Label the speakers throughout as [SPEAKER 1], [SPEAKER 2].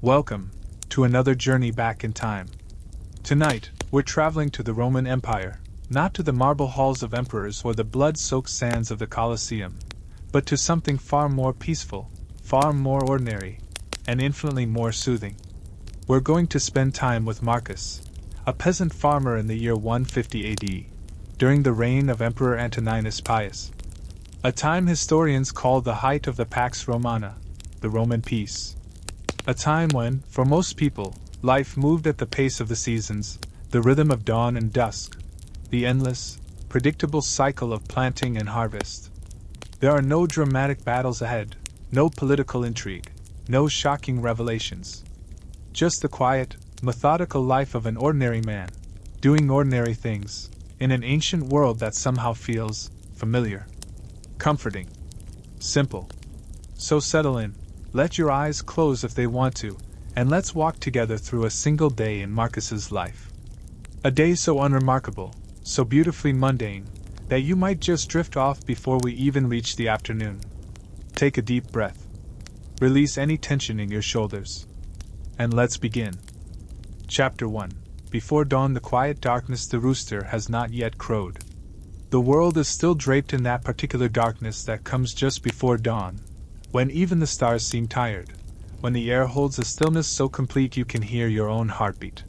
[SPEAKER 1] Welcome to another journey back in time. Tonight, we're traveling to the Roman Empire, not to the marble halls of emperors or the blood-soaked sands of the Colosseum, but to something far more peaceful, far more ordinary, and infinitely more soothing. We're going to spend time with Marcus, a peasant farmer in the year 150 AD, during the reign of Emperor Antoninus Pius. A time historians call the height of the Pax Romana, the Roman peace. A time when, for most people, life moved at the pace of the seasons, the rhythm of dawn and dusk, the endless, predictable cycle of planting and harvest. There are no dramatic battles ahead, no political intrigue, no shocking revelations. Just the quiet, methodical life of an ordinary man, doing ordinary things, in an ancient world that somehow feels familiar. Comforting. Simple. So settle in, let your eyes close if they want to, and let's walk together through a single day in Marcus's life. A day so unremarkable, so beautifully mundane, that you might just drift off before we even reach the afternoon. Take a deep breath. Release any tension in your shoulders. And let's begin. Chapter 1. Before dawn, the quiet darkness, the rooster has not yet crowed. The world is still draped in that particular darkness that comes just before dawn, when even the stars seem tired, when the air holds a stillness so complete you can hear your own heartbeat.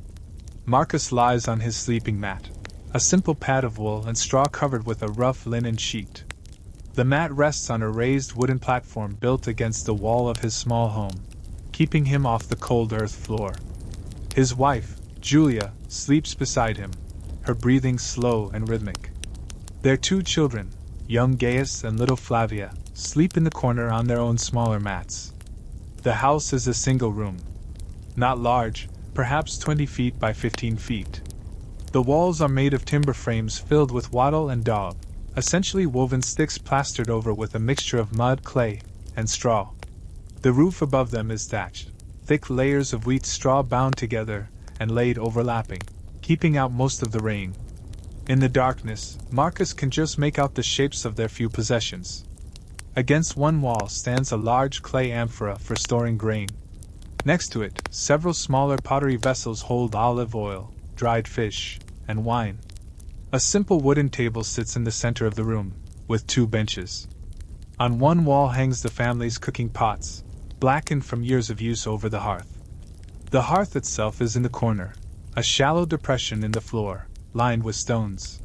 [SPEAKER 1] Marcus lies on his sleeping mat, a simple pad of wool and straw covered with a rough linen sheet. The mat rests on a raised wooden platform built against the wall of his small home, keeping him off the cold earth floor. His wife, Julia, sleeps beside him, her breathing slow and rhythmic. Their two children, young Gaius and little Flavia, sleep in the corner on their own smaller mats. The house is a single room. Not large, perhaps 20 feet by 15 feet. The walls are made of timber frames filled with wattle and daub, essentially woven sticks plastered over with a mixture of mud, clay, and straw. The roof above them is thatched, thick layers of wheat straw bound together and laid overlapping, keeping out most of the rain. In the darkness, Marcus can just make out the shapes of their few possessions. Against one wall stands a large clay amphora for storing grain. Next to it, several smaller pottery vessels hold olive oil, dried fish, and wine. A simple wooden table sits in the center of the room, with two benches. On one wall hangs the family's cooking pots, blackened from years of use over the hearth. The hearth itself is in the corner, a shallow depression in the floor, lined with stones.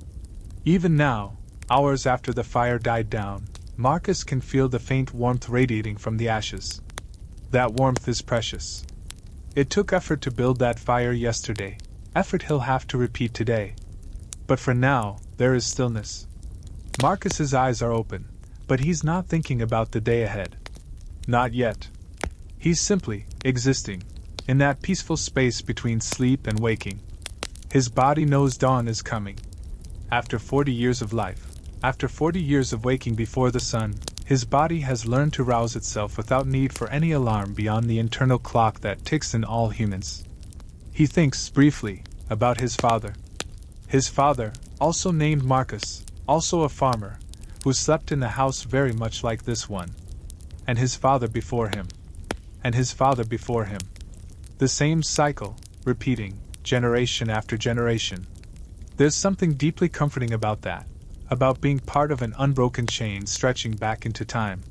[SPEAKER 1] Even now, hours after the fire died down, Marcus can feel the faint warmth radiating from the ashes. That warmth is precious. It took effort to build that fire yesterday, effort he'll have to repeat today. But for now, there is stillness. Marcus's eyes are open, but he's not thinking about the day ahead. Not yet. He's simply existing, in that peaceful space between sleep and waking. His body knows dawn is coming. After 40 years of life, after 40 years of waking before the sun, his body has learned to rouse itself without need for any alarm beyond the internal clock that ticks in all humans. He thinks, briefly, about his father. His father, also named Marcus, also a farmer, who slept in a house very much like this one. And his father before him. And his father before him. The same cycle, repeating, generation after generation. There's something deeply comforting about that, about being part of an unbroken chain stretching back into time.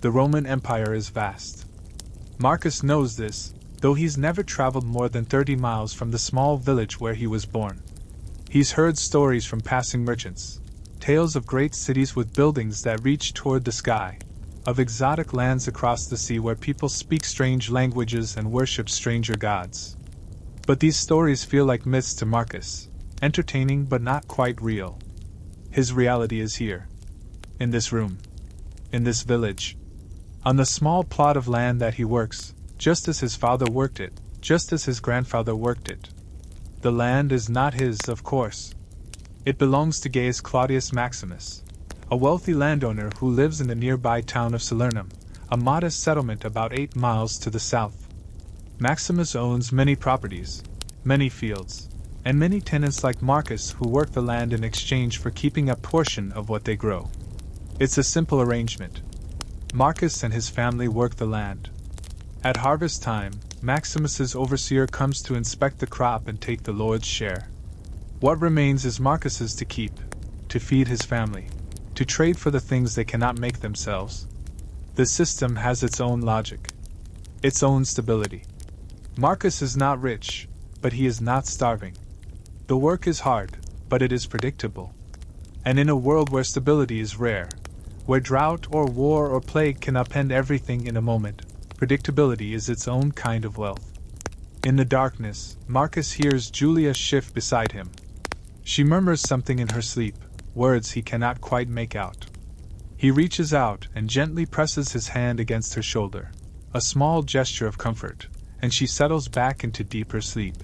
[SPEAKER 1] The Roman Empire is vast. Marcus knows this, though he's never traveled more than 30 miles from the small village where he was born. He's heard stories from passing merchants, tales of great cities with buildings that reach toward the sky, of exotic lands across the sea where people speak strange languages and worship stranger gods. But these stories feel like myths to Marcus, entertaining but not quite real. His reality is here. In this room. In this village. On the small plot of land that he works, just as his father worked it, just as his grandfather worked it. The land is not his, of course. It belongs to Gaius Claudius Maximus, a wealthy landowner who lives in the nearby town of Salernum, a modest settlement about 8 miles to the south. Maximus owns many properties, many fields, and many tenants like Marcus who work the land in exchange for keeping a portion of what they grow. It's a simple arrangement. Marcus and his family work the land. At harvest time, Maximus's overseer comes to inspect the crop and take the Lord's share. What remains is Marcus's to keep, to feed his family, to trade for the things they cannot make themselves. The system has its own logic, its own stability. Marcus is not rich, but he is not starving. The work is hard, but it is predictable. And in a world where stability is rare, where drought or war or plague can upend everything in a moment, predictability is its own kind of wealth. In the darkness, Marcus hears Julia shift beside him. She murmurs something in her sleep, words he cannot quite make out. He reaches out and gently presses his hand against her shoulder, a small gesture of comfort, and she settles back into deeper sleep.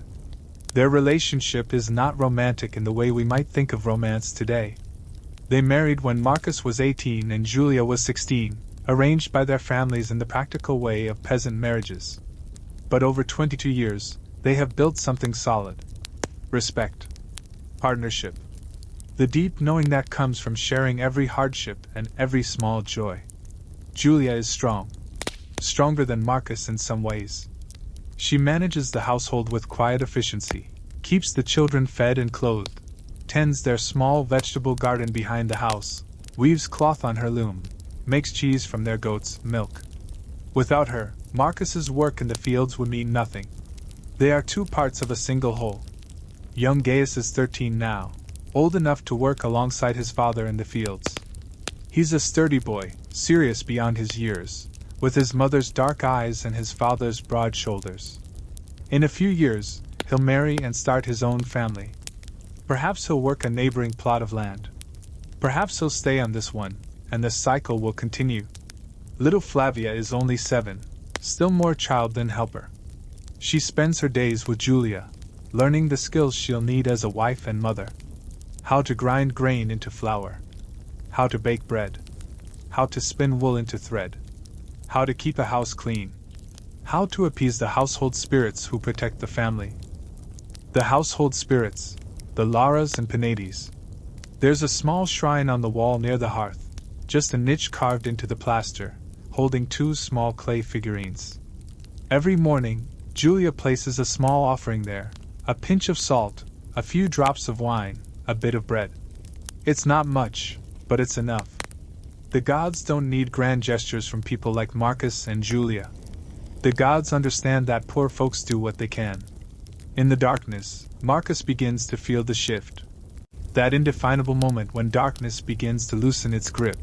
[SPEAKER 1] Their relationship is not romantic in the way we might think of romance today. They married when Marcus was 18 and Julia was 16, arranged by their families in the practical way of peasant marriages. But over 22 years, they have built something solid. Respect. Partnership. The deep knowing that comes from sharing every hardship and every small joy. Julia is strong. Stronger than Marcus in some ways. She manages the household with quiet efficiency, keeps the children fed and clothed, tends their small vegetable garden behind the house, weaves cloth on her loom, makes cheese from their goats' milk. Without her, Marcus's work in the fields would mean nothing. They are two parts of a single whole. Young Gaius is 13 now, old enough to work alongside his father in the fields. He's a sturdy boy, serious beyond his years, with his mother's dark eyes and his father's broad shoulders. In a few years, he'll marry and start his own family. Perhaps he'll work a neighboring plot of land. Perhaps he'll stay on this one, and the cycle will continue. Little Flavia is only 7, still more child than helper. She spends her days with Julia, learning the skills she'll need as a wife and mother. How to grind grain into flour. How to bake bread. How to spin wool into thread. How to keep a house clean. How to appease the household spirits who protect the family. The household spirits, the Laras and Penades. There's a small shrine on the wall near the hearth, just a niche carved into the plaster, holding 2 small clay figurines. Every morning, Julia places a small offering there, a pinch of salt, a few drops of wine, a bit of bread. It's not much, but it's enough. The gods don't need grand gestures from people like Marcus and Julia. The gods understand that poor folks do what they can. In the darkness, Marcus begins to feel the shift. That indefinable moment when darkness begins to loosen its grip,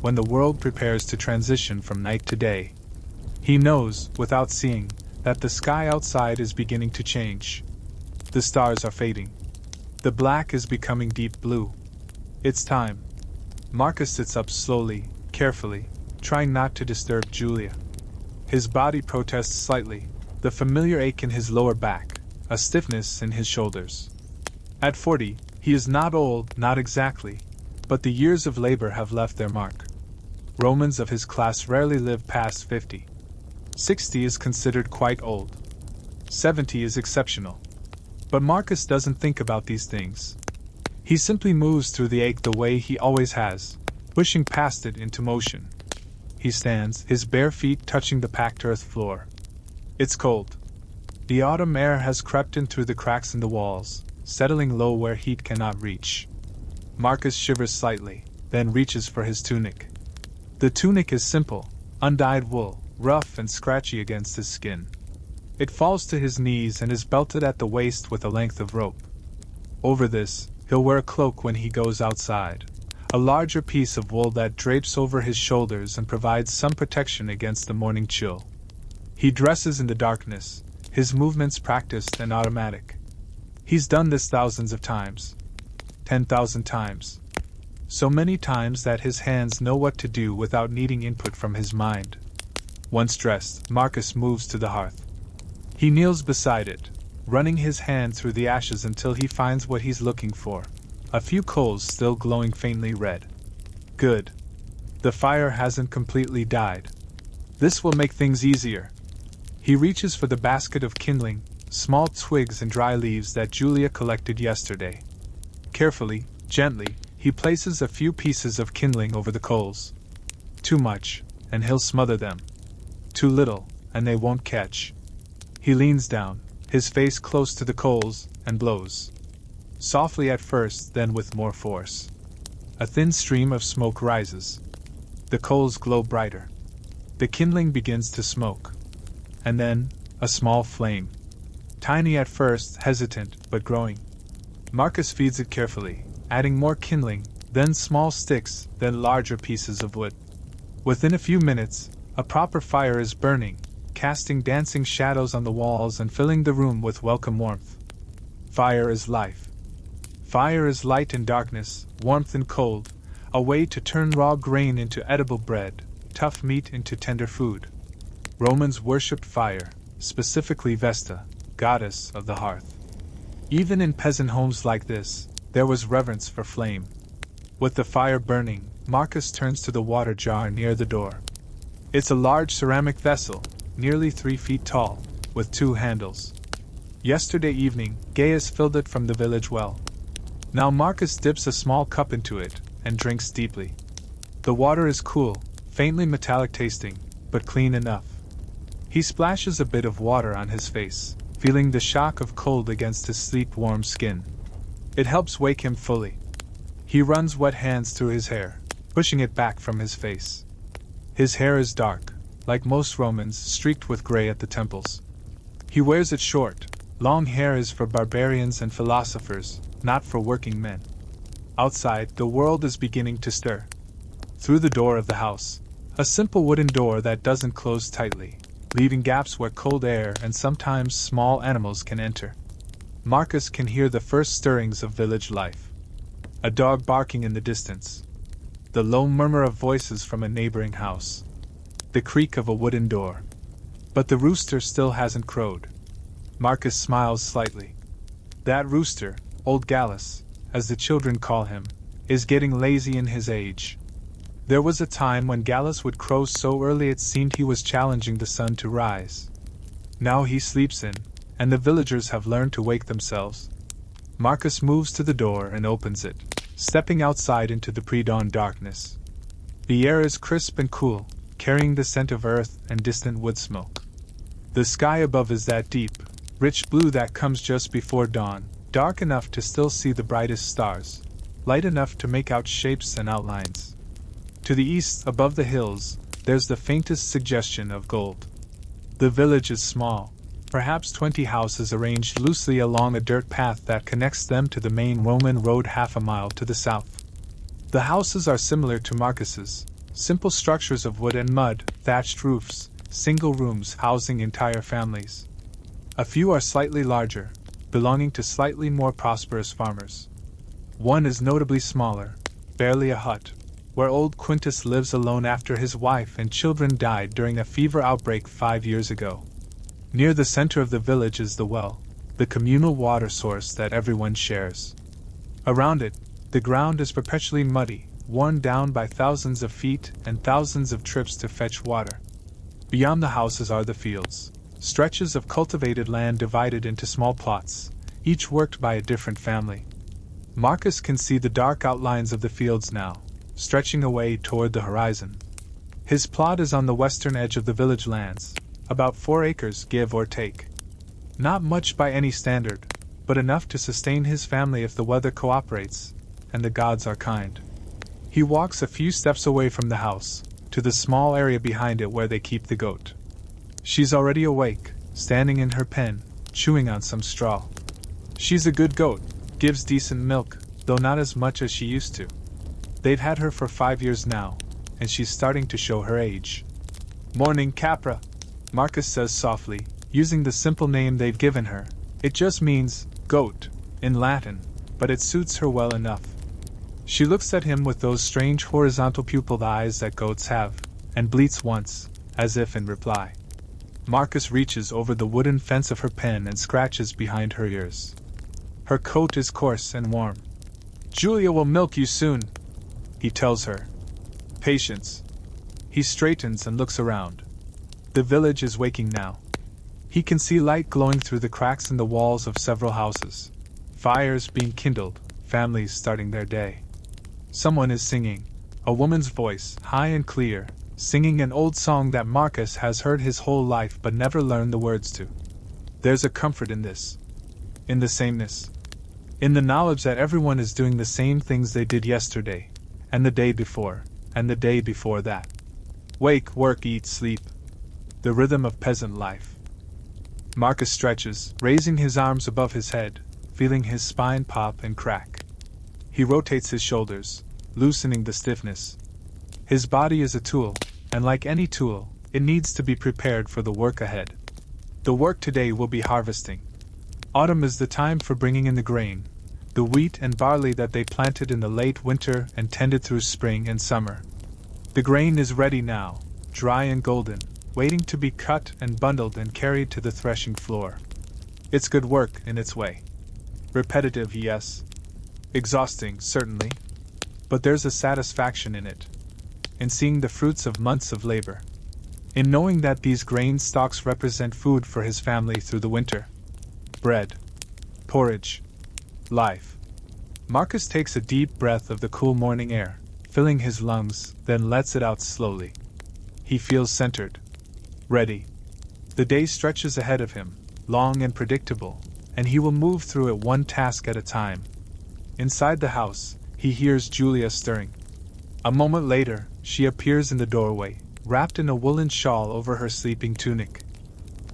[SPEAKER 1] when the world prepares to transition from night to day. He knows, without seeing, that the sky outside is beginning to change. The stars are fading. The black is becoming deep blue. It's time. Marcus sits up slowly, carefully, trying not to disturb Julia. His body protests slightly, the familiar ache in his lower back, a stiffness in his shoulders. At 40, he is not old, not exactly, but the years of labor have left their mark. Romans of his class rarely live past 50. 60 is considered quite old. 70 is exceptional. But Marcus doesn't think about these things. He simply moves through the ache the way he always has, pushing past it into motion. He stands, his bare feet touching the packed earth floor. It's cold. The autumn air has crept in through the cracks in the walls, settling low where heat cannot reach. Marcus shivers slightly, then reaches for his tunic. The tunic is simple, undyed wool, rough and scratchy against his skin. It falls to his knees and is belted at the waist with a length of rope. Over this, he'll wear a cloak when he goes outside, a larger piece of wool that drapes over his shoulders and provides some protection against the morning chill. He dresses in the darkness, his movements practiced and automatic. He's done this thousands of times. 10,000 times. So many times that his hands know what to do without needing input from his mind. Once dressed, Marcus moves to the hearth. He kneels beside it, running his hand through the ashes until he finds what he's looking for. A few coals still glowing faintly red. Good. The fire hasn't completely died. This will make things easier. He reaches for the basket of kindling, small twigs and dry leaves that Julia collected yesterday. Carefully, gently, he places a few pieces of kindling over the coals. Too much, and he'll smother them. Too little, and they won't catch. He leans down, his face close to the coals, and blows. Softly at first, then with more force. A thin stream of smoke rises. The coals glow brighter. The kindling begins to smoke. And then, a small flame. Tiny at first, hesitant, but growing. Marcus feeds it carefully, adding more kindling, then small sticks, then larger pieces of wood. Within a few minutes, a proper fire is burning, casting dancing shadows on the walls and filling the room with welcome warmth. Fire is life. Fire is light in darkness, warmth in cold, a way to turn raw grain into edible bread, tough meat into tender food. Romans worshipped fire, specifically Vesta, goddess of the hearth. Even in peasant homes like this, there was reverence for flame. With the fire burning, Marcus turns to the water jar near the door. It's a large ceramic vessel, nearly 3 feet tall, with 2 handles. Yesterday evening, Gaius filled it from the village well. Now Marcus dips a small cup into it, and drinks deeply. The water is cool, faintly metallic tasting, but clean enough. He splashes a bit of water on his face, feeling the shock of cold against his sleep-warm skin. It helps wake him fully. He runs wet hands through his hair, pushing it back from his face. His hair is dark, like most Romans, streaked with gray at the temples. He wears it short. Long hair is for barbarians and philosophers, not for working men. Outside, the world is beginning to stir. Through the door of the house, a simple wooden door that doesn't close tightly, leaving gaps where cold air and sometimes small animals can enter. Marcus can hear the first stirrings of village life. A dog barking in the distance. The low murmur of voices from a neighboring house. The creak of a wooden door. But the rooster still hasn't crowed. Marcus smiles slightly. That rooster, old Gallus, as the children call him, is getting lazy in his age. There was a time when Gallus would crow so early it seemed he was challenging the sun to rise. Now he sleeps in, and the villagers have learned to wake themselves. Marcus moves to the door and opens it, stepping outside into the pre-dawn darkness. The air is crisp and cool, carrying the scent of earth and distant wood smoke. The sky above is that deep, rich blue that comes just before dawn, dark enough to still see the brightest stars, light enough to make out shapes and outlines. To the east, above the hills, there's the faintest suggestion of gold. The village is small, perhaps 20 houses arranged loosely along a dirt path that connects them to the main Roman road half a mile to the south. The houses are similar to Marcus's, simple structures of wood and mud, thatched roofs, single rooms housing entire families. A few are slightly larger, belonging to slightly more prosperous farmers. One is notably smaller, barely a hut, where old Quintus lives alone after his wife and children died during a fever outbreak 5 years ago. Near the center of the village is the well, the communal water source that everyone shares. Around it, the ground is perpetually muddy, worn down by thousands of feet and thousands of trips to fetch water. Beyond the houses are the fields, stretches of cultivated land divided into small plots, each worked by a different family. Marcus can see the dark outlines of the fields now, stretching away toward the horizon. His plot is on the western edge of the village lands, about 4 acres give or take. Not much by any standard, but enough to sustain his family if the weather cooperates, and the gods are kind. He walks a few steps away from the house, to the small area behind it where they keep the goat. She's already awake, standing in her pen, chewing on some straw. She's a good goat, gives decent milk, though not as much as she used to. They've had her for 5 years now, and she's starting to show her age. Morning, Capra, Marcus says softly, using the simple name they've given her. It just means goat, in Latin, but it suits her well enough. She looks at him with those strange horizontal pupilled eyes that goats have, and bleats once, as if in reply. Marcus reaches over the wooden fence of her pen and scratches behind her ears. Her coat is coarse and warm. Julia will milk you soon, he tells her. Patience. He straightens and looks around. The village is waking now. He can see light glowing through the cracks in the walls of several houses. Fires being kindled, families starting their day. Someone is singing, a woman's voice, high and clear, singing an old song that Marcus has heard his whole life but never learned the words to. There's a comfort in this. In the sameness. In the knowledge that everyone is doing the same things they did yesterday, and the day before, and the day before that. Wake, work, eat, sleep. The rhythm of peasant life. Marcus stretches, raising his arms above his head, feeling his spine pop and crack. He rotates his shoulders, loosening the stiffness. His body is a tool, and like any tool, it needs to be prepared for the work ahead. The work today will be harvesting. Autumn is the time for bringing in the grain, the wheat and barley that they planted in the late winter and tended through spring and summer. The grain is ready now, dry and golden, waiting to be cut and bundled and carried to the threshing floor. It's good work in its way. Repetitive, yes. Exhausting, certainly. But there's a satisfaction in it. In seeing the fruits of months of labor. In knowing that these grain stalks represent food for his family through the winter. Bread. Porridge. Life. Marcus takes a deep breath of the cool morning air, filling his lungs, then lets it out slowly. He feels centered. Ready. The day stretches ahead of him, long and predictable, and he will move through it one task at a time. Inside the house, he hears Julia stirring. A moment later, she appears in the doorway, wrapped in a woolen shawl over her sleeping tunic.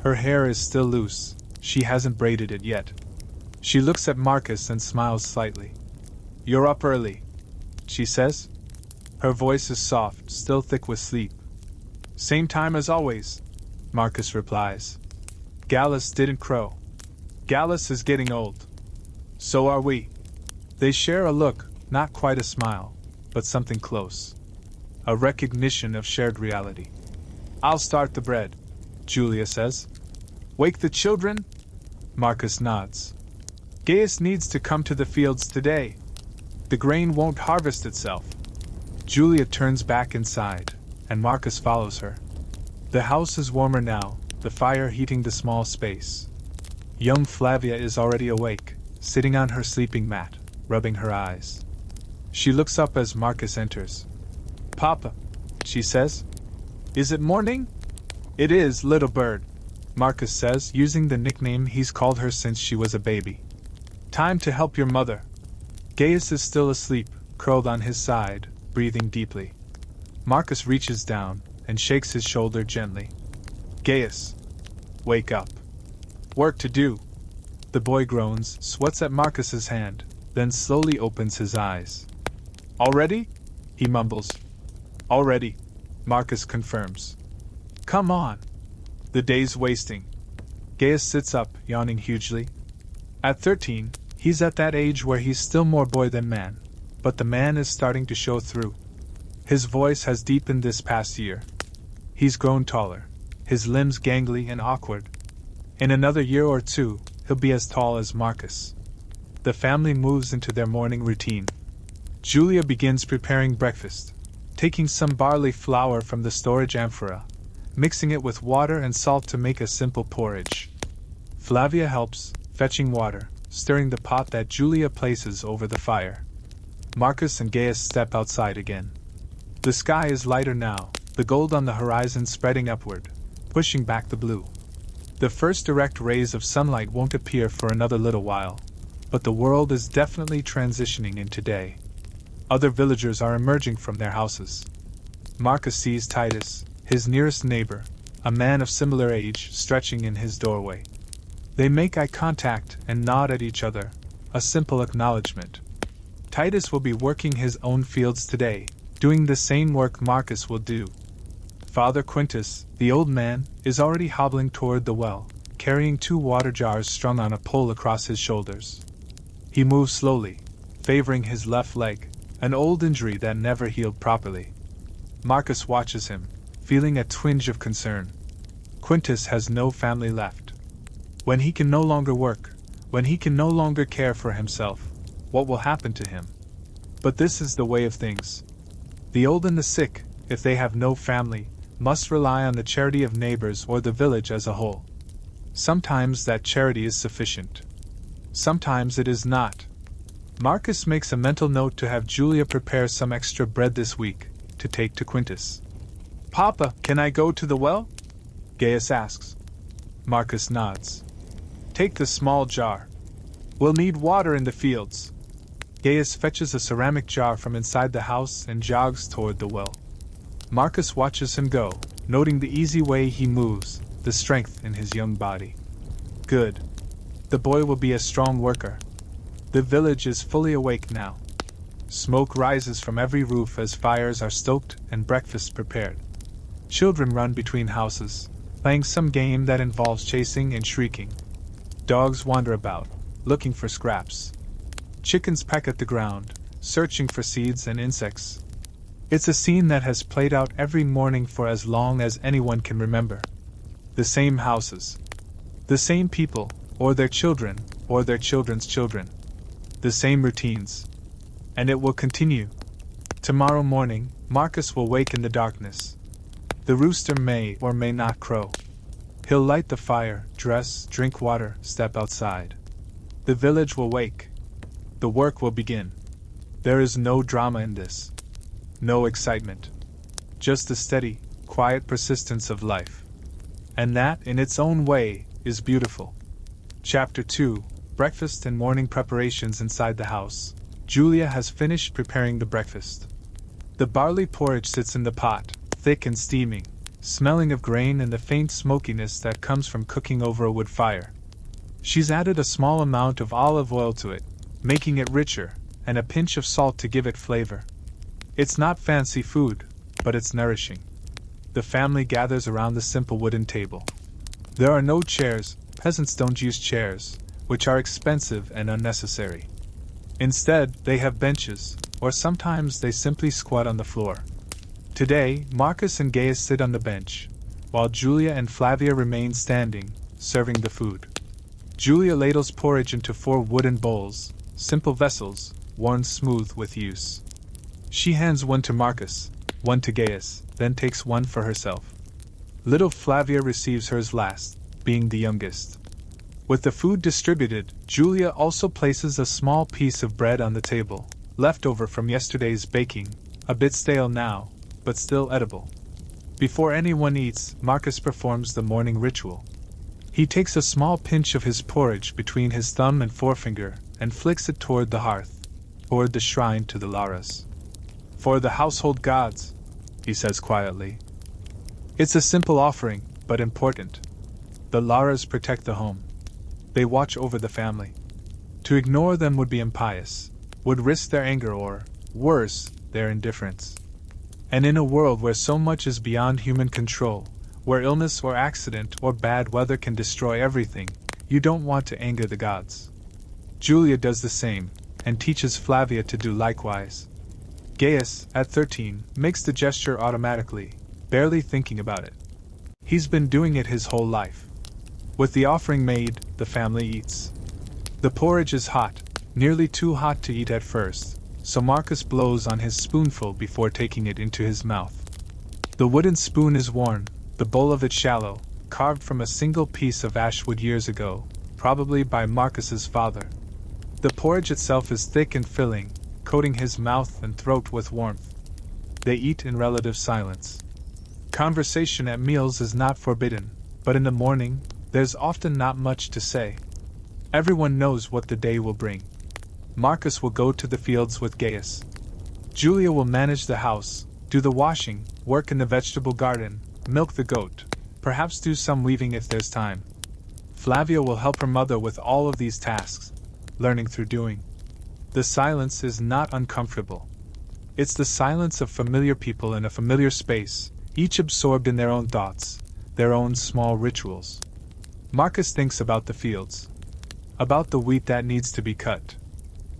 [SPEAKER 1] Her hair is still loose, she hasn't braided it yet. She looks at Marcus and smiles slightly. "You're up early," she says. Her voice is soft, still thick with sleep. "Same time as always," Marcus replies. Gallus didn't crow. Gallus is getting old. So are we. They share a look, not quite a smile, but something close. A recognition of shared reality. "I'll start the bread," Julia says. "Wake the children?" Marcus nods. "Gaius needs to come to the fields today. The grain won't harvest itself." Julia turns back inside, and Marcus follows her. The house is warmer now, the fire heating the small space. Young Flavia is already awake, sitting on her sleeping mat, rubbing her eyes. She looks up as Marcus enters. "Papa," she says. "Is it morning?" "It is, little bird," Marcus says, using the nickname he's called her since she was a baby. "Time to help your mother." Gaius is still asleep, curled on his side, breathing deeply. Marcus reaches down and shakes his shoulder gently. "Gaius, wake up. Work to do." The boy groans, sweats at Marcus's hand, then slowly opens his eyes. "Already?" he mumbles. "Already," Marcus confirms. "Come on. The day's wasting." Gaius sits up, yawning hugely. At 13, he's at that age where he's still more boy than man, but the man is starting to show through. His voice has deepened this past year. He's grown taller, his limbs gangly and awkward. In another year or two, he'll be as tall as Marcus. The family moves into their morning routine. Julia begins preparing breakfast, taking some barley flour from the storage amphora, mixing it with water and salt to make a simple porridge. Flavia helps, fetching water, stirring the pot that Julia places over the fire. Marcus and Gaius step outside again. The sky is lighter now, the gold on the horizon spreading upward, pushing back the blue. The first direct rays of sunlight won't appear for another little while, but the world is definitely transitioning into day. Other villagers are emerging from their houses. Marcus sees Titus, his nearest neighbor, a man of similar age, stretching in his doorway. They make eye contact and nod at each other, a simple acknowledgement. Titus will be working his own fields today, doing the same work Marcus will do. Father Quintus, the old man, is already hobbling toward the well, carrying 2 water jars strung on a pole across his shoulders. He moves slowly, favoring his left leg, an old injury that never healed properly. Marcus watches him, feeling a twinge of concern. Quintus has no family left. When he can no longer work, when he can no longer care for himself, what will happen to him? But this is the way of things. The old and the sick, if they have no family, must rely on the charity of neighbors or the village as a whole. Sometimes that charity is sufficient. Sometimes it is not. Marcus makes a mental note to have Julia prepare some extra bread this week, to take to Quintus. "Papa, can I go to the well?" Gaius asks. Marcus nods. Take the small jar. We'll need water in the fields. Gaius fetches a ceramic jar from inside the house and jogs toward the well. Marcus watches him go, noting the easy way he moves, the strength in his young body. Good. The boy will be a strong worker. The village is fully awake now. Smoke rises from every roof as fires are stoked and breakfast prepared. Children run between houses, playing some game that involves chasing and shrieking. Dogs wander about, looking for scraps. Chickens peck at the ground, searching for seeds and insects. It's a scene that has played out every morning for as long as anyone can remember. The same houses. The same people, or their children, or their children's children. The same routines. And it will continue. Tomorrow morning, Marcus will wake in the darkness. The rooster may or may not crow. He'll light the fire, dress, drink water, step outside. The village will wake. The work will begin. There is no drama in this. No excitement. Just the steady, quiet persistence of life. And that, in its own way, is beautiful. Chapter 2: Breakfast and morning preparations inside the house. Julia has finished preparing the breakfast. The barley porridge sits in the pot, thick and steaming, smelling of grain and the faint smokiness that comes from cooking over a wood fire. She's added a small amount of olive oil to it, making it richer, and a pinch of salt to give it flavor. It's not fancy food, but it's nourishing. The family gathers around the simple wooden table. There are no chairs. Peasants don't use chairs, which are expensive and unnecessary. Instead, they have benches, or sometimes they simply squat on the floor. Today, Marcus and Gaius sit on the bench, while Julia and Flavia remain standing, serving the food. Julia ladles porridge into 4 wooden bowls, simple vessels, worn smooth with use. She hands one to Marcus, one to Gaius, then takes one for herself. Little Flavia receives hers last, being the youngest. With the food distributed, Julia also places a small piece of bread on the table, left over from yesterday's baking, a bit stale now, but still edible. Before anyone eats, Marcus performs the morning ritual. He takes a small pinch of his porridge between his thumb and forefinger and flicks it toward the hearth, toward the shrine to the Laras. For the household gods, he says quietly. It's a simple offering, but important. The Laras protect the home. They watch over the family. To ignore them would be impious, would risk their anger or, worse, their indifference. And in a world where so much is beyond human control, where illness or accident or bad weather can destroy everything, you don't want to anger the gods. Julia does the same, and teaches Flavia to do likewise. Gaius, at 13, makes the gesture automatically, barely thinking about it. He's been doing it his whole life. With the offering made, the family eats. The porridge is hot, nearly too hot to eat at first, so Marcus blows on his spoonful before taking it into his mouth. The wooden spoon is worn, the bowl of it shallow, carved from a single piece of ash wood years ago, probably by Marcus's father. The porridge itself is thick and filling, coating his mouth and throat with warmth. They eat in relative silence. Conversation at meals is not forbidden, but in the morning, there's often not much to say. Everyone knows what the day will bring. Marcus will go to the fields with Gaius. Julia will manage the house, do the washing, work in the vegetable garden, milk the goat, perhaps do some weaving if there's time. Flavia will help her mother with all of these tasks, learning through doing. The silence is not uncomfortable. It's the silence of familiar people in a familiar space, each absorbed in their own thoughts, their own small rituals. Marcus thinks about the fields, about the wheat that needs to be cut.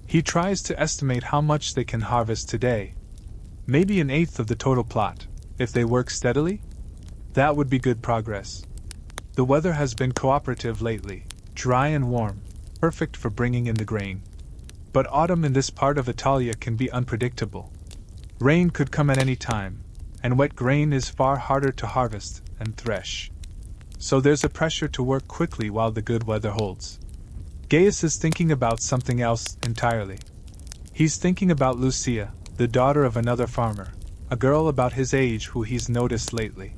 [SPEAKER 1] He tries to estimate how much they can harvest today. Maybe 1/8 of the total plot, if they work steadily? That would be good progress. The weather has been cooperative lately, dry and warm, perfect for bringing in the grain. But autumn in this part of Italia can be unpredictable. Rain could come at any time, and wet grain is far harder to harvest and thresh. So there's a pressure to work quickly while the good weather holds. Gaius is thinking about something else entirely. He's thinking about Lucia, the daughter of another farmer, a girl about his age who he's noticed lately.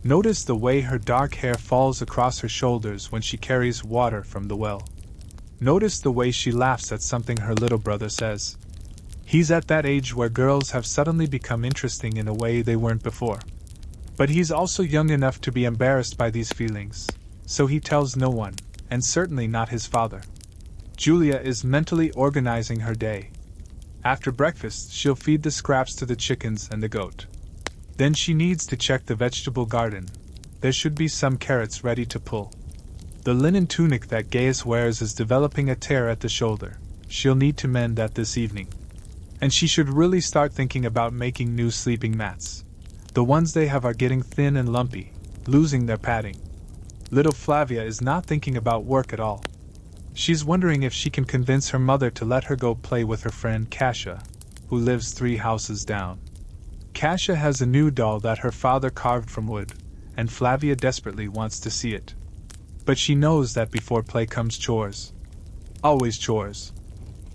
[SPEAKER 1] Notice the way her dark hair falls across her shoulders when she carries water from the well. Notice the way she laughs at something her little brother says. He's at that age where girls have suddenly become interesting in a way they weren't before. But he's also young enough to be embarrassed by these feelings, so he tells no one, and certainly not his father. Julia is mentally organizing her day. After breakfast, she'll feed the scraps to the chickens and the goat. Then she needs to check the vegetable garden. There should be some carrots ready to pull. The linen tunic that Gaius wears is developing a tear at the shoulder. She'll need to mend that this evening. And she should really start thinking about making new sleeping mats. The ones they have are getting thin and lumpy, losing their padding. Little Flavia is not thinking about work at all. She's wondering if she can convince her mother to let her go play with her friend Kasia, who lives 3 houses down. Kasia has a new doll that her father carved from wood, and Flavia desperately wants to see it. But she knows that before play comes chores. Always chores.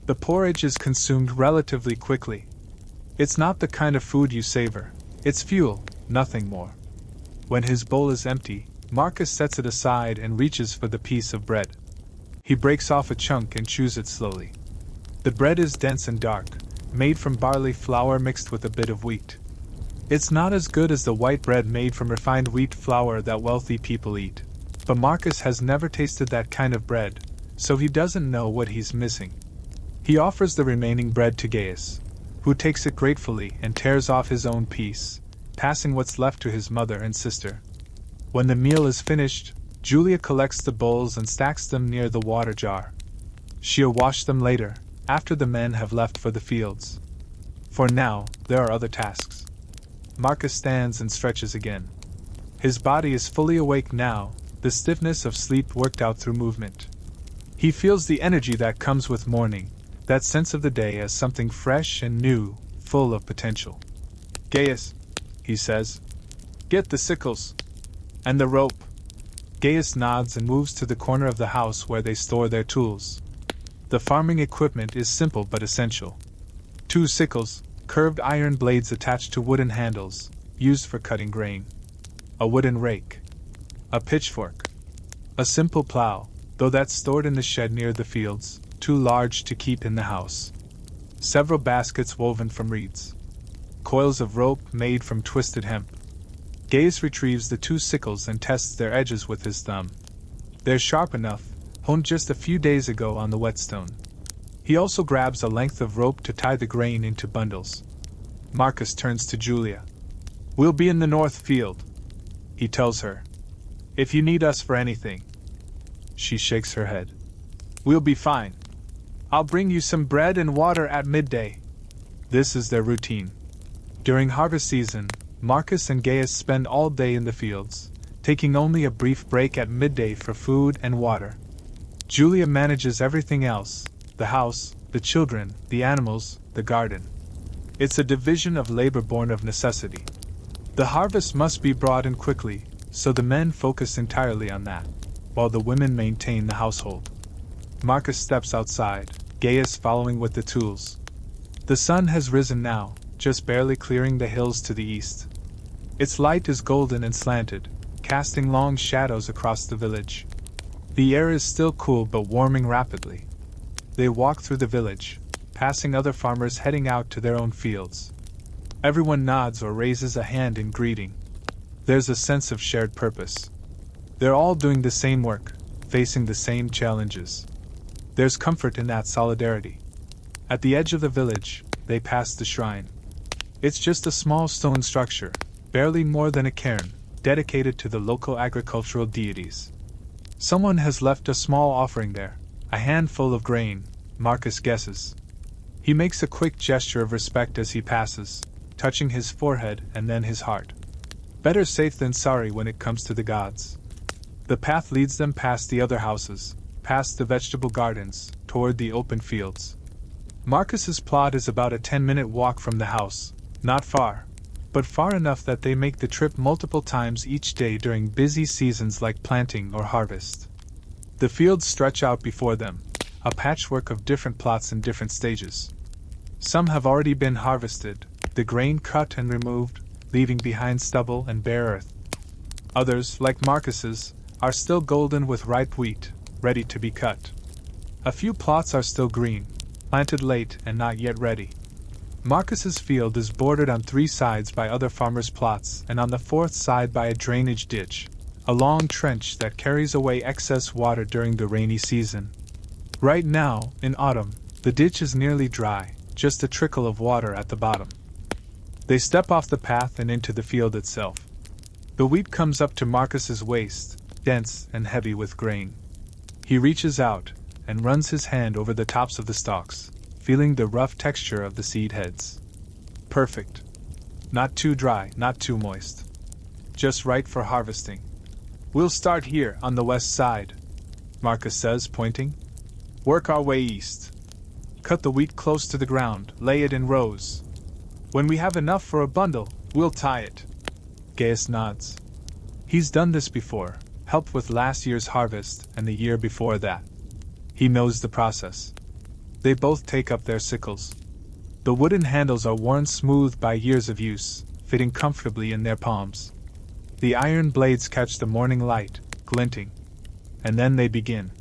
[SPEAKER 1] The porridge is consumed relatively quickly. It's not the kind of food you savor. It's fuel, nothing more. When his bowl is empty, Marcus sets it aside and reaches for the piece of bread. He breaks off a chunk and chews it slowly. The bread is dense and dark, made from barley flour mixed with a bit of wheat. It's not as good as the white bread made from refined wheat flour that wealthy people eat, but Marcus has never tasted that kind of bread, so he doesn't know what he's missing. He offers the remaining bread to Gaius, who takes it gratefully and tears off his own piece, passing what's left to his mother and sister. When the meal is finished, Julia collects the bowls and stacks them near the water jar. She'll wash them later, after the men have left for the fields. For now, there are other tasks. Marcus stands and stretches again. His body is fully awake now, the stiffness of sleep worked out through movement. He feels the energy that comes with morning, that sense of the day as something fresh and new, full of potential. Gaius, he says, get the sickles. And the rope. Gaius nods and moves to the corner of the house where they store their tools. The farming equipment is simple but essential. 2 sickles, curved iron blades attached to wooden handles, used for cutting grain. A wooden rake. A pitchfork. A simple plow, though that's stored in the shed near the fields, too large to keep in the house. Several baskets woven from reeds. Coils of rope made from twisted hemp. Gaius retrieves the 2 sickles and tests their edges with his thumb. They're sharp enough, honed just a few days ago on the whetstone. He also grabs a length of rope to tie the grain into bundles. Marcus turns to Julia. We'll be in the north field, he tells her. If you need us for anything. She shakes her head. We'll be fine. I'll bring you some bread and water at midday. This is their routine. During harvest season, Marcus and Gaius spend all day in the fields, taking only a brief break at midday for food and water. Julia manages everything else: the house, the children, the animals, the garden. It's a division of labor born of necessity. The harvest must be brought in quickly, so the men focus entirely on that, while the women maintain the household. Marcus steps outside, Gaius following with the tools. The sun has risen now, just barely clearing the hills to the east. Its light is golden and slanted, casting long shadows across the village. The air is still cool but warming rapidly. They walk through the village, passing other farmers heading out to their own fields. Everyone nods or raises a hand in greeting. There's a sense of shared purpose. They're all doing the same work, facing the same challenges. There's comfort in that solidarity. At the edge of the village, they pass the shrine. It's just a small stone structure, barely more than a cairn, dedicated to the local agricultural deities. Someone has left a small offering there, a handful of grain, Marcus guesses. He makes a quick gesture of respect as he passes, touching his forehead and then his heart. Better safe than sorry when it comes to the gods. The path leads them past the other houses, past the vegetable gardens, toward the open fields. Marcus's plot is about a 10-minute walk from the house, not far, but far enough that they make the trip multiple times each day during busy seasons like planting or harvest. The fields stretch out before them, a patchwork of different plots in different stages. Some have already been harvested, the grain cut and removed, leaving behind stubble and bare earth. Others, like Marcus's, are still golden with ripe wheat, ready to be cut. A few plots are still green, planted late and not yet ready. Marcus's field is bordered on 3 sides by other farmers' plots and on the 4th side by a drainage ditch, a long trench that carries away excess water during the rainy season. Right now, in autumn, the ditch is nearly dry, just a trickle of water at the bottom. They step off the path and into the field itself. The wheat comes up to Marcus's waist, dense and heavy with grain. He reaches out and runs his hand over the tops of the stalks, feeling the rough texture of the seed heads. Perfect. Not too dry, not too moist. Just right for harvesting. We'll start here on the west side, Marcus says, pointing. Work our way east. Cut the wheat close to the ground, lay it in rows. When we have enough for a bundle, we'll tie it. Gaius nods. He's done this before, helped with last year's harvest and the year before that. He knows the process. They both take up their sickles. The wooden handles are worn smooth by years of use, fitting comfortably in their palms. The iron blades catch the morning light, glinting. And then they begin.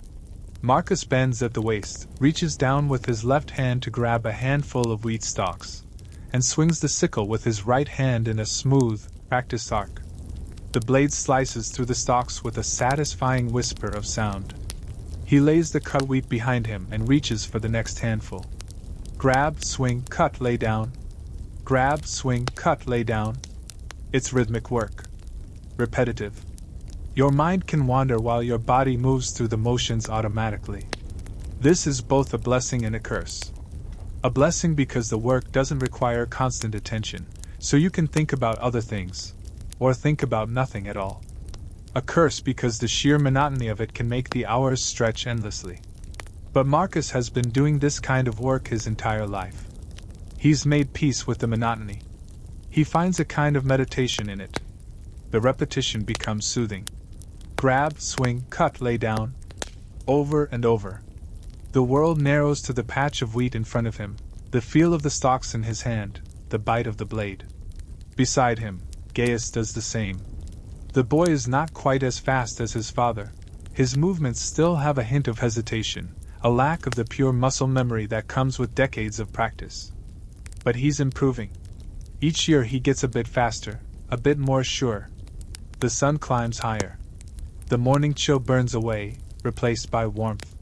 [SPEAKER 1] Marcus bends at the waist, reaches down with his left hand to grab a handful of wheat stalks, and swings the sickle with his right hand in a smooth, practiced arc. The blade slices through the stalks with a satisfying whisper of sound. He lays the cut wheat behind him and reaches for the next handful. Grab, swing, cut, lay down. Grab, swing, cut, lay down. It's rhythmic work. Repetitive. Your mind can wander while your body moves through the motions automatically. This is both a blessing and a curse. A blessing because the work doesn't require constant attention, so you can think about other things, or think about nothing at all. A curse because the sheer monotony of it can make the hours stretch endlessly. But Marcus has been doing this kind of work his entire life. He's made peace with the monotony. He finds a kind of meditation in it. The repetition becomes soothing. Grab, swing, cut, lay down. Over and over. The world narrows to the patch of wheat in front of him, the feel of the stalks in his hand, the bite of the blade. Beside him, Gaius does the same. The boy is not quite as fast as his father. His movements still have a hint of hesitation, a lack of the pure muscle memory that comes with decades of practice. But he's improving. Each year he gets a bit faster, a bit more sure. The sun climbs higher. The morning chill burns away, replaced by warmth.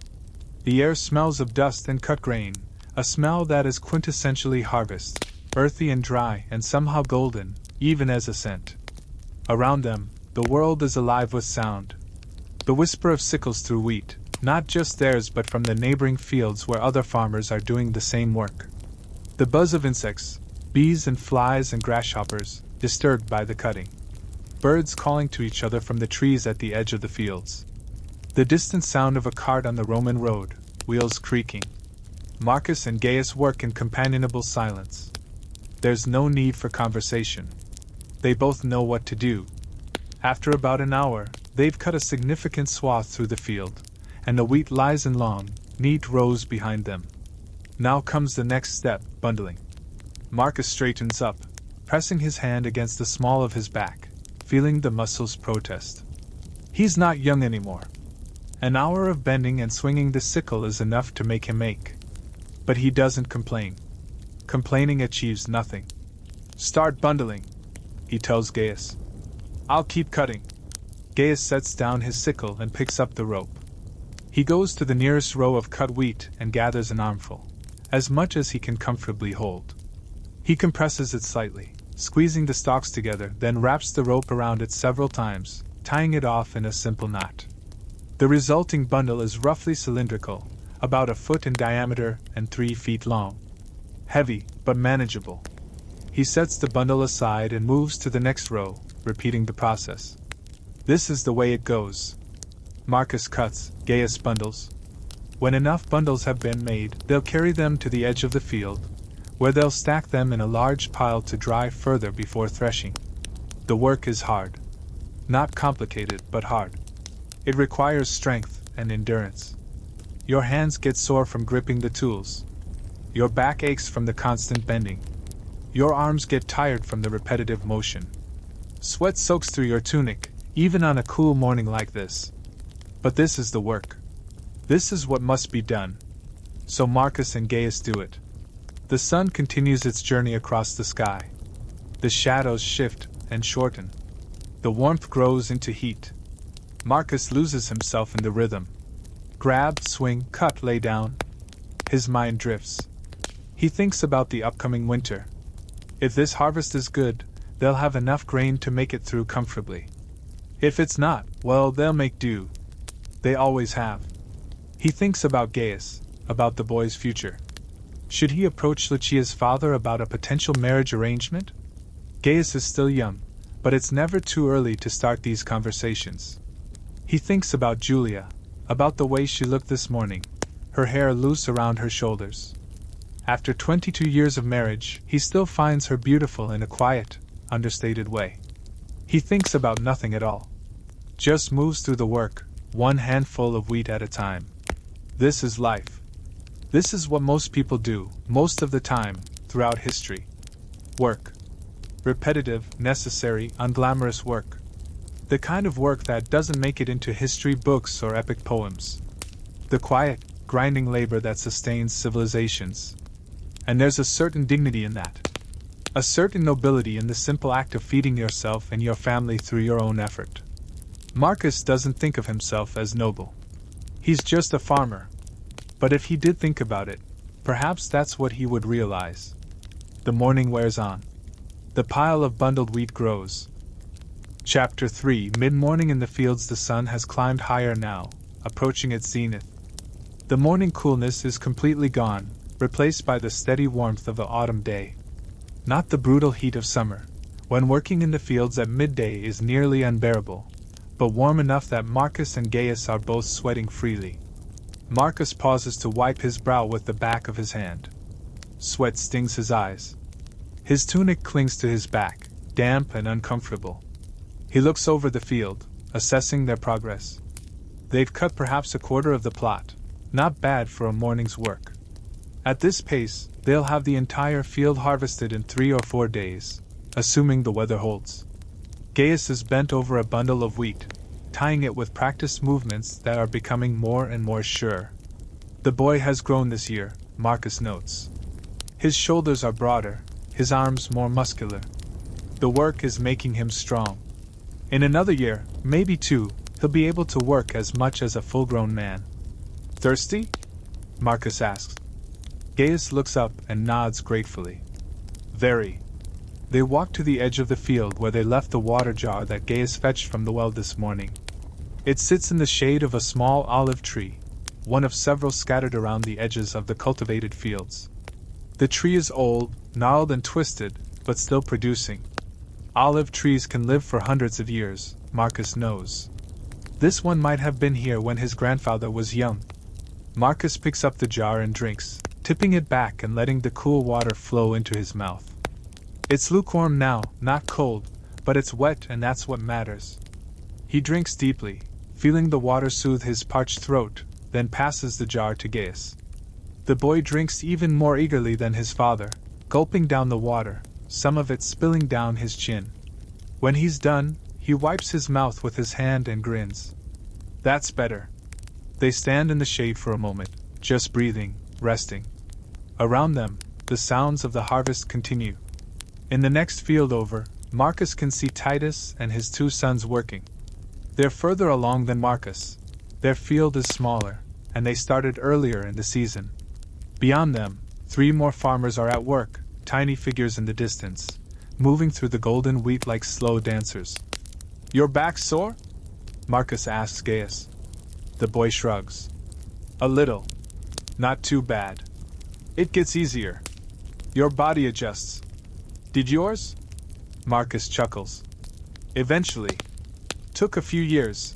[SPEAKER 1] The air smells of dust and cut grain, a smell that is quintessentially harvest, earthy and dry and somehow golden, even as a scent. Around them, the world is alive with sound. The whisper of sickles through wheat, not just theirs but from the neighboring fields where other farmers are doing the same work. The buzz of insects, bees and flies and grasshoppers, disturbed by the cutting. Birds calling to each other from the trees at the edge of the fields. The distant sound of a cart on the Roman road, wheels creaking. Marcus and Gaius work in companionable silence. There's no need for conversation. They both know what to do. After about an hour, they've cut a significant swath through the field, and the wheat lies in long, neat rows behind them. Now comes the next step, bundling. Marcus straightens up, pressing his hand against the small of his back, feeling the muscles protest. He's not young anymore. An hour of bending and swinging the sickle is enough to make him ache. But he doesn't complain. Complaining achieves nothing. Start bundling, he tells Gaius. I'll keep cutting. Gaius sets down his sickle and picks up the rope. He goes to the nearest row of cut wheat and gathers an armful, as much as he can comfortably hold. He compresses it slightly, squeezing the stalks together, then wraps the rope around it several times, tying it off in a simple knot. The resulting bundle is roughly cylindrical, about a foot in diameter and 3 feet long. Heavy, but manageable. He sets the bundle aside and moves to the next row, repeating the process. This is the way it goes. Marcus cuts, Gaius bundles. When enough bundles have been made, they'll carry them to the edge of the field, where they'll stack them in a large pile to dry further before threshing. The work is hard. Not complicated, but hard. It requires strength and endurance. Your hands get sore from gripping the tools. Your back aches from the constant bending. Your arms get tired from the repetitive motion. Sweat soaks through your tunic, even on a cool morning like this. But this is the work. This is what must be done. So Marcus and Gaius do it. The sun continues its journey across the sky. The shadows shift and shorten. The warmth grows into heat. Marcus loses himself in the rhythm. Grab, swing, cut, lay down. His mind drifts. He thinks about the upcoming winter. If this harvest is good, they'll have enough grain to make it through comfortably. If it's not, well, they'll make do. They always have. He thinks about Gaius, about the boy's future. Should he approach Lucia's father about a potential marriage arrangement? Gaius is still young, but it's never too early to start these conversations. He thinks about Julia, about the way she looked this morning, her hair loose around her shoulders. After 22 years of marriage, he still finds her beautiful in a quiet, understated way. He thinks about nothing at all. Just moves through the work, one handful of wheat at a time. This is life. This is what most people do, most of the time, throughout history. Work. Repetitive, necessary, unglamorous work. The kind of work that doesn't make it into history books or epic poems. The quiet, grinding labor that sustains civilizations. And there's a certain dignity in that. A certain nobility in the simple act of feeding yourself and your family through your own effort. Marcus doesn't think of himself as noble. He's just a farmer. But if he did think about it, perhaps that's what he would realize. The morning wears on. The pile of bundled wheat grows. Chapter 3. Mid-morning in the fields. The sun has climbed higher now, approaching its zenith. The morning coolness is completely gone, replaced by the steady warmth of the autumn day. Not the brutal heat of summer, when working in the fields at midday is nearly unbearable, but warm enough that Marcus and Gaius are both sweating freely. Marcus pauses to wipe his brow with the back of his hand. Sweat stings his eyes. His tunic clings to his back, damp and uncomfortable. He looks over the field, assessing their progress. They've cut perhaps a quarter of the plot, not bad for a morning's work. At this pace, they'll have the entire field harvested in 3 or 4 days, assuming the weather holds. Gaius is bent over a bundle of wheat, tying it with practiced movements that are becoming more and more sure. The boy has grown this year, Marcus notes. His shoulders are broader, his arms more muscular. The work is making him strong. In another year, maybe 2, he'll be able to work as much as a full-grown man. Thirsty? Marcus asks. Gaius looks up and nods gratefully. Very. They walk to the edge of the field where they left the water jar that Gaius fetched from the well this morning. It sits in the shade of a small olive tree, one of several scattered around the edges of the cultivated fields. The tree is old, gnarled and twisted, but still producing. Olive trees can live for hundreds of years, Marcus knows. This one might have been here when his grandfather was young. Marcus picks up the jar and drinks, tipping it back and letting the cool water flow into his mouth. It's lukewarm now, not cold, but it's wet and that's what matters. He drinks deeply, feeling the water soothe his parched throat, then passes the jar to Gaius. The boy drinks even more eagerly than his father, gulping down the water, some of it spilling down his chin. When he's done, he wipes his mouth with his hand and grins. That's better. They stand in the shade for a moment, just breathing, resting. Around them, the sounds of the harvest continue. In the next field over, Marcus can see Titus and his 2 sons working. They're further along than Marcus. Their field is smaller, and they started earlier in the season. Beyond them, 3 more farmers are at work, tiny figures in the distance, moving through the golden wheat like slow dancers. Your back sore? Marcus asks Gaius. The boy shrugs. A little. Not too bad. It gets easier. Your body adjusts. Did yours? Marcus chuckles. Eventually. Took a few years.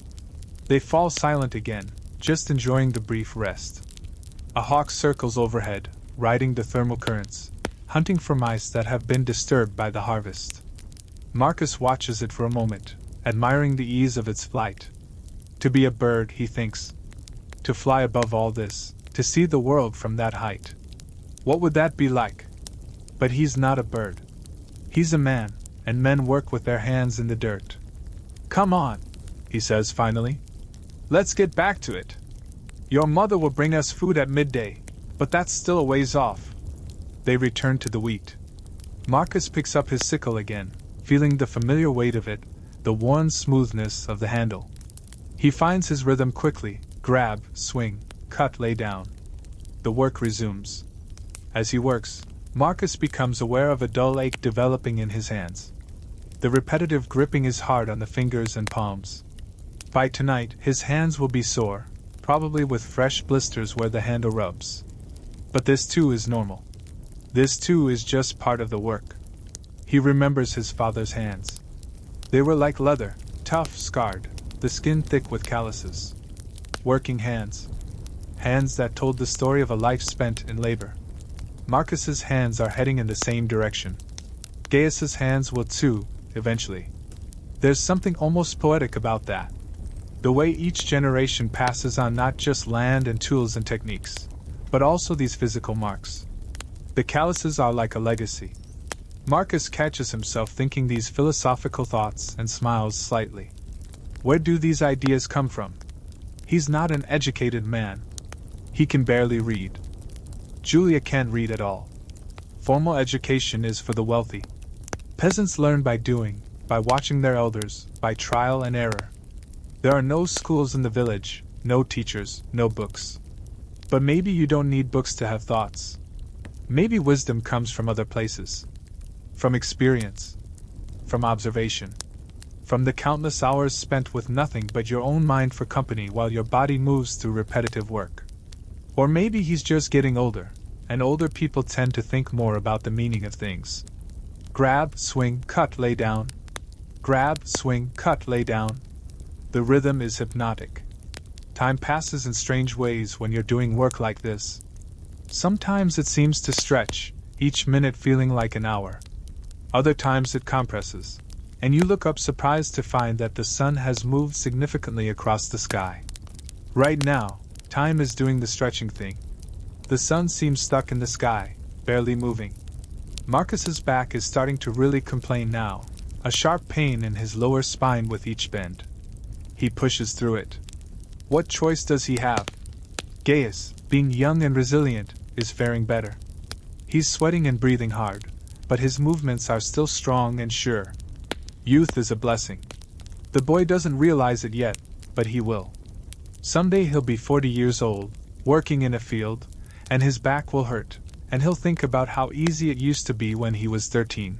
[SPEAKER 1] They fall silent again, just enjoying the brief rest. A hawk circles overhead, riding the thermal currents, hunting for mice that have been disturbed by the harvest. Marcus watches it for a moment, admiring the ease of its flight. To be a bird, he thinks. To fly above all this, to see the world from that height. What would that be like? But he's not a bird. He's a man, and men work with their hands in the dirt. Come on, he says finally. Let's get back to it. Your mother will bring us food at midday, but that's still a ways off. They return to the wheat. Marcus picks up his sickle again, feeling the familiar weight of it, the worn smoothness of the handle. He finds his rhythm quickly: grab, swing, cut, lay down. The work resumes. As he works, Marcus becomes aware of a dull ache developing in his hands. The repetitive gripping is hard on the fingers and palms. By tonight, his hands will be sore, probably with fresh blisters where the handle rubs. But this too is normal. This too is just part of the work. He remembers his father's hands. They were like leather, tough, scarred, the skin thick with calluses. Working hands. Hands that told the story of a life spent in labor. Marcus's hands are heading in the same direction. Gaius's hands will too, eventually. There's something almost poetic about that. The way each generation passes on not just land and tools and techniques, but also these physical marks. The calluses are like a legacy. Marcus catches himself thinking these philosophical thoughts and smiles slightly. Where do these ideas come from? He's not an educated man. He can barely read. Julia can't read at all. Formal education is for the wealthy. Peasants learn by doing, by watching their elders, by trial and error. There are no schools in the village, no teachers, no books. But maybe you don't need books to have thoughts. Maybe wisdom comes from other places. From experience. From observation. From the countless hours spent with nothing but your own mind for company while your body moves through repetitive work. Or maybe he's just getting older, and older people tend to think more about the meaning of things. Grab, swing, cut, lay down. Grab, swing, cut, lay down. The rhythm is hypnotic. Time passes in strange ways when you're doing work like this. Sometimes it seems to stretch, each minute feeling like an hour. Other times it compresses, and you look up surprised to find that the sun has moved significantly across the sky. Right now, time is doing the stretching thing. The sun seems stuck in the sky, barely moving. Marcus's back is starting to really complain now, a sharp pain in his lower spine with each bend. He pushes through it. What choice does he have? Gaius, being young and resilient, is faring better. He's sweating and breathing hard, but his movements are still strong and sure. Youth is a blessing. The boy doesn't realize it yet, but he will. Someday he'll be 40 years old, working in a field, and his back will hurt, and he'll think about how easy it used to be when he was 13.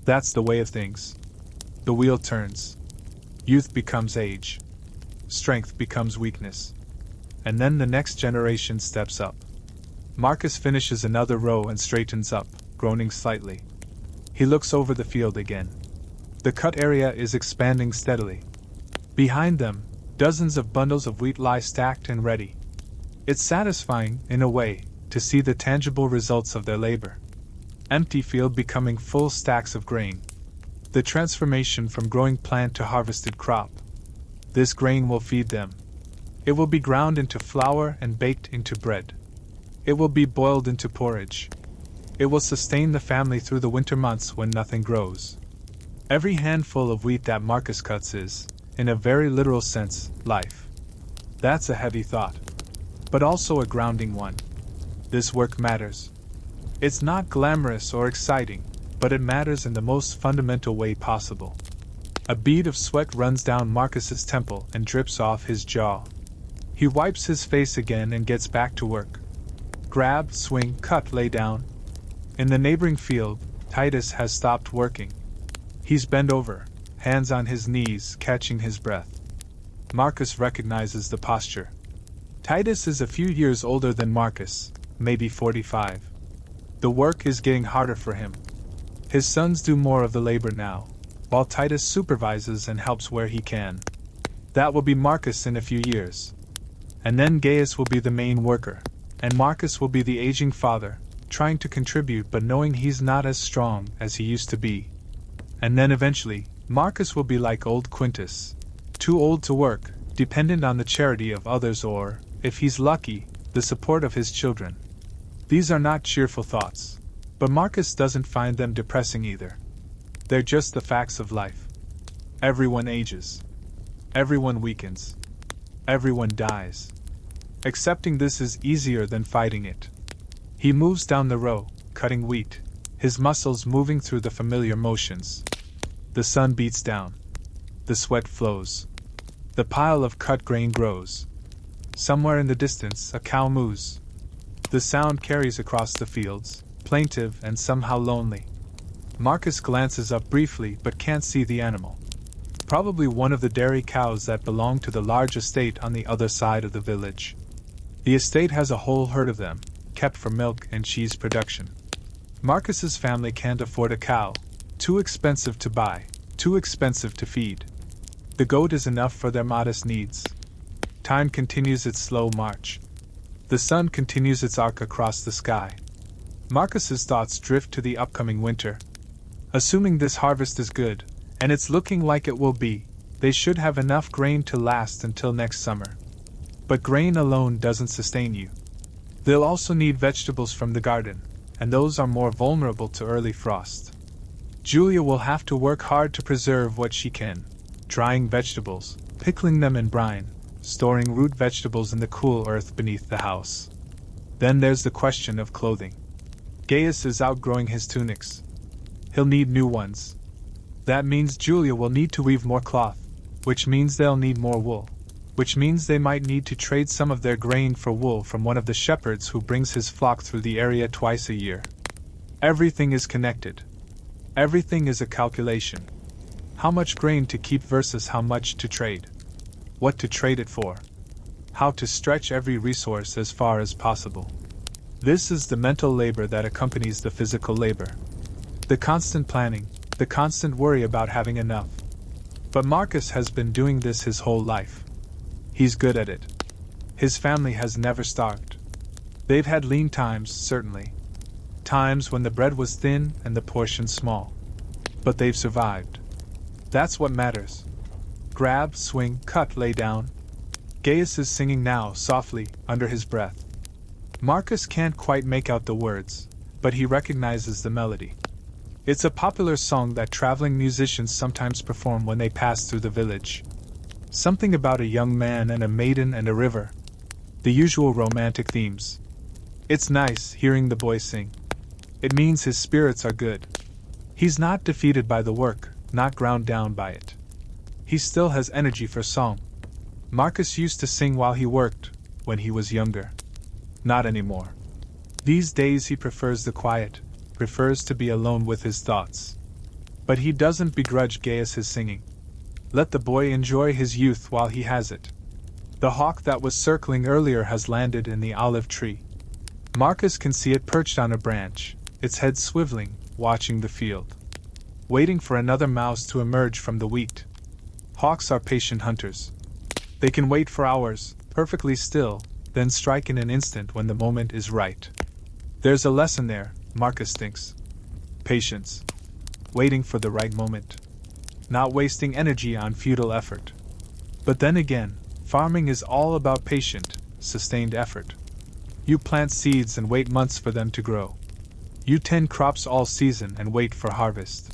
[SPEAKER 1] That's the way of things. The wheel turns. Youth becomes age. Strength becomes weakness. And then the next generation steps up. Marcus finishes another row and straightens up, groaning slightly. He looks over the field again. The cut area is expanding steadily. Behind them, dozens of bundles of wheat lie stacked and ready. It's satisfying, in a way, to see the tangible results of their labor. Empty field becoming full stacks of grain. The transformation from growing plant to harvested crop. This grain will feed them. It will be ground into flour and baked into bread. It will be boiled into porridge. It will sustain the family through the winter months when nothing grows. Every handful of wheat that Marcus cuts is, in a very literal sense, life. That's a heavy thought, but also a grounding one. This work matters. It's not glamorous or exciting, but it matters in the most fundamental way possible. A bead of sweat runs down Marcus's temple and drips off his jaw. He wipes his face again and gets back to work. Grab, swing, cut, lay down. In the neighboring field, Titus has stopped working. He's bent over, hands on his knees, catching his breath. Marcus recognizes the posture. Titus is a few years older than Marcus, maybe 45. The work is getting harder for him. His sons do more of the labor now, while Titus supervises and helps where he can. That will be Marcus in a few years. And then Gaius will be the main worker, and Marcus will be the aging father, trying to contribute but knowing he's not as strong as he used to be. And then eventually, Marcus will be like old Quintus, too old to work, dependent on the charity of others or, if he's lucky, the support of his children. These are not cheerful thoughts, but Marcus doesn't find them depressing either. They're just the facts of life. Everyone ages. Everyone weakens. Everyone dies. Accepting this is easier than fighting it. He moves down the row, cutting wheat, his muscles moving through the familiar motions. The sun beats down. The sweat flows. The pile of cut grain grows. Somewhere in the distance, a cow moos. The sound carries across the fields, plaintive and somehow lonely. Marcus glances up briefly but can't see the animal. Probably one of the dairy cows that belong to the large estate on the other side of the village. The estate has a whole herd of them, kept for milk and cheese production. Marcus's family can't afford a cow, too expensive to buy, too expensive to feed. The goat is enough for their modest needs. Time continues its slow march. The sun continues its arc across the sky. Marcus's thoughts drift to the upcoming winter. Assuming this harvest is good, and it's looking like it will be, they should have enough grain to last until next summer. But grain alone doesn't sustain you. They'll also need vegetables from the garden, and those are more vulnerable to early frost. Julia will have to work hard to preserve what she can, drying vegetables, pickling them in brine, storing root vegetables in the cool earth beneath the house. Then there's the question of clothing. Gaius is outgrowing his tunics. He'll need new ones. That means Julia will need to weave more cloth, which means they'll need more wool, which means they might need to trade some of their grain for wool from one of the shepherds who brings his flock through the area twice a year. Everything is connected. Everything is a calculation. How much grain to keep versus how much to trade. What to trade it for. How to stretch every resource as far as possible. This is the mental labor that accompanies the physical labor. The constant planning, the constant worry about having enough. But Marcus has been doing this his whole life. He's good at it. His family has never starved. They've had lean times, certainly. Times when the bread was thin and the portion small. But they've survived. That's what matters. Grab, swing, cut, lay down. Gaius is singing now, softly, under his breath. Marcus can't quite make out the words, but he recognizes the melody. It's a popular song that traveling musicians sometimes perform when they pass through the village. Something about a young man and a maiden and a river. The usual romantic themes. It's nice hearing the boy sing. It means his spirits are good. He's not defeated by the work, not ground down by it. He still has energy for song. Marcus used to sing while he worked, when he was younger. Not anymore. These days he prefers the quiet, prefers to be alone with his thoughts. But he doesn't begrudge Gaius his singing. Let the boy enjoy his youth while he has it. The hawk that was circling earlier has landed in the olive tree. Marcus can see it perched on a branch, its head swiveling, watching the field. Waiting for another mouse to emerge from the wheat. Hawks are patient hunters. They can wait for hours, perfectly still, then strike in an instant when the moment is right. There's a lesson there, Marcus thinks. Patience. Waiting for the right moment. Not wasting energy on futile effort. But then again, farming is all about patient, sustained effort. You plant seeds and wait months for them to grow. You tend crops all season and wait for harvest.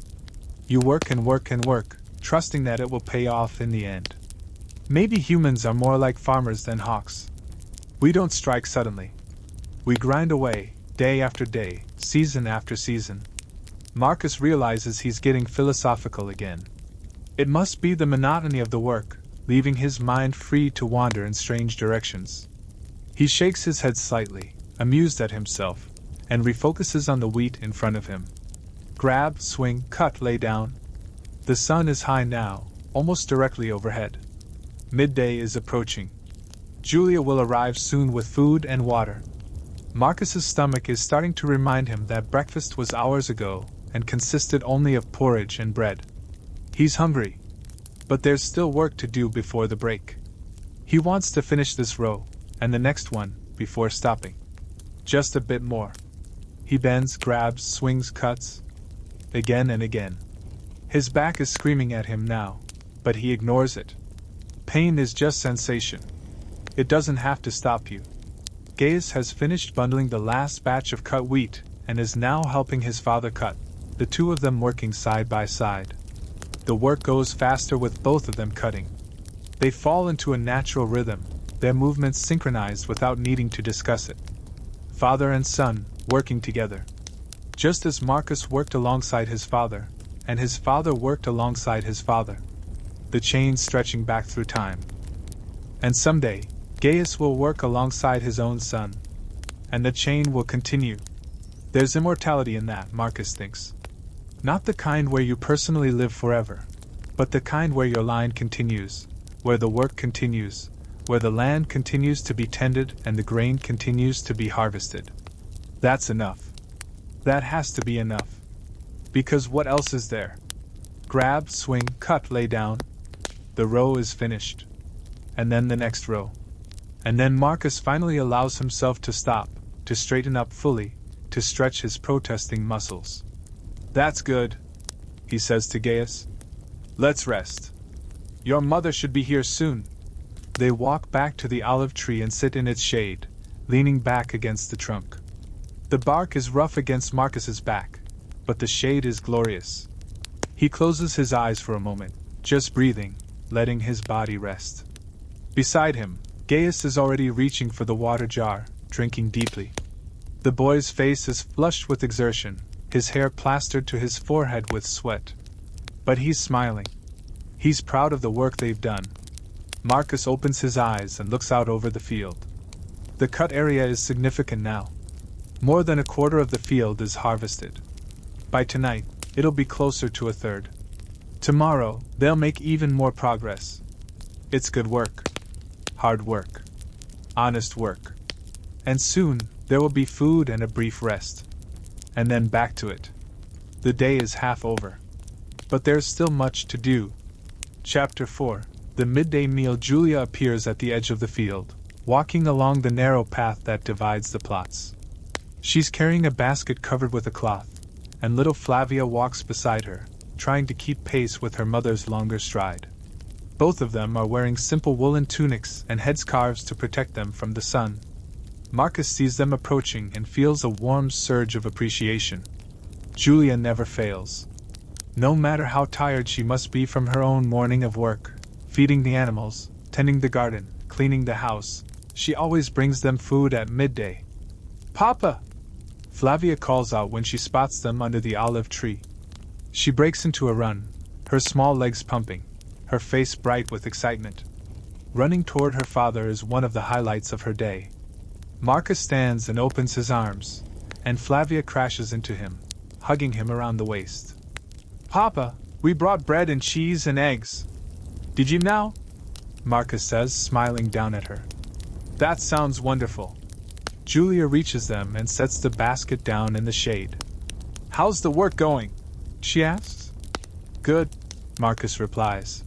[SPEAKER 1] You work and work and work, trusting that it will pay off in the end. Maybe humans are more like farmers than hawks. We don't strike suddenly. We grind away, day after day, season after season. Marcus realizes he's getting philosophical again. It must be the monotony of the work, leaving his mind free to wander in strange directions. He shakes his head slightly, amused at himself, and refocuses on the wheat in front of him. Grab, swing, cut, lay down. The sun is high now, almost directly overhead. Midday is approaching. Julia will arrive soon with food and water. Marcus's stomach is starting to remind him that breakfast was hours ago and consisted only of porridge and bread. He's hungry. But there's still work to do before the break. He wants to finish this row, and the next one, before stopping. Just a bit more. He bends, grabs, swings, cuts. Again and again. His back is screaming at him now, but he ignores it. Pain is just sensation. It doesn't have to stop you. Gaius has finished bundling the last batch of cut wheat, and is now helping his father cut, the two of them working side by side. The work goes faster with both of them cutting. They fall into a natural rhythm, their movements synchronized without needing to discuss it. Father and son, working together. Just as Marcus worked alongside his father, and his father worked alongside his father. The chain stretching back through time. And someday, Gaius will work alongside his own son. And the chain will continue. There's immortality in that, Marcus thinks. Not the kind where you personally live forever, but the kind where your line continues, where the work continues, where the land continues to be tended and the grain continues to be harvested. That's enough. That has to be enough. Because what else is there? Grab, swing, cut, lay down. The row is finished. And then the next row. And then Marcus finally allows himself to stop, to straighten up fully, to stretch his protesting muscles. That's good, he says to Gaius. Let's rest. Your mother should be here soon. They walk back to the olive tree and sit in its shade, leaning back against the trunk. The bark is rough against Marcus's back, but the shade is glorious. He closes his eyes for a moment, just breathing, letting his body rest. Beside him, Gaius is already reaching for the water jar, drinking deeply. The boy's face is flushed with exertion, his hair plastered to his forehead with sweat. But he's smiling. He's proud of the work they've done. Marcus opens his eyes and looks out over the field. The cut area is significant now. More than a quarter of the field is harvested. By tonight, it'll be closer to a third. Tomorrow, they'll make even more progress. It's good work. Hard work. Honest work. And soon, there will be food and a brief rest. And then back to it. The day is half over. But there's still much to do. Chapter 4. The midday meal. Julia appears at the edge of the field, walking along the narrow path that divides the plots. She's carrying a basket covered with a cloth, and little Flavia walks beside her, trying to keep pace with her mother's longer stride. Both of them are wearing simple woolen tunics and headscarves to protect them from the sun. Marcus sees them approaching and feels a warm surge of appreciation. Julia never fails. No matter how tired she must be from her own morning of work, feeding the animals, tending the garden, cleaning the house, she always brings them food at midday. "Papa!" Flavia calls out when she spots them under the olive tree. She breaks into a run, her small legs pumping, her face bright with excitement. Running toward her father is one of the highlights of her day. Marcus stands and opens his arms, and Flavia crashes into him, hugging him around the waist. "Papa, we brought bread and cheese and eggs. Did you now?" Marcus says, smiling down at her. "That sounds wonderful." Julia reaches them and sets the basket down in the shade. "How's the work going?" she asks. "Good," Marcus replies.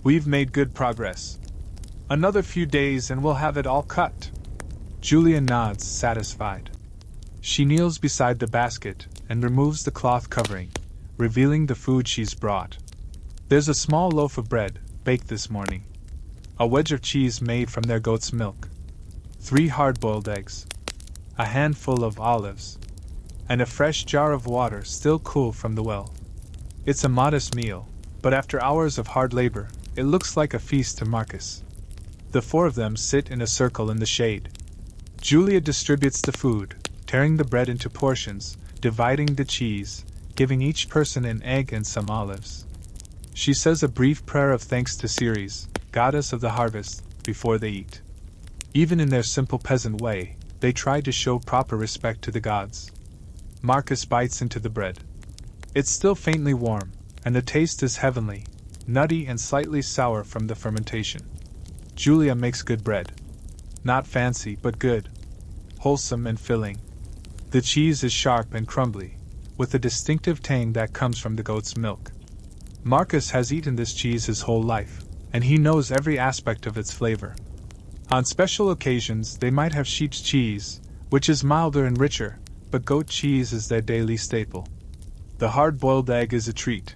[SPEAKER 1] "We've made good progress. Another few days and we'll have it all cut." Julia nods, satisfied. She kneels beside the basket and removes the cloth covering, revealing the food she's brought. There's a small loaf of bread, baked this morning. A wedge of cheese made from their goat's milk. 3 hard-boiled eggs. A handful of olives. And a fresh jar of water still cool from the well. It's a modest meal, but after hours of hard labor, it looks like a feast to Marcus. The 4 of them sit in a circle in the shade. Julia distributes the food, tearing the bread into portions, dividing the cheese, giving each person an egg and some olives. She says a brief prayer of thanks to Ceres, goddess of the harvest, before they eat. Even in their simple peasant way, they try to show proper respect to the gods. Marcus bites into the bread. It's still faintly warm, and the taste is heavenly, nutty and slightly sour from the fermentation. Julia makes good bread. Not fancy, but good. Wholesome and filling. The cheese is sharp and crumbly, with a distinctive tang that comes from the goat's milk. Marcus has eaten this cheese his whole life, and he knows every aspect of its flavor. On special occasions they might have sheep's cheese, which is milder and richer, but goat cheese is their daily staple. The hard-boiled egg is a treat.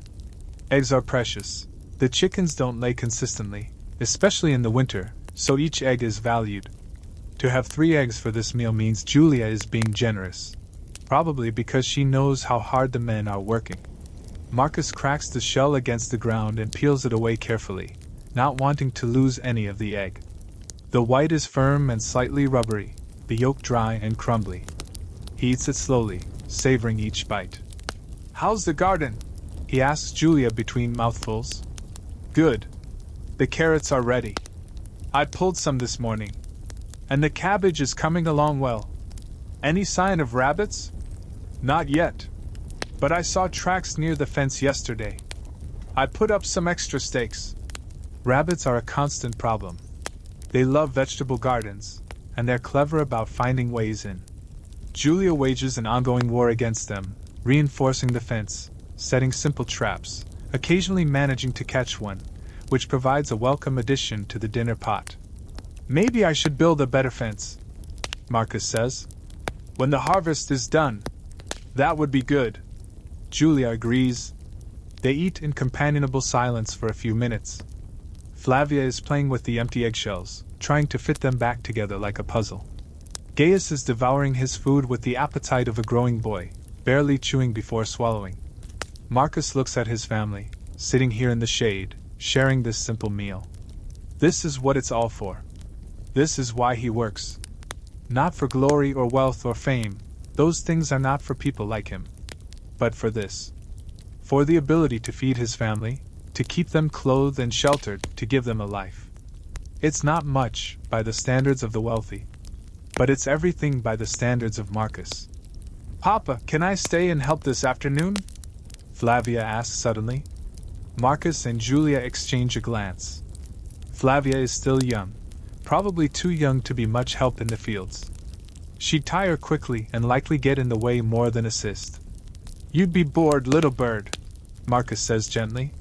[SPEAKER 1] Eggs are precious. The chickens don't lay consistently, especially in the winter, so each egg is valued. To have 3 eggs for this meal means Julia is being generous. Probably because she knows how hard the men are working. Marcus cracks the shell against the ground and peels it away carefully, not wanting to lose any of the egg. The white is firm and slightly rubbery, the yolk dry and crumbly. He eats it slowly, savoring each bite. "How's the garden?" he asks Julia between mouthfuls. "Good. The carrots are ready. I pulled some this morning. And the cabbage is coming along well. Any sign of rabbits?" "Not yet. But I saw tracks near the fence yesterday. I put up some extra stakes." Rabbits are a constant problem. They love vegetable gardens, and they're clever about finding ways in. Julia wages an ongoing war against them, reinforcing the fence, setting simple traps, occasionally managing to catch one, which provides a welcome addition to the dinner pot. "Maybe I should build a better fence," Marcus says. "When the harvest is done." "That would be good." Julia agrees. They eat in companionable silence for a few minutes. Flavia is playing with the empty eggshells, trying to fit them back together like a puzzle. Gaius is devouring his food with the appetite of a growing boy, barely chewing before swallowing. Marcus looks at his family, sitting here in the shade, sharing this simple meal. This is what it's all for. This is why he works. Not for glory or wealth or fame, those things are not for people like him. But for this. For the ability to feed his family, to keep them clothed and sheltered, to give them a life. It's not much, by the standards of the wealthy. But it's everything by the standards of Marcus. "Papa, can I stay and help this afternoon?" Flavia asks suddenly. Marcus and Julia exchange a glance. Flavia is still young, probably too young to be much help in the fields. She'd tire quickly and likely get in the way more than assist. "You'd be bored, little bird," Marcus says gently.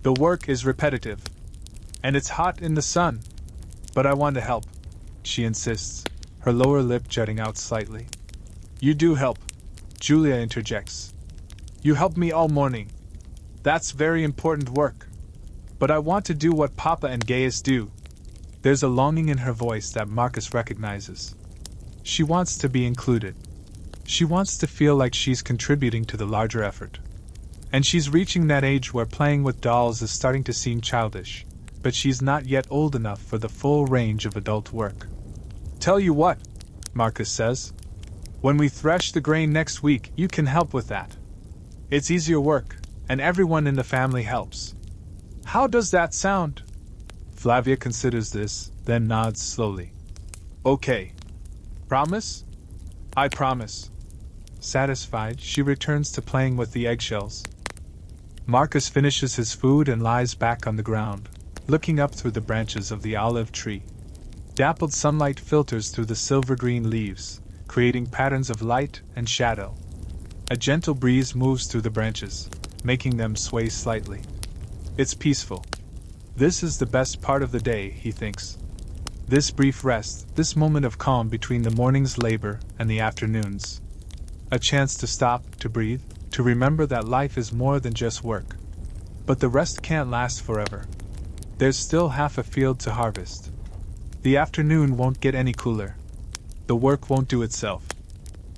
[SPEAKER 1] "The work is repetitive. And it's hot in the sun. But I want to help," she insists, her lower lip jutting out slightly. "You do help," Julia interjects. "You help me all morning. That's very important work. But I want to do what Papa and Gaius do." There's a longing in her voice that Marcus recognizes. She wants to be included. She wants to feel like she's contributing to the larger effort. And she's reaching that age where playing with dolls is starting to seem childish, but she's not yet old enough for the full range of adult work. "Tell you what," Marcus says. "When we thresh the grain next week, you can help with that. It's easier work, and everyone in the family helps." "How does that sound?" Flavia considers this, then nods slowly. "Okay. Promise?" "I promise." Satisfied, she returns to playing with the eggshells. Marcus finishes his food and lies back on the ground, looking up through the branches of the olive tree. Dappled sunlight filters through the silver-green leaves, creating patterns of light and shadow. A gentle breeze moves through the branches, making them sway slightly. It's peaceful. This is the best part of the day, he thinks. This brief rest, this moment of calm between the morning's labor and the afternoon's. A chance to stop, to breathe, to remember that life is more than just work. But the rest can't last forever. There's still half a field to harvest. The afternoon won't get any cooler. The work won't do itself.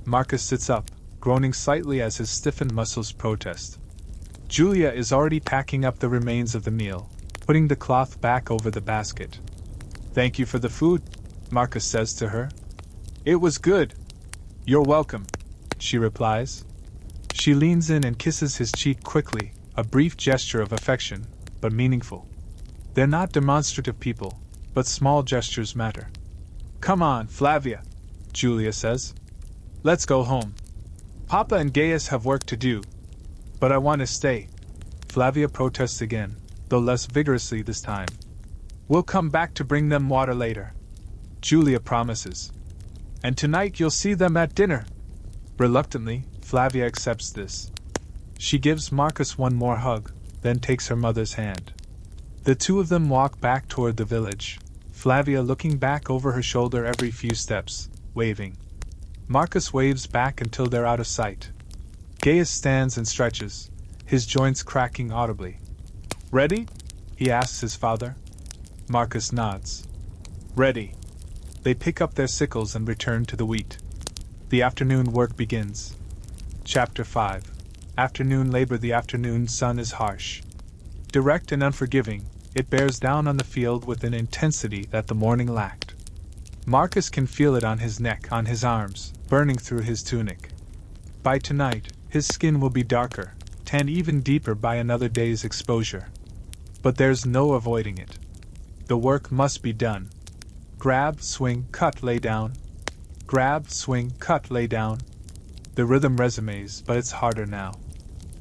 [SPEAKER 1] Marcus sits up, groaning slightly as his stiffened muscles protest. Julia is already packing up the remains of the meal, putting the cloth back over the basket. "Thank you for the food," Marcus says to her. "It was good." "You're welcome," she replies. She leans in and kisses his cheek quickly, a brief gesture of affection, but meaningful. They're not demonstrative people, but small gestures matter. "Come on, Flavia," Julia says. "Let's go home. Papa and Gaius have work to do." "But I want to stay." Flavia protests again, though less vigorously this time. "We'll come back to bring them water later," Julia promises. "And tonight you'll see them at dinner." Reluctantly, Flavia accepts this. She gives Marcus one more hug, then takes her mother's hand. The two of them walk back toward the village, Flavia looking back over her shoulder every few steps, waving. Marcus waves back until they're out of sight. Gaius stands and stretches, his joints cracking audibly. "Ready?" he asks his father. Marcus nods. "Ready." They pick up their sickles and return to the wheat. The afternoon work begins. Chapter 5. Afternoon labor. The afternoon sun is harsh. Direct and unforgiving, it bears down on the field with an intensity that the morning lacked. Marcus can feel it on his neck, on his arms, burning through his tunic. By tonight, his skin will be darker, tanned even deeper by another day's exposure. But there's no avoiding it. The work must be done. Grab, swing, cut, lay down. Grab, swing, cut, lay down. The rhythm resumes, but it's harder now.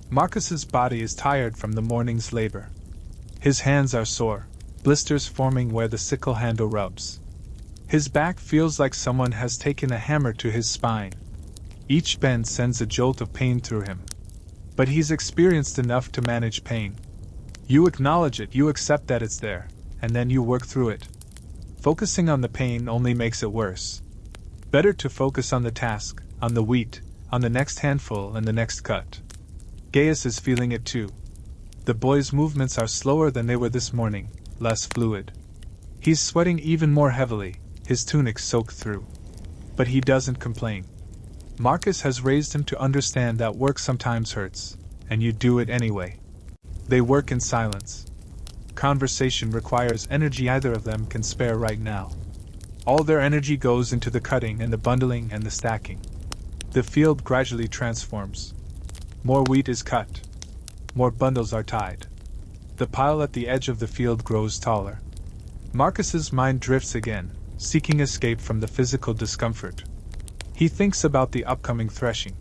[SPEAKER 1] Marcus's body is tired from the morning's labor. His hands are sore, blisters forming where the sickle handle rubs. His back feels like someone has taken a hammer to his spine. Each bend sends a jolt of pain through him. But he's experienced enough to manage pain. You acknowledge it, you accept that it's there, and then you work through it. Focusing on the pain only makes it worse. Better to focus on the task, on the wheat, on the next handful and the next cut. Gaius is feeling it too. The boy's movements are slower than they were this morning, less fluid. He's sweating even more heavily, his tunic soaked through. But he doesn't complain. Marcus has raised him to understand that work sometimes hurts, and you do it anyway. They work in silence. Conversation requires energy either of them can spare right now. All their energy goes into the cutting and the bundling and the stacking. The field gradually transforms. More wheat is cut. More bundles are tied. The pile at the edge of the field grows taller. Marcus's mind drifts again, seeking escape from the physical discomfort. He thinks about the upcoming threshing.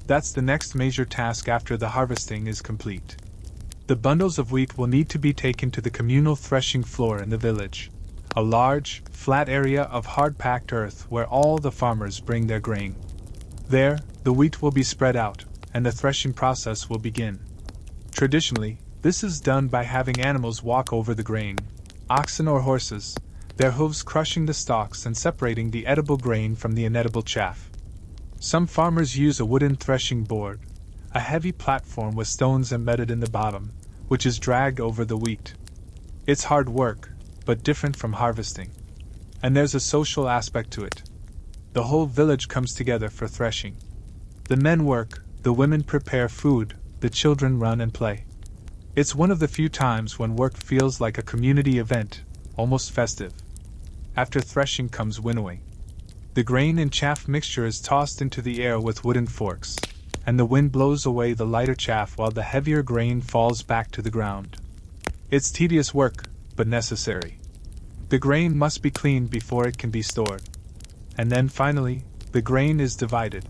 [SPEAKER 1] That's the next major task after the harvesting is complete. The bundles of wheat will need to be taken to the communal threshing floor in the village, a large, flat area of hard-packed earth where all the farmers bring their grain. There, the wheat will be spread out, and the threshing process will begin. Traditionally, this is done by having animals walk over the grain, oxen or horses, their hooves crushing the stalks and separating the edible grain from the inedible chaff. Some farmers use a wooden threshing board, a heavy platform with stones embedded in the bottom, which is dragged over the wheat. It's hard work, but different from harvesting. And there's a social aspect to it. The whole village comes together for threshing. The men work, the women prepare food, the children run and play. It's one of the few times when work feels like a community event, almost festive. After threshing comes winnowing. The grain and chaff mixture is tossed into the air with wooden forks, and the wind blows away the lighter chaff while the heavier grain falls back to the ground. It's tedious work, but necessary. The grain must be cleaned before it can be stored. And then finally, the grain is divided.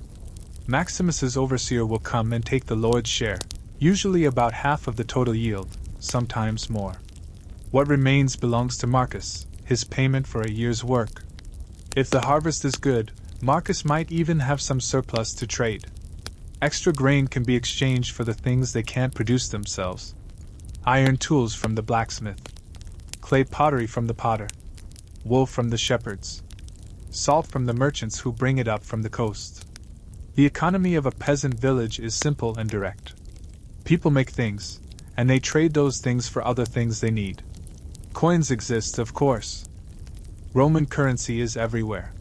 [SPEAKER 1] Maximus's overseer will come and take the Lord's share, usually about half of the total yield, sometimes more. What remains belongs to Marcus, his payment for a year's work. If the harvest is good, Marcus might even have some surplus to trade. Extra grain can be exchanged for the things they can't produce themselves. Iron tools from the blacksmith. Clay pottery from the potter. Wool from the shepherds. Salt from the merchants who bring it up from the coast. The economy of a peasant village is simple and direct. People make things, and they trade those things for other things they need. Coins exist, of course. Roman currency is everywhere.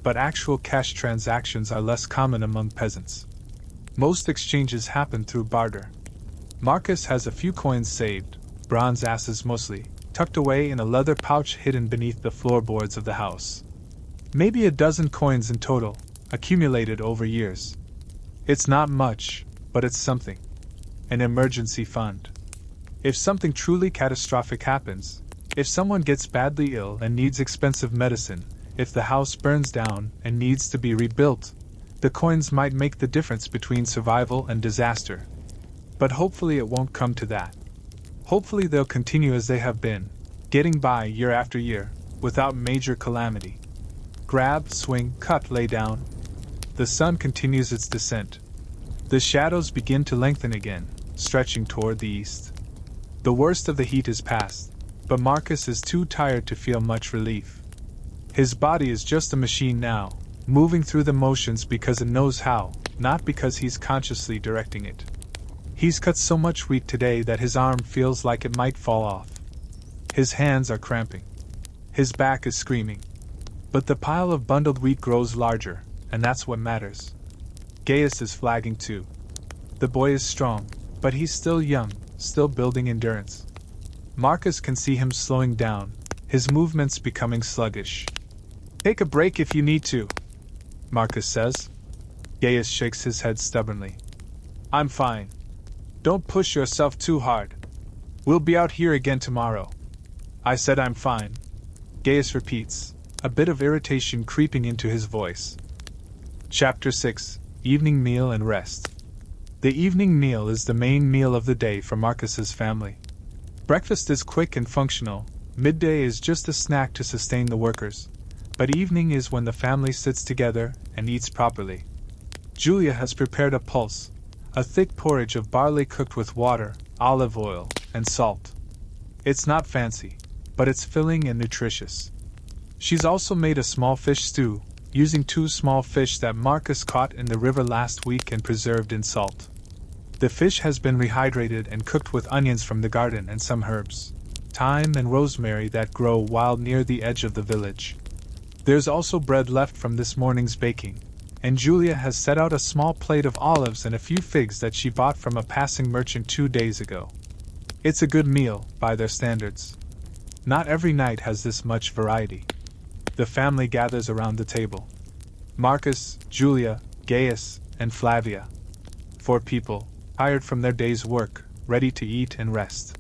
[SPEAKER 1] But actual cash transactions are less common among peasants. Most exchanges happen through barter. Marcus has a few coins saved, bronze asses mostly, tucked away in a leather pouch hidden beneath the floorboards of the house. Maybe a dozen coins in total, accumulated over years. It's not much, but it's something. An emergency fund. If something truly catastrophic happens, if someone gets badly ill and needs expensive medicine, if the house burns down and needs to be rebuilt, the coins might make the difference between survival and disaster. But hopefully it won't come to that. Hopefully they'll continue as they have been, getting by year after year, without major calamity. Grab, swing, cut, lay down. The sun continues its descent. The shadows begin to lengthen again, stretching toward the east. The worst of the heat is past, but Marcus is too tired to feel much relief. His body is just a machine now, moving through the motions because it knows how, not because he's consciously directing it. He's cut so much wheat today that his arm feels like it might fall off. His hands are cramping. His back is screaming. But the pile of bundled wheat grows larger, and that's what matters. Gaius is flagging too. The boy is strong, but he's still young, still building endurance. Marcus can see him slowing down, his movements becoming sluggish. "Take a break if you need to," Marcus says. Gaius shakes his head stubbornly. "I'm fine. Don't push yourself too hard. We'll be out here again tomorrow." "I said I'm fine," Gaius repeats, a bit of irritation creeping into his voice. Chapter 6: Evening Meal and Rest. The evening meal is the main meal of the day for Marcus's family. Breakfast is quick and functional, midday is just a snack to sustain the workers, but evening is when the family sits together and eats properly. Julia has prepared a pulse, a thick porridge of barley cooked with water, olive oil, and salt. It's not fancy, but it's filling and nutritious. She's also made a small fish stew, using 2 small fish that Marcus caught in the river last week and preserved in salt. The fish has been rehydrated and cooked with onions from the garden and some herbs, thyme and rosemary that grow wild near the edge of the village. There's also bread left from this morning's baking, and Julia has set out a small plate of olives and a few figs that she bought from a passing merchant 2 days ago. It's a good meal, by their standards. Not every night has this much variety. The family gathers around the table. Marcus, Julia, Gaius, and Flavia. 4 people, tired from their day's work, ready to eat and rest.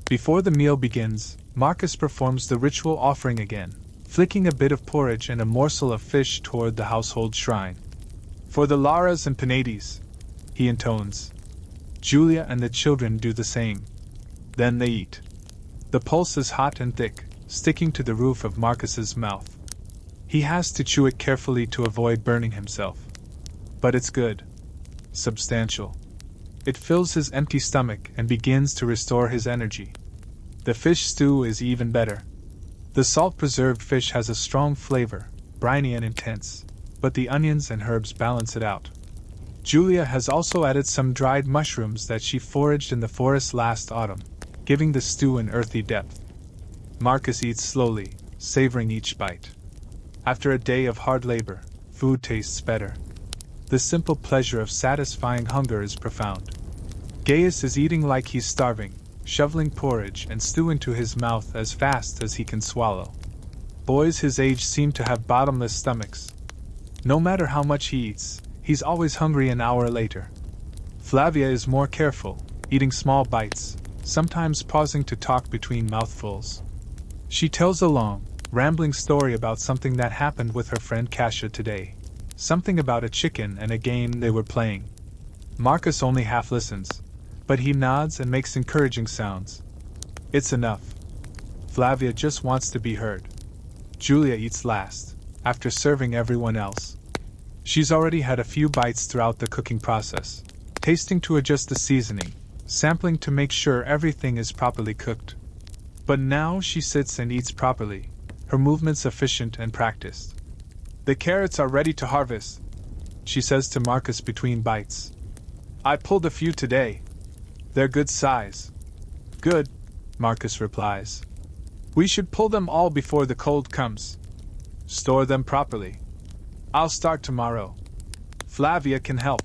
[SPEAKER 1] Before the meal begins, Marcus performs the ritual offering again, flicking a bit of porridge and a morsel of fish toward the household shrine. "For the Laras and Penates," he intones. Julia and the children do the same. Then they eat. The pulse is hot and thick, sticking to the roof of Marcus's mouth. He has to chew it carefully to avoid burning himself. But it's good. Substantial. It fills his empty stomach and begins to restore his energy. The fish stew is even better. The salt-preserved fish has a strong flavor, briny and intense, but the onions and herbs balance it out. Julia has also added some dried mushrooms that she foraged in the forest last autumn, giving the stew an earthy depth. Marcus eats slowly, savoring each bite. After a day of hard labor, food tastes better. The simple pleasure of satisfying hunger is profound. Gaius is eating like he's starving, shoveling porridge and stew into his mouth as fast as he can swallow. Boys his age seem to have bottomless stomachs. No matter how much he eats, he's always hungry an hour later. Flavia is more careful, eating small bites, sometimes pausing to talk between mouthfuls. She tells a long, rambling story about something that happened with her friend Kasia today. Something about a chicken and a game they were playing. Marcus only half listens, but he nods and makes encouraging sounds. It's enough. Flavia just wants to be heard. Julia eats last, after serving everyone else. She's already had a few bites throughout the cooking process, tasting to adjust the seasoning, sampling to make sure everything is properly cooked. But now she sits and eats properly, her movements efficient and practiced. "The carrots are ready to harvest," she says to Marcus between bites. "I pulled a few today. They're good size." "Good," Marcus replies. "We should pull them all before the cold comes. Store them properly. I'll start tomorrow. Flavia can help."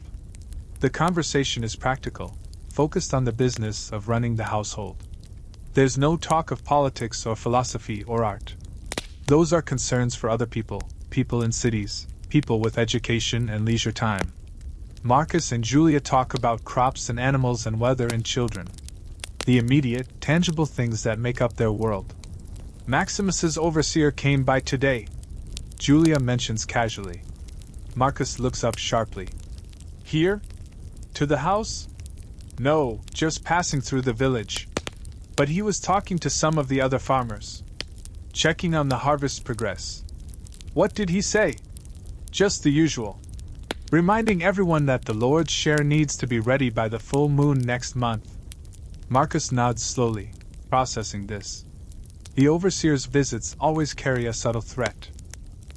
[SPEAKER 1] The conversation is practical, focused on the business of running the household. There's no talk of politics or philosophy or art. Those are concerns for other people, people in cities, people with education and leisure time. Marcus and Julia talk about crops and animals and weather and children. The immediate, tangible things that make up their world. "Maximus's overseer came by today," Julia mentions casually. Marcus looks up sharply. "Here? To the house?" "No, just passing through the village. But he was talking to some of the other farmers. Checking on the harvest progress." "What did he say?" "Just the usual. Reminding everyone that the Lord's share needs to be ready by the full moon next month." Marcus nods slowly, processing this. The overseer's visits always carry a subtle threat.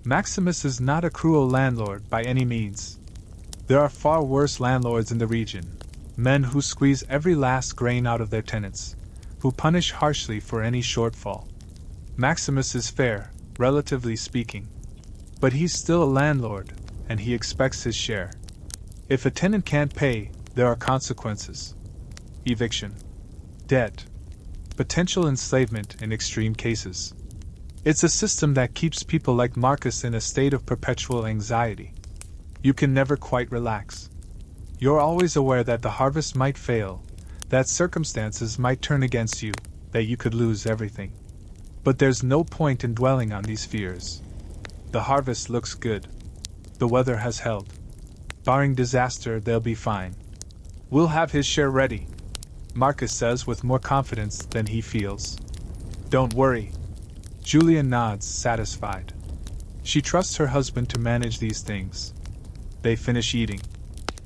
[SPEAKER 1] Maximus is not a cruel landlord by any means. There are far worse landlords in the region, men who squeeze every last grain out of their tenants, who punish harshly for any shortfall. Maximus is fair, relatively speaking. But he's still a landlord, and he expects his share. If a tenant can't pay, there are consequences. Eviction. Debt. potential enslavement in extreme cases. It's a system that keeps people like Marcus in a state of perpetual anxiety. You can never quite relax. You're always aware that the harvest might fail, that circumstances might turn against you, that you could lose everything. But there's no point in dwelling on these fears. The harvest looks good. The weather has held. Barring disaster, they'll be fine. We'll have his share ready, Marcus says with more confidence than he feels. Don't worry. Julia nods, satisfied. She trusts her husband to manage these things. They finish eating.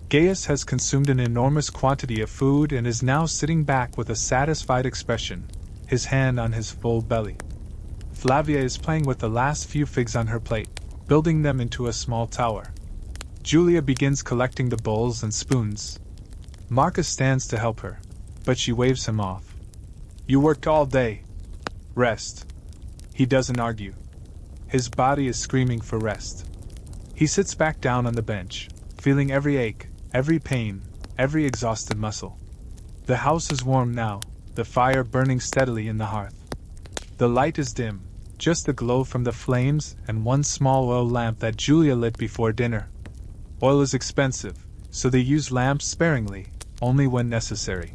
[SPEAKER 1] Gaius has consumed an enormous quantity of food and is now sitting back with a satisfied expression, his hand on his full belly. Flavia is playing with the last few figs on her plate, building them into a small tower. Julia begins collecting the bowls and spoons. Marcus stands to help her, but she waves him off. You worked all day. Rest. He doesn't argue. His body is screaming for rest. He sits back down on the bench, feeling every ache, every pain, every exhausted muscle. The house is warm now, the fire burning steadily in the hearth. The light is dim, just the glow from the flames and one small oil lamp that Julia lit before dinner. Oil is expensive, so they use lamps sparingly, only when necessary.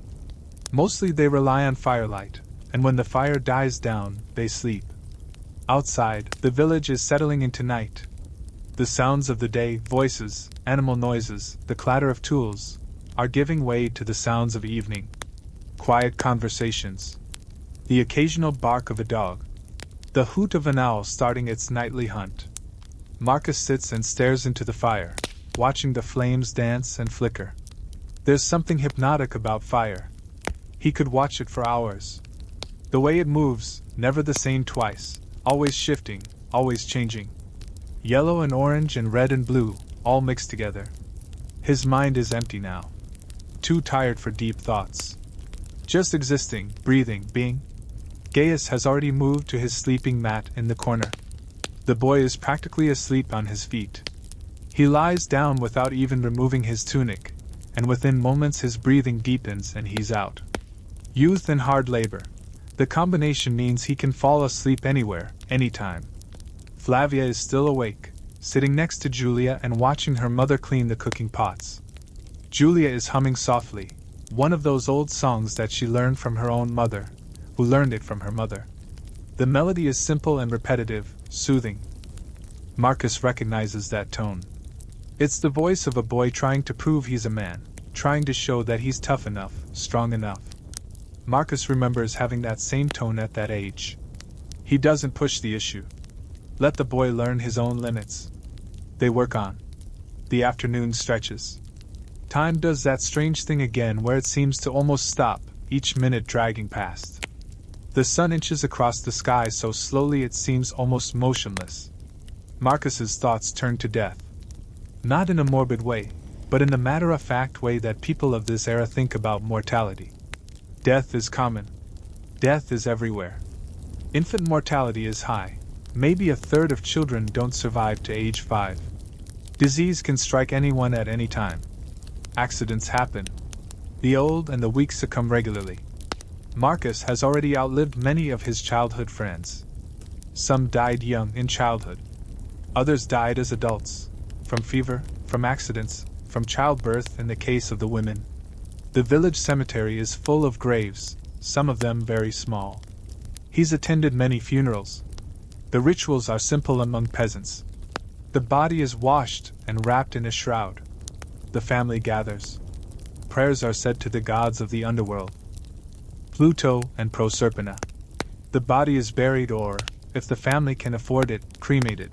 [SPEAKER 1] Mostly they rely on firelight, and when the fire dies down, they sleep. Outside, the village is settling into night. The sounds of the day, voices, animal noises, the clatter of tools, are giving way to the sounds of evening. Quiet conversations. The occasional bark of a dog. The hoot of an owl starting its nightly hunt. Marcus sits and stares into the fire, watching the flames dance and flicker. There's something hypnotic about fire. He could watch it for hours. The way it moves, never the same twice, always shifting, always changing. Yellow and orange and red and blue, all mixed together. His mind is empty now. Too tired for deep thoughts. Just existing, breathing, being. Gaius has already moved to his sleeping mat in the corner. The boy is practically asleep on his feet. He lies down without even removing his tunic, and within moments his breathing deepens and he's out. Youth and hard labor. The combination means he can fall asleep anywhere, anytime. Flavia is still awake, sitting next to Julia and watching her mother clean the cooking pots. Julia is humming softly, one of those old songs that she learned from her own mother, who learned it from her mother. The melody is simple and repetitive, soothing. Marcus recognizes that tone. It's the voice of a boy trying to prove he's a man, trying to show that he's tough enough, strong enough. Marcus remembers having that same tone at that age. He doesn't push the issue. Let the boy learn his own limits. They work on. The afternoon stretches. Time does that strange thing again where it seems to almost stop, each minute dragging past. The sun inches across the sky so slowly it seems almost motionless. Marcus's thoughts turn to death. Not in a morbid way, but in the matter-of-fact way that people of this era think about mortality. Death is common. Death is everywhere. Infant mortality is high. Maybe a third of children don't survive to age 5. Disease can strike anyone at any time. Accidents happen. The old and the weak succumb regularly. Marcus has already outlived many of his childhood friends. Some died young in childhood. Others died as adults. From fever, from accidents, from childbirth in the case of the women. The village cemetery is full of graves, some of them very small. He's attended many funerals. The rituals are simple among peasants. The body is washed and wrapped in a shroud. The family gathers. Prayers are said to the gods of the underworld, Pluto and Proserpina. The body is buried or, if the family can afford it, cremated.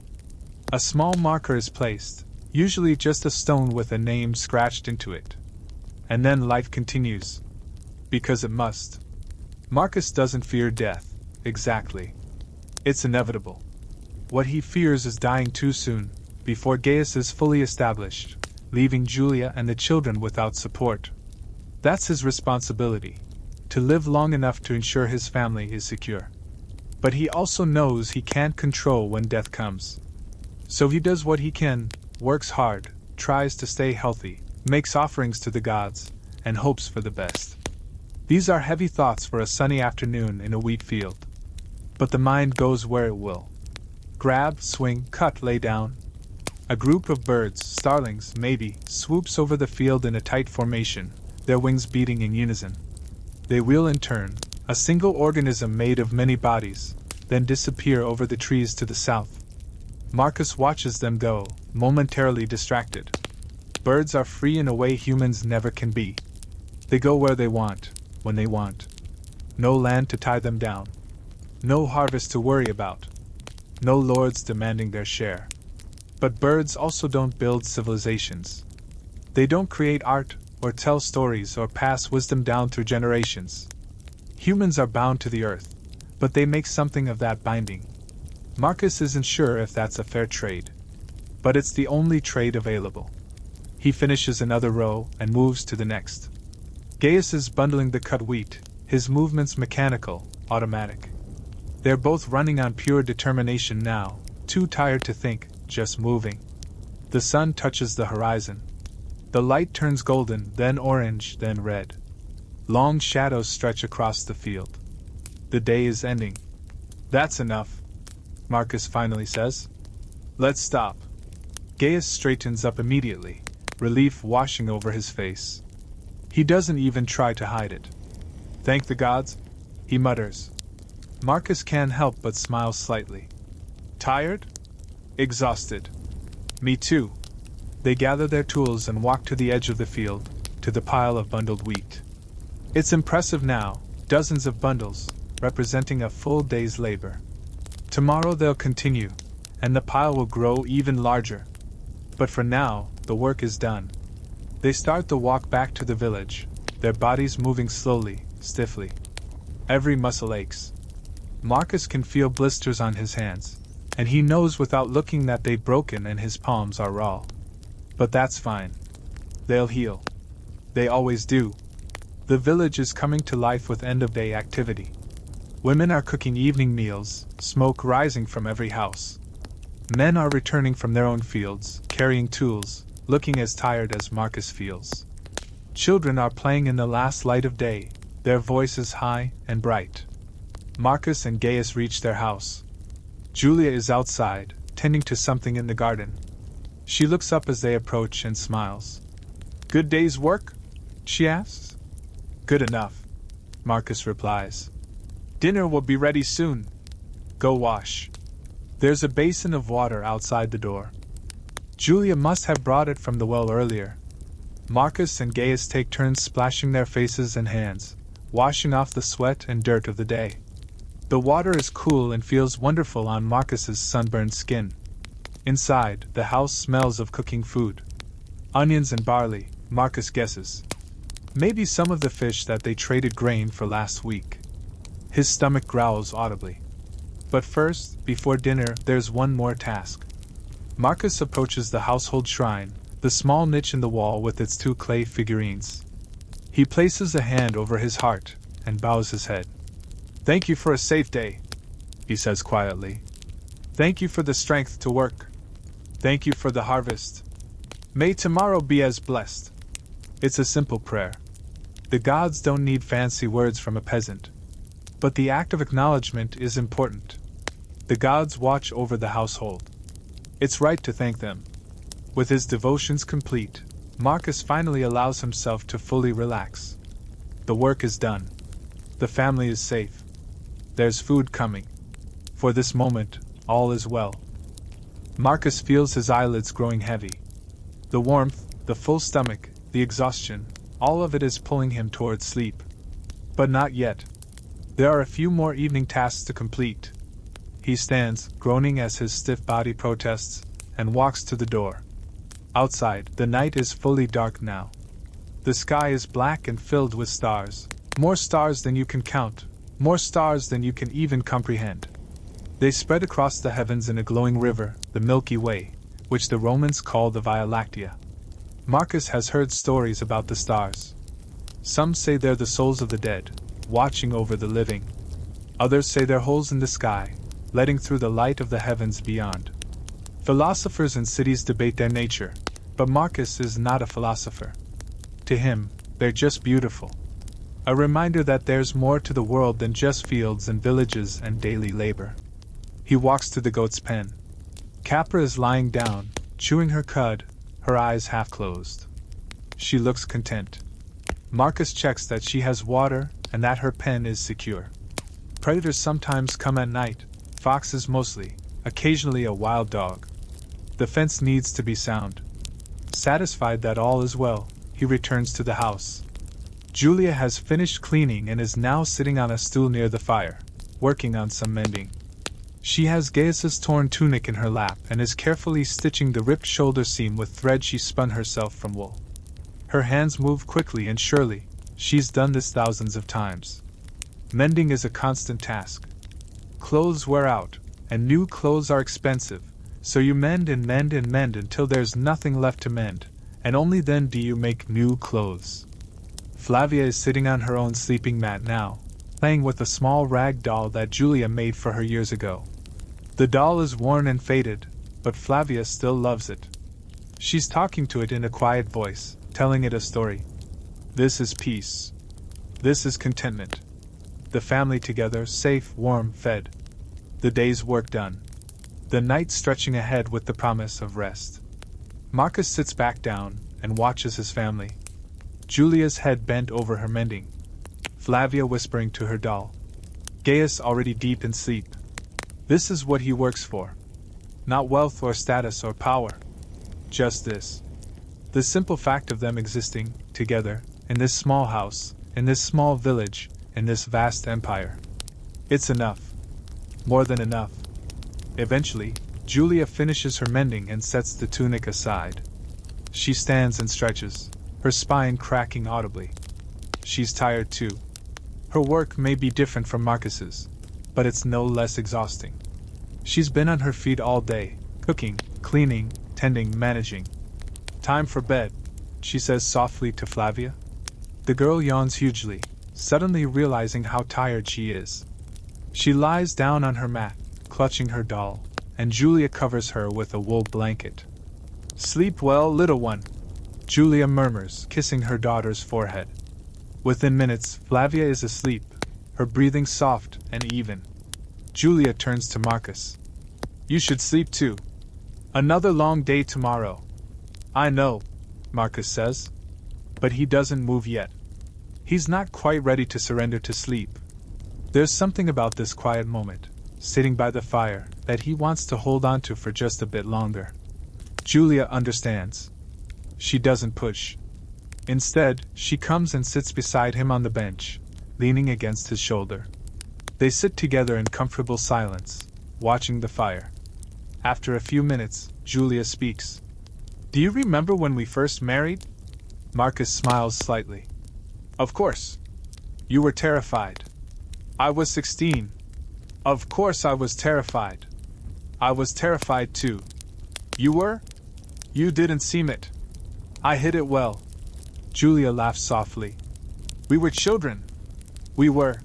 [SPEAKER 1] A small marker is placed, usually just a stone with a name scratched into it. And then life continues. Because it must. Marcus doesn't fear death, exactly. It's inevitable. What he fears is dying too soon, before Gaius is fully established, leaving Julia and the children without support. That's his responsibility, to live long enough to ensure his family is secure. But he also knows he can't control when death comes. So he does what he can, works hard, tries to stay healthy, makes offerings to the gods, and hopes for the best. These are heavy thoughts for a sunny afternoon in a wheat field. But the mind goes where it will. Grab, swing, cut, lay down. A group of birds, starlings, maybe, swoops over the field in a tight formation, their wings beating in unison. They wheel in turn, a single organism made of many bodies, then disappear over the trees to the south. Marcus watches them go, momentarily distracted. Birds are free in a way humans never can be. They go where they want, when they want. No land to tie them down. No harvest to worry about. No lords demanding their share. But birds also don't build civilizations. They don't create art, or tell stories, or pass wisdom down through generations. Humans are bound to the earth, but they make something of that binding. Marcus isn't sure if that's a fair trade. But it's the only trade available. He finishes another row and moves to the next. Gaius is bundling the cut wheat, his movements mechanical, automatic. They're both running on pure determination now, too tired to think, just moving. The sun touches the horizon. The light turns golden, then orange, then red. Long shadows stretch across the field. The day is ending. That's enough, Marcus finally says. Let's stop. Gaius straightens up immediately, relief washing over his face. He doesn't even try to hide it. Thank the gods, he mutters. Marcus can't help but smile slightly. Tired? Exhausted. Me too. They gather their tools and walk to the edge of the field, to the pile of bundled wheat. It's impressive now, dozens of bundles, representing a full day's labor. Tomorrow they'll continue, and the pile will grow even larger. But for now, the work is done. They start the walk back to the village, their bodies moving slowly, stiffly. Every muscle aches. Marcus can feel blisters on his hands, and he knows without looking that they've broken and his palms are raw. But that's fine. They'll heal. They always do. The village is coming to life with end-of-day activity. Women are cooking evening meals, smoke rising from every house. Men are returning from their own fields, carrying tools, looking as tired as Marcus feels. Children are playing in the last light of day, their voices high and bright. Marcus and Gaius reach their house. Julia is outside, tending to something in the garden. She looks up as they approach and smiles. Good day's work? She asks. Good enough, Marcus replies. Dinner will be ready soon. Go wash. There's a basin of water outside the door. Julia must have brought it from the well earlier. Marcus and Gaius take turns splashing their faces and hands, washing off the sweat and dirt of the day. The water is cool and feels wonderful on Marcus's sunburned skin. Inside, the house smells of cooking food. Onions and barley, Marcus guesses. Maybe some of the fish that they traded grain for last week. His stomach growls audibly. But first, before dinner, there's one more task. Marcus approaches the household shrine, the small niche in the wall with its 2 clay figurines. He places a hand over his heart and bows his head. Thank you for a safe day, he says quietly. Thank you for the strength to work. Thank you for the harvest. May tomorrow be as blessed. It's a simple prayer. The gods don't need fancy words from a peasant. But the act of acknowledgement is important. The gods watch over the household. It's right to thank them. With his devotions complete, Marcus finally allows himself to fully relax. The work is done. The family is safe. There's food coming. For this moment, all is well. Marcus feels his eyelids growing heavy. The warmth, the full stomach, the exhaustion, all of it is pulling him towards sleep. But not yet. There are a few more evening tasks to complete. He stands, groaning as his stiff body protests, and walks to the door. Outside, the night is fully dark now. The sky is black and filled with stars, more stars than you can count, more stars than you can even comprehend. They spread across the heavens in a glowing river, the Milky Way, which the Romans call the Via Lactea. Marcus has heard stories about the stars. Some say they're the souls of the dead, watching over the living. Others say they're holes in the sky, letting through the light of the heavens beyond. Philosophers in cities debate their nature, but Marcus is not a philosopher. To him, they're just beautiful. A reminder that there's more to the world than just fields and villages and daily labor. He walks to the goat's pen. Capra is lying down, chewing her cud, her eyes half closed. She looks content. Marcus checks that she has water and that her pen is secure. Predators sometimes come at night, foxes mostly, occasionally a wild dog. The fence needs to be sound. Satisfied that all is well, he returns to the house. Julia has finished cleaning and is now sitting on a stool near the fire, working on some mending. She has Gaius's torn tunic in her lap and is carefully stitching the ripped shoulder seam with thread she spun herself from wool. Her hands move quickly and surely, she's done this thousands of times. Mending is a constant task. Clothes wear out, and new clothes are expensive, so you mend and mend and mend until there's nothing left to mend, and only then do you make new clothes. Flavia is sitting on her own sleeping mat now, playing with a small rag doll that Julia made for her years ago. The doll is worn and faded, but Flavia still loves it. She's talking to it in a quiet voice, telling it a story. This is peace. This is contentment. The family together, safe, warm, fed. The day's work done. The night stretching ahead with the promise of rest. Marcus sits back down and watches his family. Julia's head bent over her mending. Flavia whispering to her doll. Gaius already deep in sleep. This is what he works for. Not wealth or status or power. Just this. The simple fact of them existing, together, in this small house, in this small village, in this vast empire. It's enough. More than enough. Eventually, Julia finishes her mending and sets the tunic aside. She stands and stretches, her spine cracking audibly. She's tired too. Her work may be different from Marcus's, but it's no less exhausting. She's been on her feet all day, cooking, cleaning, tending, managing. Time for bed, she says softly to Flavia. The girl yawns hugely, suddenly realizing how tired she is. She lies down on her mat, clutching her doll, and Julia covers her with a wool blanket. Sleep well, little one, Julia murmurs, kissing her daughter's forehead. Within minutes, Flavia is asleep, her breathing soft and even. Julia turns to Marcus. You should sleep too. Another long day tomorrow. I know, Marcus says. But he doesn't move yet. He's not quite ready to surrender to sleep. There's something about this quiet moment, sitting by the fire, that he wants to hold on to for just a bit longer. Julia understands. She doesn't push. Instead, she comes and sits beside him on the bench, leaning against his shoulder. They sit together in comfortable silence, watching the fire. After a few minutes, Julia speaks. Do you remember when we first married? Marcus smiles slightly. Of course. You were terrified. I was 16. Of course I was terrified. I was terrified too. You were? You didn't seem it. I hid it well. Julia laughs softly. We were children. We were.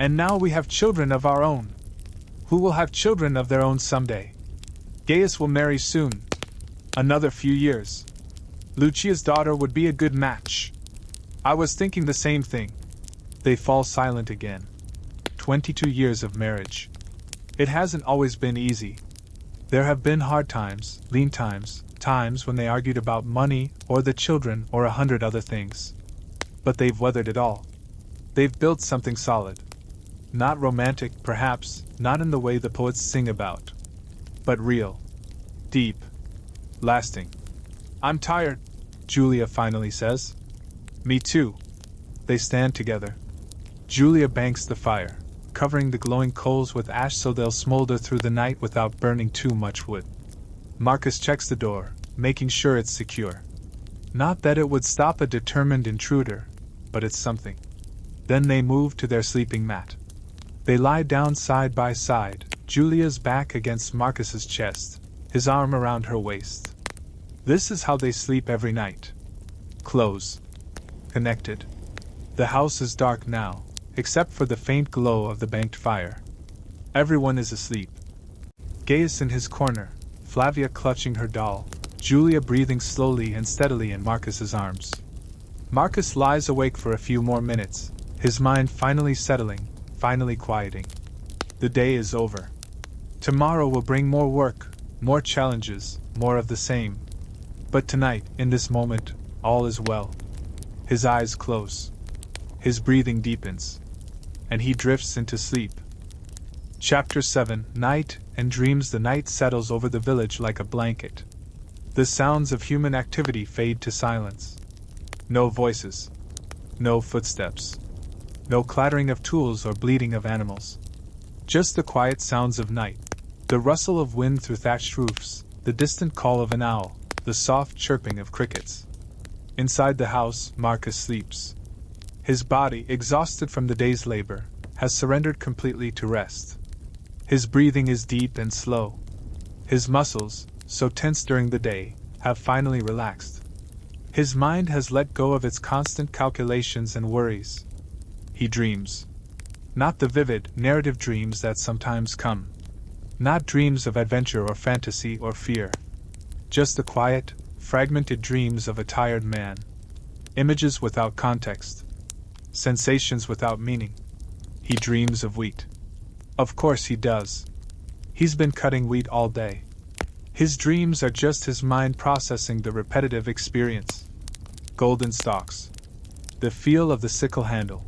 [SPEAKER 1] And now we have children of our own. Who will have children of their own someday? Gaius will marry soon. Another few years. Lucia's daughter would be a good match. I was thinking the same thing. They fall silent again. 22 years of marriage. It hasn't always been easy. There have been hard times, lean times, times when they argued about money, or the children, or 100 other things. But they've weathered it all. They've built something solid. Not romantic, perhaps, not in the way the poets sing about. But real. Deep. Lasting. I'm tired, Julia finally says. Me too. They stand together. Julia banks the fire, covering the glowing coals with ash so they'll smolder through the night without burning too much wood. Marcus checks the door, making sure it's secure. Not that it would stop a determined intruder, but it's something. Then they move to their sleeping mat. They lie down side by side, Julia's back against Marcus's chest, his arm around her waist. This is how they sleep every night. Close. Connected. The house is dark now, except for the faint glow of the banked fire. Everyone is asleep. Gaius in his corner, Flavia clutching her doll, Julia breathing slowly and steadily in Marcus's arms. Marcus lies awake for a few more minutes, his mind finally settling, finally quieting. The day is over. Tomorrow will bring more work, more challenges, more of the same. But tonight, in this moment, all is well. His eyes close. His breathing deepens. And he drifts into sleep. Chapter 7: Night and Dreams. The night settles over the village like a blanket. The sounds of human activity fade to silence. No voices. No footsteps. No clattering of tools or bleating of animals. Just the quiet sounds of night. The rustle of wind through thatched roofs, the distant call of an owl, the soft chirping of crickets. Inside the house, Marcus sleeps. His body, exhausted from the day's labor, has surrendered completely to rest. His breathing is deep and slow. His muscles, so tense during the day, have finally relaxed. His mind has let go of its constant calculations and worries. He dreams. Not the vivid, narrative dreams that sometimes come. Not dreams of adventure or fantasy or fear. Just the quiet, fragmented dreams of a tired man. Images without context. Sensations without meaning. He dreams of wheat. Of course he does. He's been cutting wheat all day. His dreams are just his mind processing the repetitive experience. Golden stalks. The feel of the sickle handle.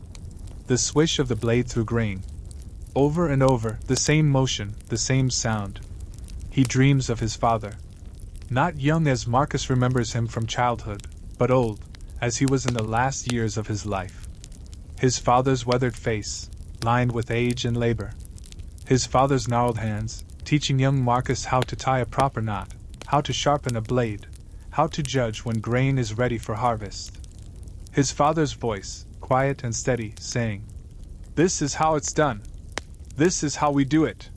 [SPEAKER 1] The swish of the blade through grain. Over and over, the same motion, the same sound. He dreams of his father. Not young as Marcus remembers him from childhood, but old, as he was in the last years of his life. His father's weathered face, lined with age and labor. His father's gnarled hands, teaching young Marcus how to tie a proper knot, how to sharpen a blade, how to judge when grain is ready for harvest. His father's voice, quiet and steady, saying, "This is how it's done. This is how we do it."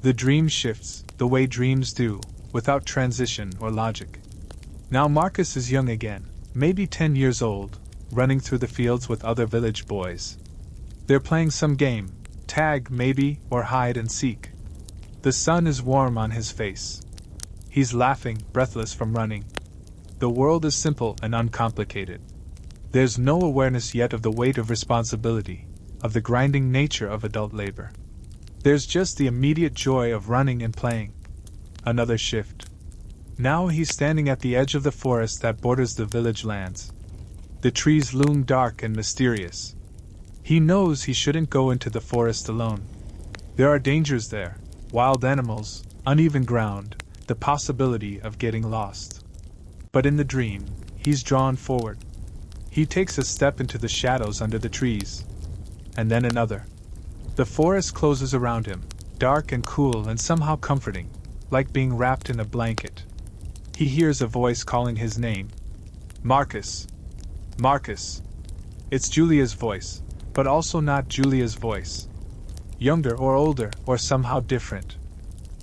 [SPEAKER 1] The dream shifts, the way dreams do, without transition or logic. Now Marcus is young again, maybe 10 years old, running through the fields with other village boys. They're playing some game, tag maybe, or hide and seek. The sun is warm on his face. He's laughing, breathless from running. The world is simple and uncomplicated. There's no awareness yet of the weight of responsibility, of the grinding nature of adult labor. There's just the immediate joy of running and playing. Another shift. Now he's standing at the edge of the forest that borders the village lands. The trees loom dark and mysterious. He knows he shouldn't go into the forest alone. There are dangers there, wild animals, uneven ground, the possibility of getting lost. But in the dream, he's drawn forward. He takes a step into the shadows under the trees. And then another. The forest closes around him, dark and cool and somehow comforting, like being wrapped in a blanket. He hears a voice calling his name. "Marcus! Marcus!" It's Julia's voice, but also not Julia's voice. Younger or older, or somehow different.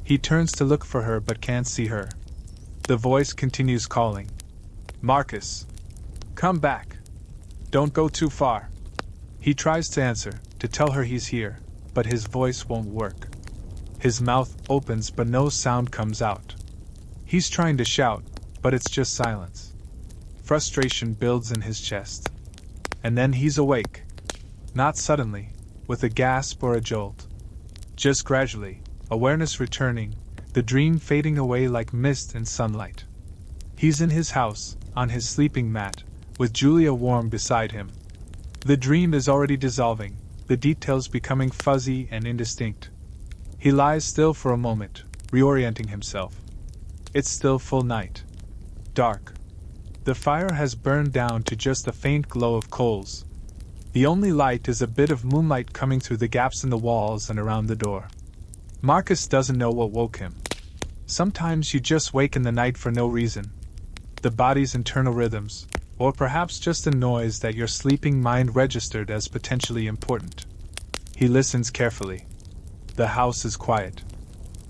[SPEAKER 1] He turns to look for her but can't see her. The voice continues calling. "Marcus! Come back! Don't go too far!" He tries to answer, to tell her he's here, but his voice won't work. His mouth opens but no sound comes out. He's trying to shout, but it's just silence. Frustration builds in his chest. And then he's awake. Not suddenly, with a gasp or a jolt. Just gradually, awareness returning, the dream fading away like mist in sunlight. He's in his house, on his sleeping mat, with Julia warm beside him. The dream is already dissolving, the details becoming fuzzy and indistinct. He lies still for a moment, reorienting himself. It's still full night. Dark. The fire has burned down to just a faint glow of coals. The only light is a bit of moonlight coming through the gaps in the walls and around the door. Marcus doesn't know what woke him. Sometimes you just wake in the night for no reason. The body's internal rhythms, or perhaps just a noise that your sleeping mind registered as potentially important. He listens carefully. The house is quiet.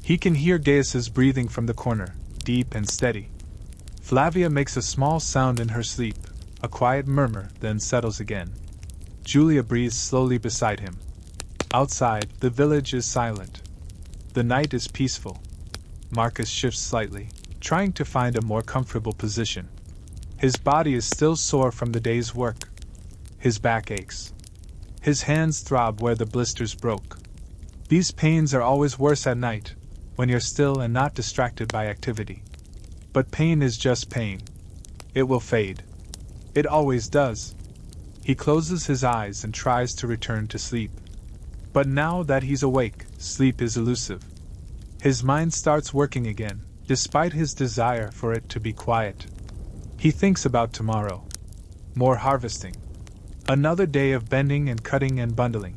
[SPEAKER 1] He can hear Gaius's breathing from the corner, deep and steady. Flavia makes a small sound in her sleep, a quiet murmur, then settles again. Julia breathes slowly beside him. Outside, the village is silent. The night is peaceful. Marcus shifts slightly, trying to find a more comfortable position. His body is still sore from the day's work. His back aches. His hands throb where the blisters broke. These pains are always worse at night, when you're still and not distracted by activity. But pain is just pain. It will fade. It always does. He closes his eyes and tries to return to sleep. But now that he's awake, sleep is elusive. His mind starts working again, despite his desire for it to be quiet. He thinks about tomorrow. More harvesting. Another day of bending and cutting and bundling.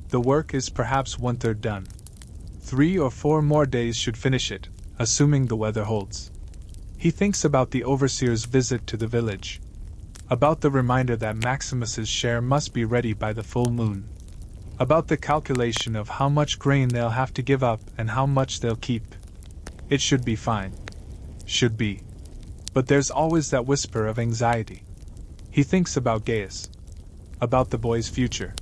[SPEAKER 1] The work is perhaps 1/3 done. 3 or 4 more days should finish it, assuming the weather holds. He thinks about the overseer's visit to the village. About the reminder that Maximus's share must be ready by the full moon. About the calculation of how much grain they'll have to give up and how much they'll keep. It should be fine. Should be. But there's always that whisper of anxiety. He thinks about Gaius. About the boy's future.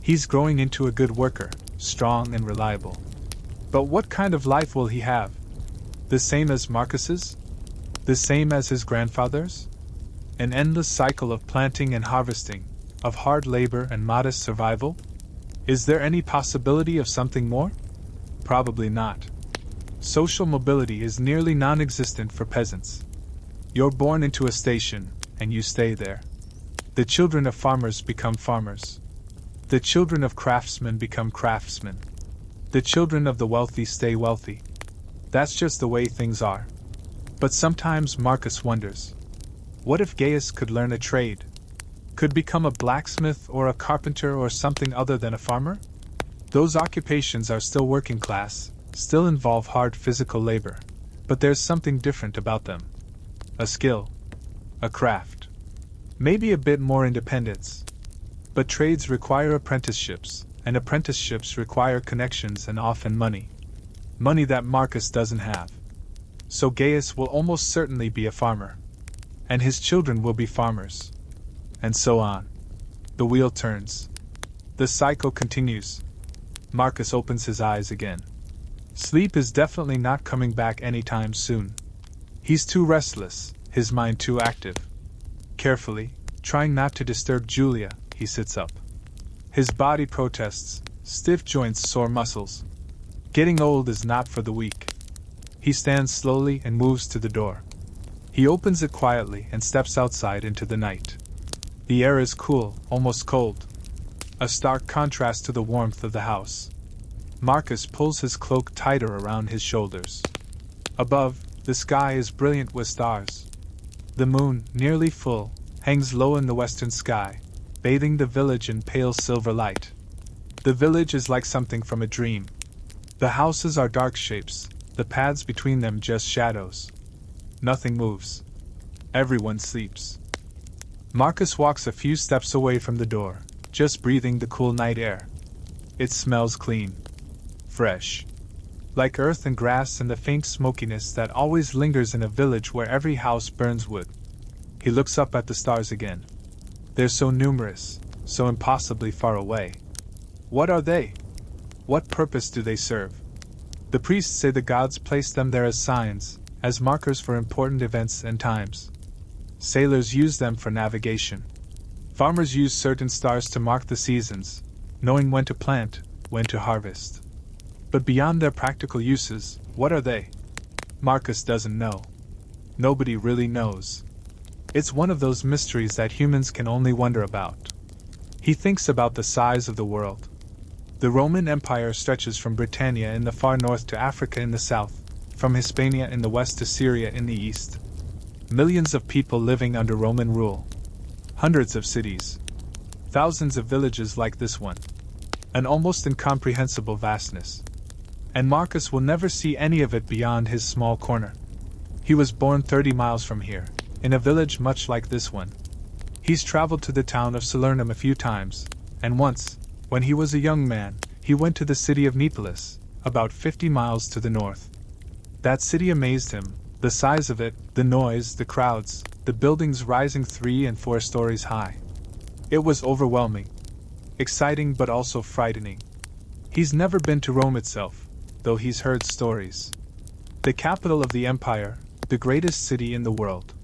[SPEAKER 1] He's growing into a good worker, strong and reliable. But what kind of life will he have? The same as Marcus's? The same as his grandfather's? An endless cycle of planting and harvesting, of hard labor and modest survival? Is there any possibility of something more? Probably not. Social mobility is nearly non-existent for peasants. You're born into a station, and you stay there. The children of farmers become farmers. The children of craftsmen become craftsmen. The children of the wealthy stay wealthy. That's just the way things are. But sometimes Marcus wonders, what if Gaius could learn a trade? Could become a blacksmith or a carpenter or something other than a farmer? Those occupations are still working class, still involve hard physical labor, but there's something different about them. A skill. A craft. Maybe a bit more independence. But trades require apprenticeships, and apprenticeships require connections and often money. Money that Marcus doesn't have. So Gaius will almost certainly be a farmer. And his children will be farmers. And so on. The wheel turns. The cycle continues. Marcus opens his eyes again. Sleep is definitely not coming back anytime soon. He's too restless, his mind too active. Carefully, trying not to disturb Julia, he sits up. His body protests, stiff joints, sore muscles. Getting old is not for the weak. He stands slowly and moves to the door. He opens it quietly and steps outside into the night. The air is cool, almost cold. A stark contrast to the warmth of the house. Marcus pulls his cloak tighter around his shoulders. Above, the sky is brilliant with stars. The moon, nearly full, hangs low in the western sky, bathing the village in pale silver light. The village is like something from a dream. The houses are dark shapes, the paths between them just shadows. Nothing moves. Everyone sleeps. Marcus walks a few steps away from the door, just breathing the cool night air. It smells clean. Fresh. Like earth and grass and the faint smokiness that always lingers in a village where every house burns wood. He looks up at the stars again. They're so numerous, so impossibly far away. What are they? What purpose do they serve? The priests say the gods placed them there as signs, as markers for important events and times. Sailors use them for navigation. Farmers use certain stars to mark the seasons, knowing when to plant, when to harvest. But beyond their practical uses, what are they? Marcus doesn't know. Nobody really knows. It's one of those mysteries that humans can only wonder about. He thinks about the size of the world. The Roman Empire stretches from Britannia in the far north to Africa in the south, from Hispania in the west to Syria in the east. Millions of people living under Roman rule. Hundreds of cities. Thousands of villages like this one. An almost incomprehensible vastness. And Marcus will never see any of it beyond his small corner. He was born 30 miles from here, in a village much like this one. He's traveled to the town of Salernum a few times, and once, when he was a young man, he went to the city of Neapolis, about 50 miles to the north. That city amazed him, the size of it, the noise, the crowds, the buildings rising 3 and 4 stories high. It was overwhelming. Exciting but also frightening. He's never been to Rome itself, though he's heard stories. The capital of the empire, the greatest city in the world.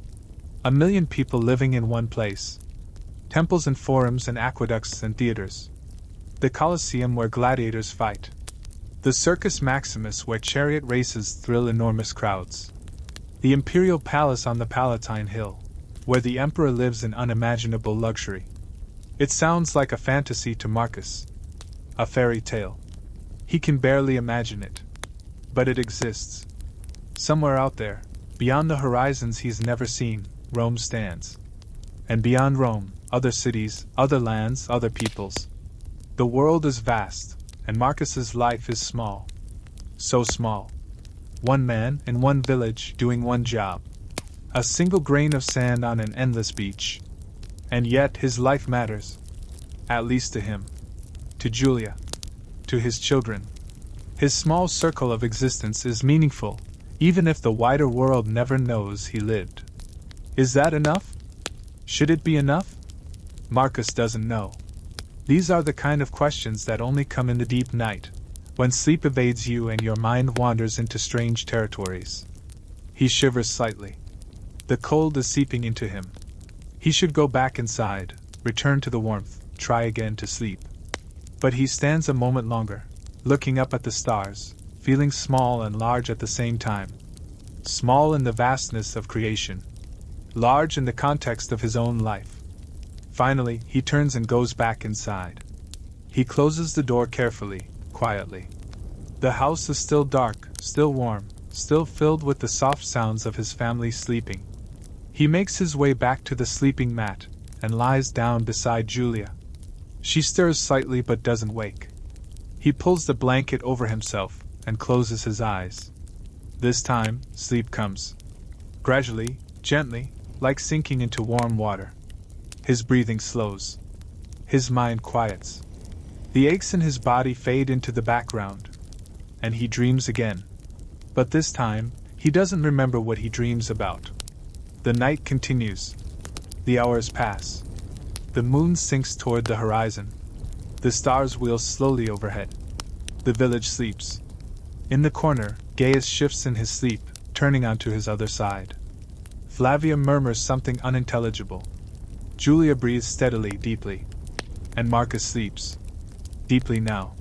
[SPEAKER 1] 1 million people living in one place. temples and forums and aqueducts and theaters. The Colosseum where gladiators fight. The Circus Maximus where chariot races thrill enormous crowds. The Imperial Palace on the Palatine Hill, where the Emperor lives in unimaginable luxury. It sounds like a fantasy to Marcus. A fairy tale. He can barely imagine it. But it exists. Somewhere out there, beyond the horizons he's never seen, Rome stands. And beyond Rome, other cities, other lands, other peoples. The world is vast, and Marcus's life is small. So small. One man in one village doing one job. A single grain of sand on an endless beach. And yet his life matters. At least to him. To Julia. To his children. His small circle of existence is meaningful, even if the wider world never knows he lived. Is that enough? Should it be enough? Marcus doesn't know. These are the kind of questions that only come in the deep night, when sleep evades you and your mind wanders into strange territories. He shivers slightly. The cold is seeping into him. He should go back inside, return to the warmth, try again to sleep. But he stands a moment longer, looking up at the stars, feeling small and large at the same time. Small in the vastness of creation. Large in the context of his own life. Finally, he turns and goes back inside. He closes the door carefully, quietly. The house is still dark, still warm, still filled with the soft sounds of his family sleeping. He makes his way back to the sleeping mat, and lies down beside Julia. She stirs slightly but doesn't wake. He pulls the blanket over himself, and closes his eyes. This time, sleep comes. Gradually, gently, like sinking into warm water. His breathing slows. His mind quiets. The aches in his body fade into the background. And he dreams again. But this time, he doesn't remember what he dreams about. The night continues. The hours pass. The moon sinks toward the horizon. The stars wheel slowly overhead. The village sleeps. In the corner, Gaius shifts in his sleep, turning onto his other side. Flavia murmurs something unintelligible. Julia breathes steadily, deeply. And Marcus sleeps. Deeply now.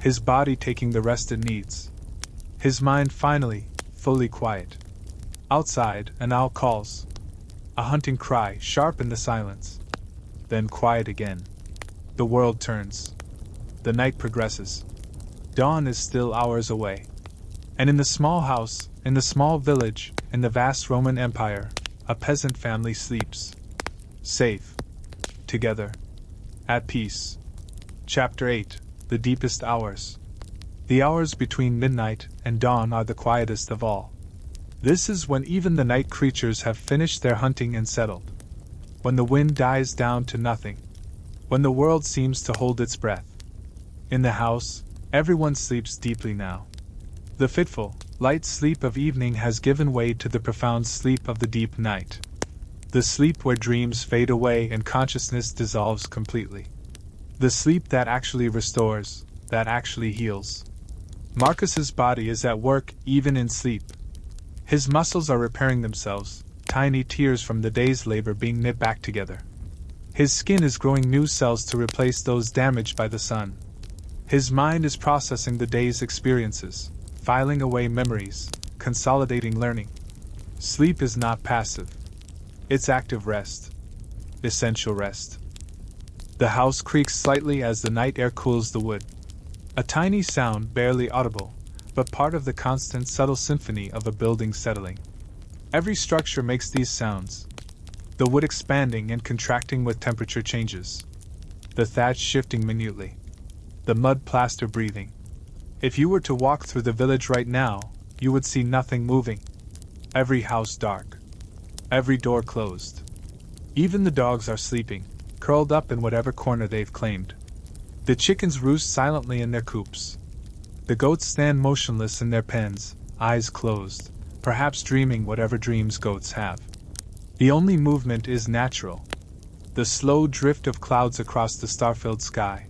[SPEAKER 1] His body taking the rest it needs. His mind finally, fully quiet. Outside, an owl calls. A hunting cry, sharp in the silence. Then quiet again. The world turns. The night progresses. Dawn is still hours away. And in the small house, in the small village, in the vast Roman Empire, a peasant family sleeps. Safe. Together. At peace. Chapter 8. The Deepest Hours. The hours between midnight and dawn are the quietest of all. This is when even the night creatures have finished their hunting and settled. When the wind dies down to nothing. When the world seems to hold its breath. In the house, everyone sleeps deeply now. The fitful, light sleep of evening has given way to the profound sleep of the deep night. The sleep where dreams fade away and consciousness dissolves completely. The sleep that actually restores, that actually heals. Marcus's body is at work even in sleep. His muscles are repairing themselves, tiny tears from the day's labor being knit back together. His skin is growing new cells to replace those damaged by the sun. His mind is processing the day's experiences, filing away memories, consolidating learning. Sleep is not passive. It's active rest. Essential rest. The house creaks slightly as the night air cools the wood. A tiny sound, barely audible, but part of the constant subtle symphony of a building settling. Every structure makes these sounds. The wood expanding and contracting with temperature changes. The thatch shifting minutely. The mud plaster breathing. If you were to walk through the village right now, you would see nothing moving. Every house dark. Every door closed. Even the dogs are sleeping, curled up in whatever corner they've claimed. The chickens roost silently in their coops. The goats stand motionless in their pens, eyes closed, perhaps dreaming whatever dreams goats have. The only movement is natural. The slow drift of clouds across the star-filled sky.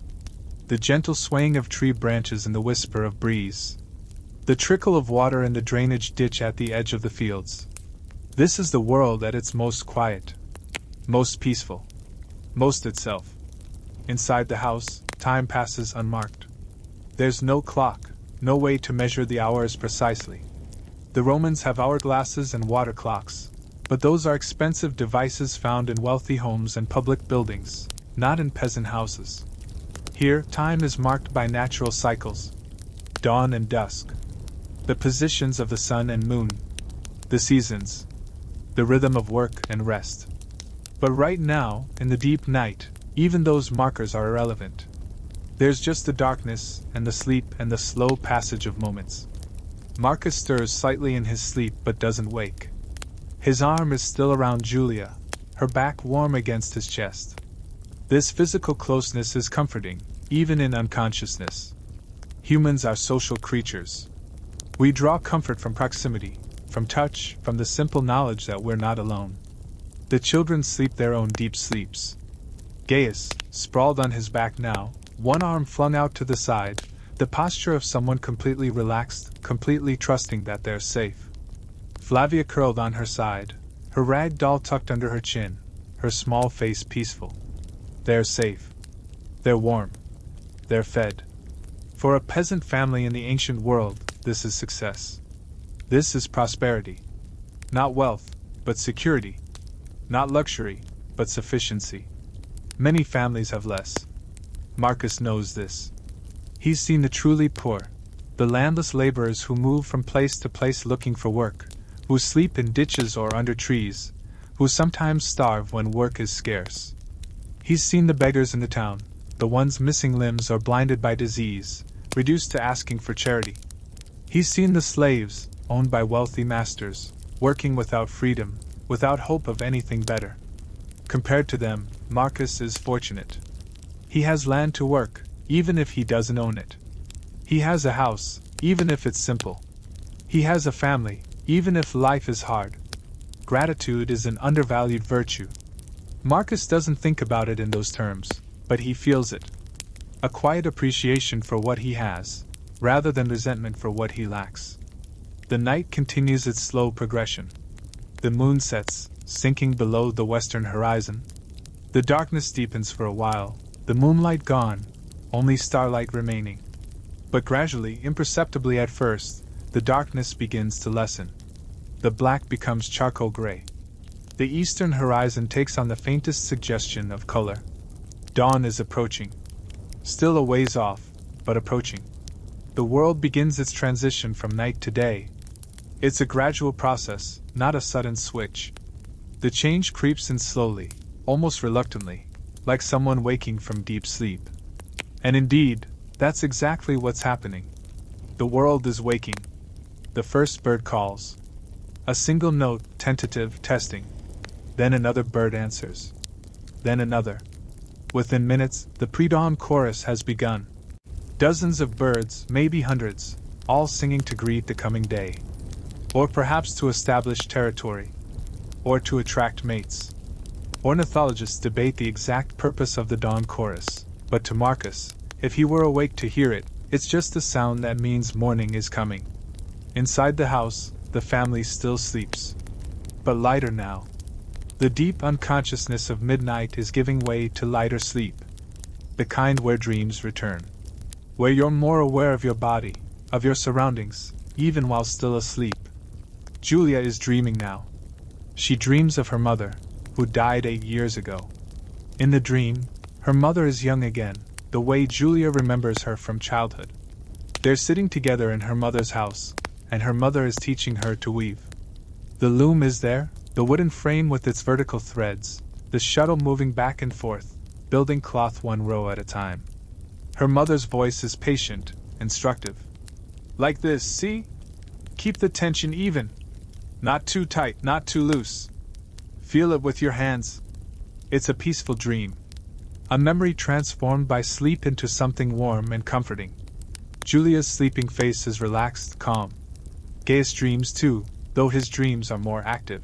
[SPEAKER 1] The gentle swaying of tree branches and the whisper of breeze. The trickle of water in the drainage ditch at the edge of the fields. This is the world at its most quiet. Most peaceful. Most itself. Inside the house, time passes unmarked. There's no clock, no way to measure the hours precisely. The Romans have hourglasses and water clocks, but those are expensive devices found in wealthy homes and public buildings, not in peasant houses. Here, time is marked by natural cycles: dawn and dusk, the positions of the sun and moon, the seasons, the rhythm of work and rest. But right now, in the deep night, even those markers are irrelevant. There's just the darkness and the sleep and the slow passage of moments. Marcus stirs slightly in his sleep but doesn't wake. His arm is still around Julia, her back warm against his chest. This physical closeness is comforting, even in unconsciousness. Humans are social creatures. We draw comfort from proximity, from touch, from the simple knowledge that we're not alone. The children sleep their own deep sleeps. Gaius, sprawled on his back now, one arm flung out to the side, the posture of someone completely relaxed, completely trusting that they're safe. Flavia curled on her side, her rag doll tucked under her chin, her small face peaceful. They're safe. They're warm. They're fed. For a peasant family in the ancient world, this is success. This is prosperity. Not wealth, but security. Not luxury, but sufficiency. Many families have less. Marcus knows this. He's seen the truly poor, the landless laborers who move from place to place looking for work, who sleep in ditches or under trees, who sometimes starve when work is scarce. He's seen the beggars in the town, the ones missing limbs or blinded by disease, reduced to asking for charity. He's seen the slaves, owned by wealthy masters, working without freedom, without hope of anything better. Compared to them, Marcus is fortunate. He has land to work, even if he doesn't own it. He has a house, even if it's simple. He has a family, even if life is hard. Gratitude is an undervalued virtue. Marcus doesn't think about it in those terms, but he feels it. A quiet appreciation for what he has, rather than resentment for what he lacks. The night continues its slow progression. The moon sets, sinking below the western horizon. The darkness deepens for a while, the moonlight gone, only starlight remaining. But gradually, imperceptibly at first, the darkness begins to lessen. The black becomes charcoal gray. The eastern horizon takes on the faintest suggestion of color. Dawn is approaching. Still a ways off, but approaching. The world begins its transition from night to day. It's a gradual process, not a sudden switch. The change creeps in slowly, almost reluctantly, like someone waking from deep sleep. And indeed, that's exactly what's happening. The world is waking. The first bird calls. A single note, tentative, testing. Then another bird answers. Then another. Within minutes, the pre-dawn chorus has begun. Dozens of birds, maybe hundreds, all singing to greet the coming day. Or perhaps to establish territory. Or to attract mates. Ornithologists debate the exact purpose of the dawn chorus, but to Marcus, if he were awake to hear it, it's just a sound that means morning is coming. Inside the house, the family still sleeps. But lighter now. The deep unconsciousness of midnight is giving way to lighter sleep. The kind where dreams return. Where you're more aware of your body, of your surroundings, even while still asleep. Julia is dreaming now. She dreams of her mother, who died 8 years ago. In the dream, her mother is young again, the way Julia remembers her from childhood. They're sitting together in her mother's house, and her mother is teaching her to weave. The loom is there, the wooden frame with its vertical threads, the shuttle moving back and forth, building cloth one row at a time. Her mother's voice is patient, instructive. Like this, see? Keep the tension even. Not too tight, not too loose. Feel it with your hands. It's a peaceful dream. A memory transformed by sleep into something warm and comforting. Julia's sleeping face is relaxed, calm. Gaius dreams too, though his dreams are more active.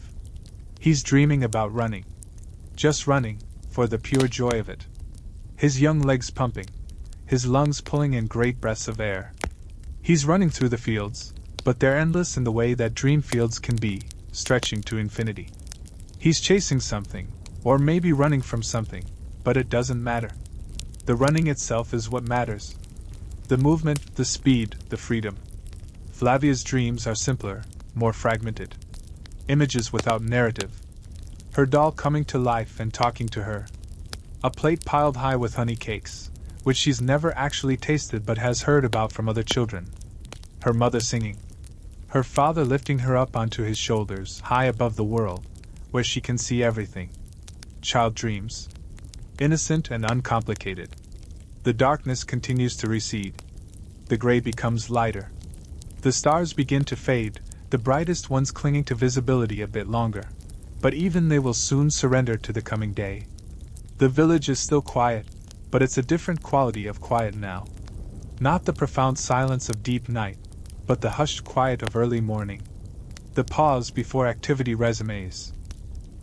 [SPEAKER 1] He's dreaming about running. Just running, for the pure joy of it. His young legs pumping. His lungs pulling in great breaths of air. He's running through the fields, but they're endless in the way that dream fields can be, stretching to infinity. He's chasing something, or maybe running from something, But it doesn't matter. The running itself is what matters. The movement, the speed, the freedom. Flavia's dreams are simpler, more fragmented. Images without narrative. Her doll coming to life and talking to her. A plate piled high with honey cakes, which she's never actually tasted but has heard about from other children. Her mother singing. Her father lifting her up onto his shoulders, high above the world, where she can see everything. Child dreams. Innocent and uncomplicated. The darkness continues to recede. The gray becomes lighter. The stars begin to fade, the brightest ones clinging to visibility a bit longer. But even they will soon surrender to the coming day. The village is still quiet, but it's a different quality of quiet now. Not the profound silence of deep night, but the hushed quiet of early morning. The pause before activity resumes.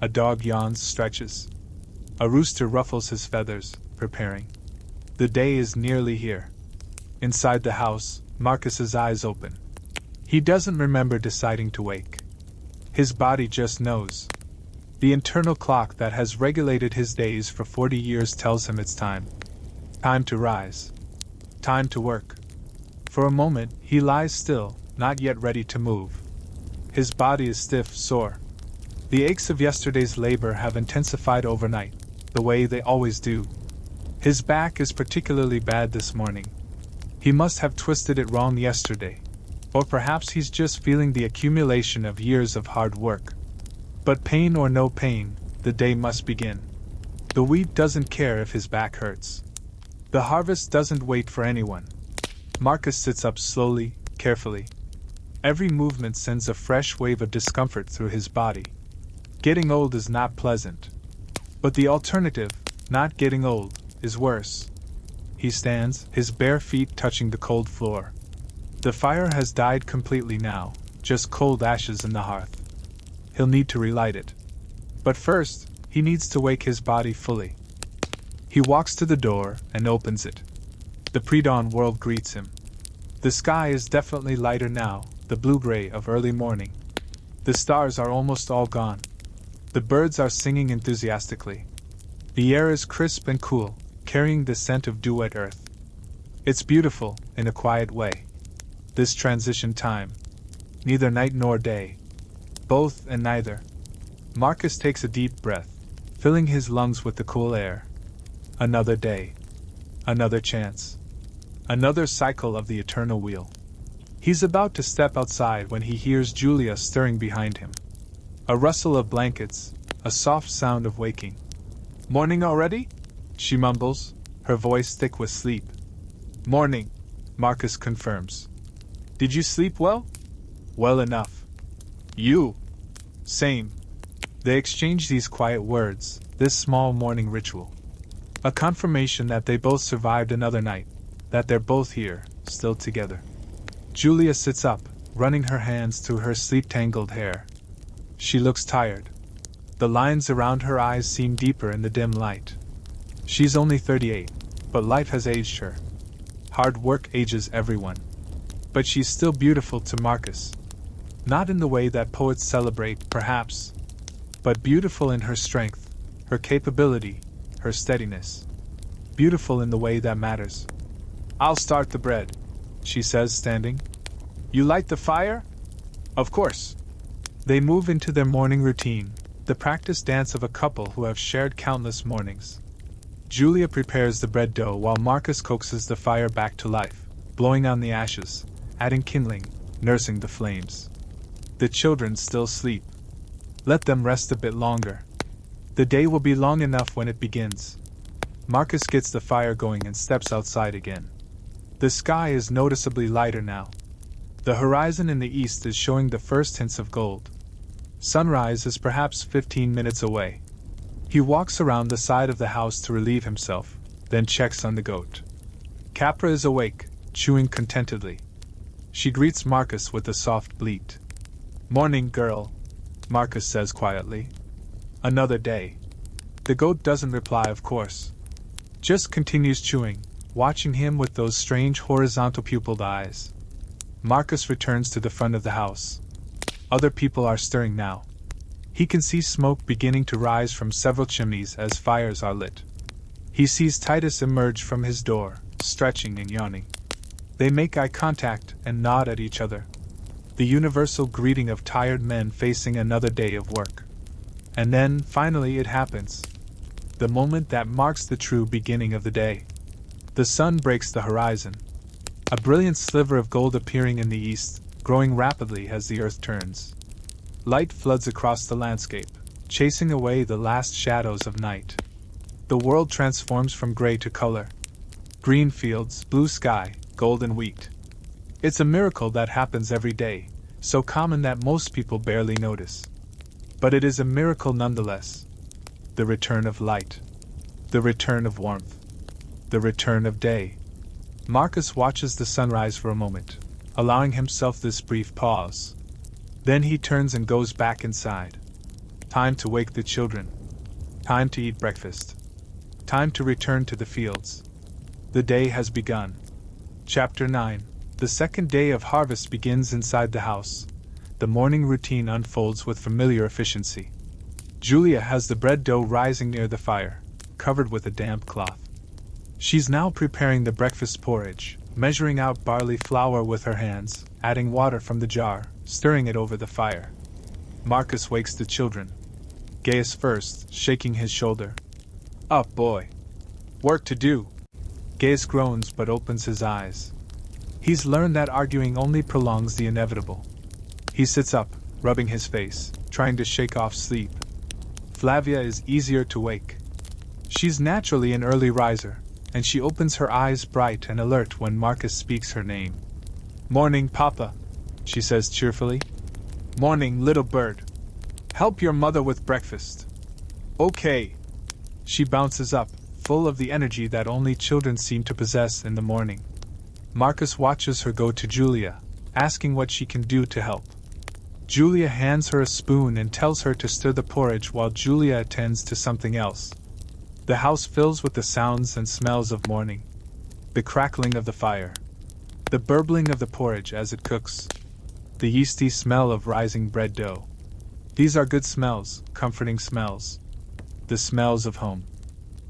[SPEAKER 1] A dog yawns, stretches. A rooster ruffles his feathers, preparing. The day is nearly here. Inside the house, Marcus's eyes open. He doesn't remember deciding to wake. His body just knows. The internal clock that has regulated his days for 40 years tells him it's time. Time to rise. Time to work. For a moment, he lies still, not yet ready to move. His body is stiff, sore. The aches of yesterday's labor have intensified overnight, the way they always do. His back is particularly bad this morning. He must have twisted it wrong yesterday. Or perhaps he's just feeling the accumulation of years of hard work. But pain or no pain, the day must begin. The wheat doesn't care if his back hurts. The harvest doesn't wait for anyone. Marcus sits up slowly, carefully. Every movement sends a fresh wave of discomfort through his body. Getting old is not pleasant. But the alternative, not getting old, is worse. He stands, his bare feet touching the cold floor. The fire has died completely now, just cold ashes in the hearth. He'll need to relight it. But first, he needs to wake his body fully. He walks to the door and opens it. The pre-dawn world greets him. The sky is definitely lighter now, the blue-gray of early morning. The stars are almost all gone. The birds are singing enthusiastically. The air is crisp and cool, carrying the scent of dew-wet earth. It's beautiful, in a quiet way. This transition time. Neither night nor day. Both and neither. Marcus takes a deep breath, filling his lungs with the cool air. Another day. Another chance. Another cycle of the eternal wheel. He's about to step outside when he hears Julia stirring behind him. A rustle of blankets, a soft sound of waking. "Morning already?" she mumbles, her voice thick with sleep. "Morning," Marcus confirms. "Did you sleep well?" "Well enough." "You?" "Same." They exchange these quiet words, this small morning ritual. A confirmation that they both survived another night, that they're both here, still together. Julia sits up, running her hands through her sleep-tangled hair. She looks tired. The lines around her eyes seem deeper in the dim light. She's only 38, but life has aged her. Hard work ages everyone. But she's still beautiful to Marcus. Not in the way that poets celebrate, perhaps, but beautiful in her strength, her capability, her steadiness. Beautiful in the way that matters. "I'll start the bread," she says, standing. "You light the fire?" "Of course." They move into their morning routine, the practice dance of a couple who have shared countless mornings. Julia prepares the bread dough while Marcus coaxes the fire back to life, blowing on the ashes, adding kindling, nursing the flames. The children still sleep. Let them rest a bit longer. The day will be long enough when it begins. Marcus gets the fire going and steps outside again. The sky is noticeably lighter now. The horizon in the east is showing the first hints of gold. Sunrise is perhaps 15 minutes away. He walks around the side of the house to relieve himself, then checks on the goat. Capra is awake, chewing contentedly. She greets Marcus with a soft bleat. "Morning, girl," Marcus says quietly. "Another day." The goat doesn't reply, of course. Just continues chewing, watching him with those strange horizontal pupilled eyes. Marcus returns to the front of the house. Other people are stirring now. He can see smoke beginning to rise from several chimneys as fires are lit. He sees Titus emerge from his door, stretching and yawning. They make eye contact and nod at each other. The universal greeting of tired men facing another day of work. And then, finally, it happens. The moment that marks the true beginning of the day. The sun breaks the horizon. A brilliant sliver of gold appearing in the east, growing rapidly as the earth turns. Light floods across the landscape, chasing away the last shadows of night. The world transforms from gray to color. Green fields, blue sky, golden wheat. It's a miracle that happens every day, so common that most people barely notice. But it is a miracle nonetheless. The return of light. The return of warmth. The return of day. Marcus watches the sunrise for a moment, allowing himself this brief pause. Then he turns and goes back inside. Time to wake the children. Time to eat breakfast. Time to return to the fields. The day has begun. Chapter 9. The second day of harvest begins inside the house. The morning routine unfolds with familiar efficiency. Julia has the bread dough rising near the fire, covered with a damp cloth. She's now preparing the breakfast porridge, measuring out barley flour with her hands, adding water from the jar, stirring it over the fire. Marcus wakes the children. Gaius first, shaking his shoulder. Up, boy. Work to do. Gaius groans but opens his eyes. He's learned that arguing only prolongs the inevitable. He sits up, rubbing his face, trying to shake off sleep. Flavia is easier to wake. She's naturally an early riser, and she opens her eyes bright and alert when Marcus speaks her name. Morning, Papa, she says cheerfully. Morning, little bird. Help your mother with breakfast. Okay. She bounces up, full of the energy that only children seem to possess in the morning. Marcus watches her go to Julia, asking what she can do to help. Julia hands her a spoon and tells her to stir the porridge while Julia attends to something else. The house fills with the sounds and smells of morning. The crackling of the fire. The burbling of the porridge as it cooks. The yeasty smell of rising bread dough. These are good smells, comforting smells. The smells of home.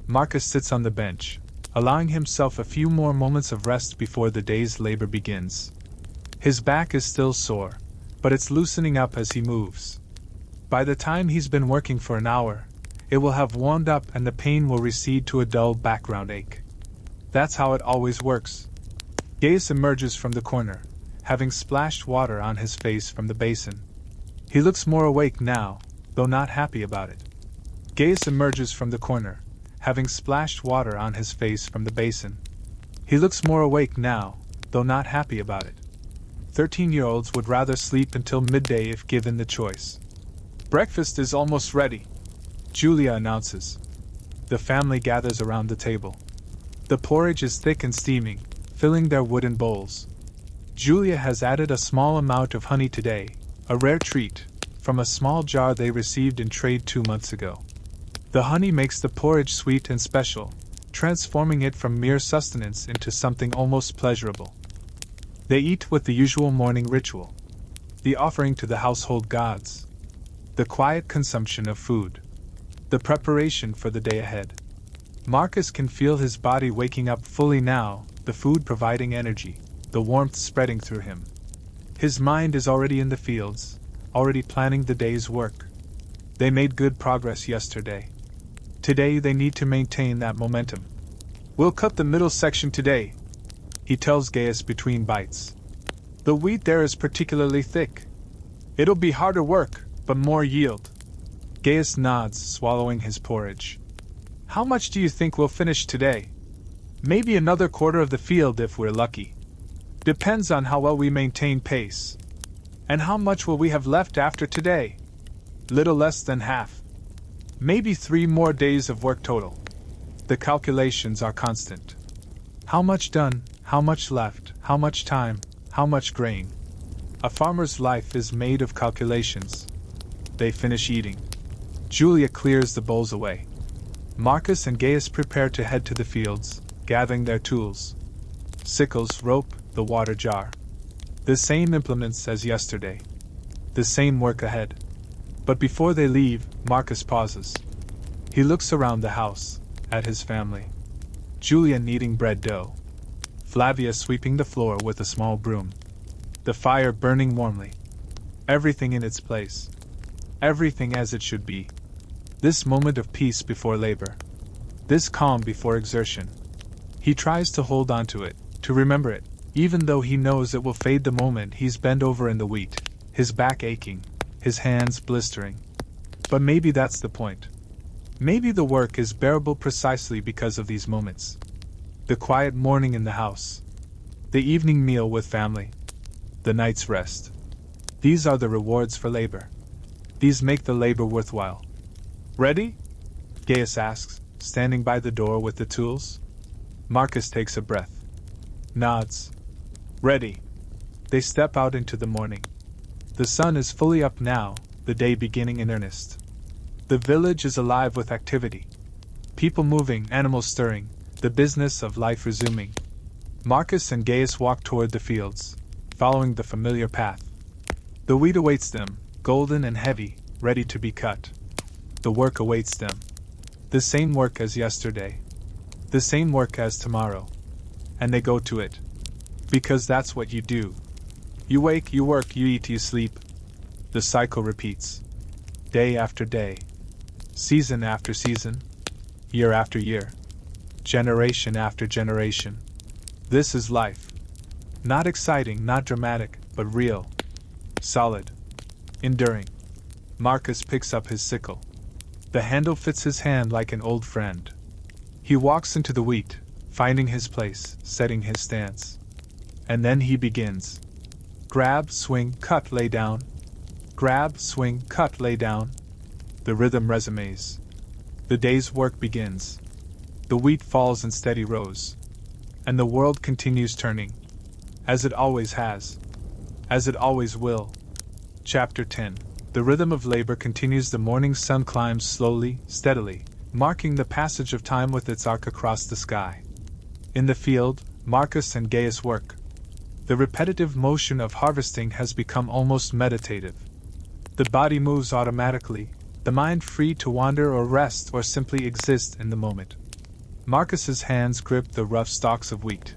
[SPEAKER 1] Marcus sits on the bench, allowing himself a few more moments of rest before the day's labor begins. His back is still sore, but it's loosening up as he moves. By the time he's been working for an hour, it will have warmed up and the pain will recede to a dull background ache. That's how it always works. Gaius emerges from the corner, having splashed water on his face from the basin. He looks more awake now, though not happy about it. Gaius emerges from the corner, having splashed water on his face from the basin. He looks more awake now, though not happy about it. 13-year-olds would rather sleep until midday if given the choice. Breakfast is almost ready, Julia announces. The family gathers around the table. The porridge is thick and steaming, filling their wooden bowls. Julia has added a small amount of honey today, a rare treat, from a small jar they received in trade 2 months ago. The honey makes the porridge sweet and special, transforming it from mere sustenance into something almost pleasurable. They eat with the usual morning ritual. The offering to the household gods. The quiet consumption of food. The preparation for the day ahead. Marcus can feel his body waking up fully now, the food providing energy, the warmth spreading through him. His mind is already in the fields, already planning the day's work. They made good progress yesterday. Today they need to maintain that momentum. We'll cut the middle section today, he tells Gaius between bites. The wheat there is particularly thick. It'll be harder work, but more yield. Gaius nods, swallowing his porridge. How much do you think we'll finish today? Maybe another quarter of the field if we're lucky. Depends on how well we maintain pace. And how much will we have left after today? Little less than half. Maybe 3 more days of work total. The calculations are constant. How much done, how much left, how much time, how much grain. A farmer's life is made of calculations. They finish eating. Julia clears the bowls away. Marcus and Gaius prepare to head to the fields, gathering their tools. Sickles, rope, the water jar. The same implements as yesterday. The same work ahead. But before they leave, Marcus pauses. He looks around the house, at his family. Julia kneading bread dough. Flavia sweeping the floor with a small broom. The fire burning warmly. Everything in its place. Everything as it should be. This moment of peace before labor. This calm before exertion. He tries to hold on to it, to remember it, even though he knows it will fade the moment he's bent over in the wheat, his back aching, his hands blistering. But maybe that's the point. Maybe the work is bearable precisely because of these moments. The quiet morning in the house. The evening meal with family. The night's rest. These are the rewards for labor. These make the labor worthwhile. Ready? Gaius asks, standing by the door with the tools. Marcus takes a breath. Nods. Ready. They step out into the morning. The sun is fully up now, the day beginning in earnest. The village is alive with activity. People moving, animals stirring, the business of life resuming. Marcus and Gaius walk toward the fields, following the familiar path. The wheat awaits them, golden and heavy, ready to be cut. The work awaits them. The same work as yesterday. The same work as tomorrow. And they go to it. Because that's what you do. You wake, you work, you eat, you sleep. The cycle repeats. Day after day. Season after season. Year after year. Generation after generation. This is life. Not exciting, not dramatic, but real. Solid. Enduring. Marcus picks up his sickle. The handle fits his hand like an old friend. He walks into the wheat, finding his place, setting his stance. And then he begins. Grab, swing, cut, lay down. Grab, swing, cut, lay down. The rhythm resumes. The day's work begins. The wheat falls in steady rows. And the world continues turning. As it always has. As it always will. Chapter 10. The rhythm of labor continues. The morning sun climbs slowly, steadily, marking the passage of time with its arc across the sky. In the field, Marcus and Gaius work. The repetitive motion of harvesting has become almost meditative. The body moves automatically, the mind free to wander or rest or simply exist in the moment. Marcus's hands grip the rough stalks of wheat.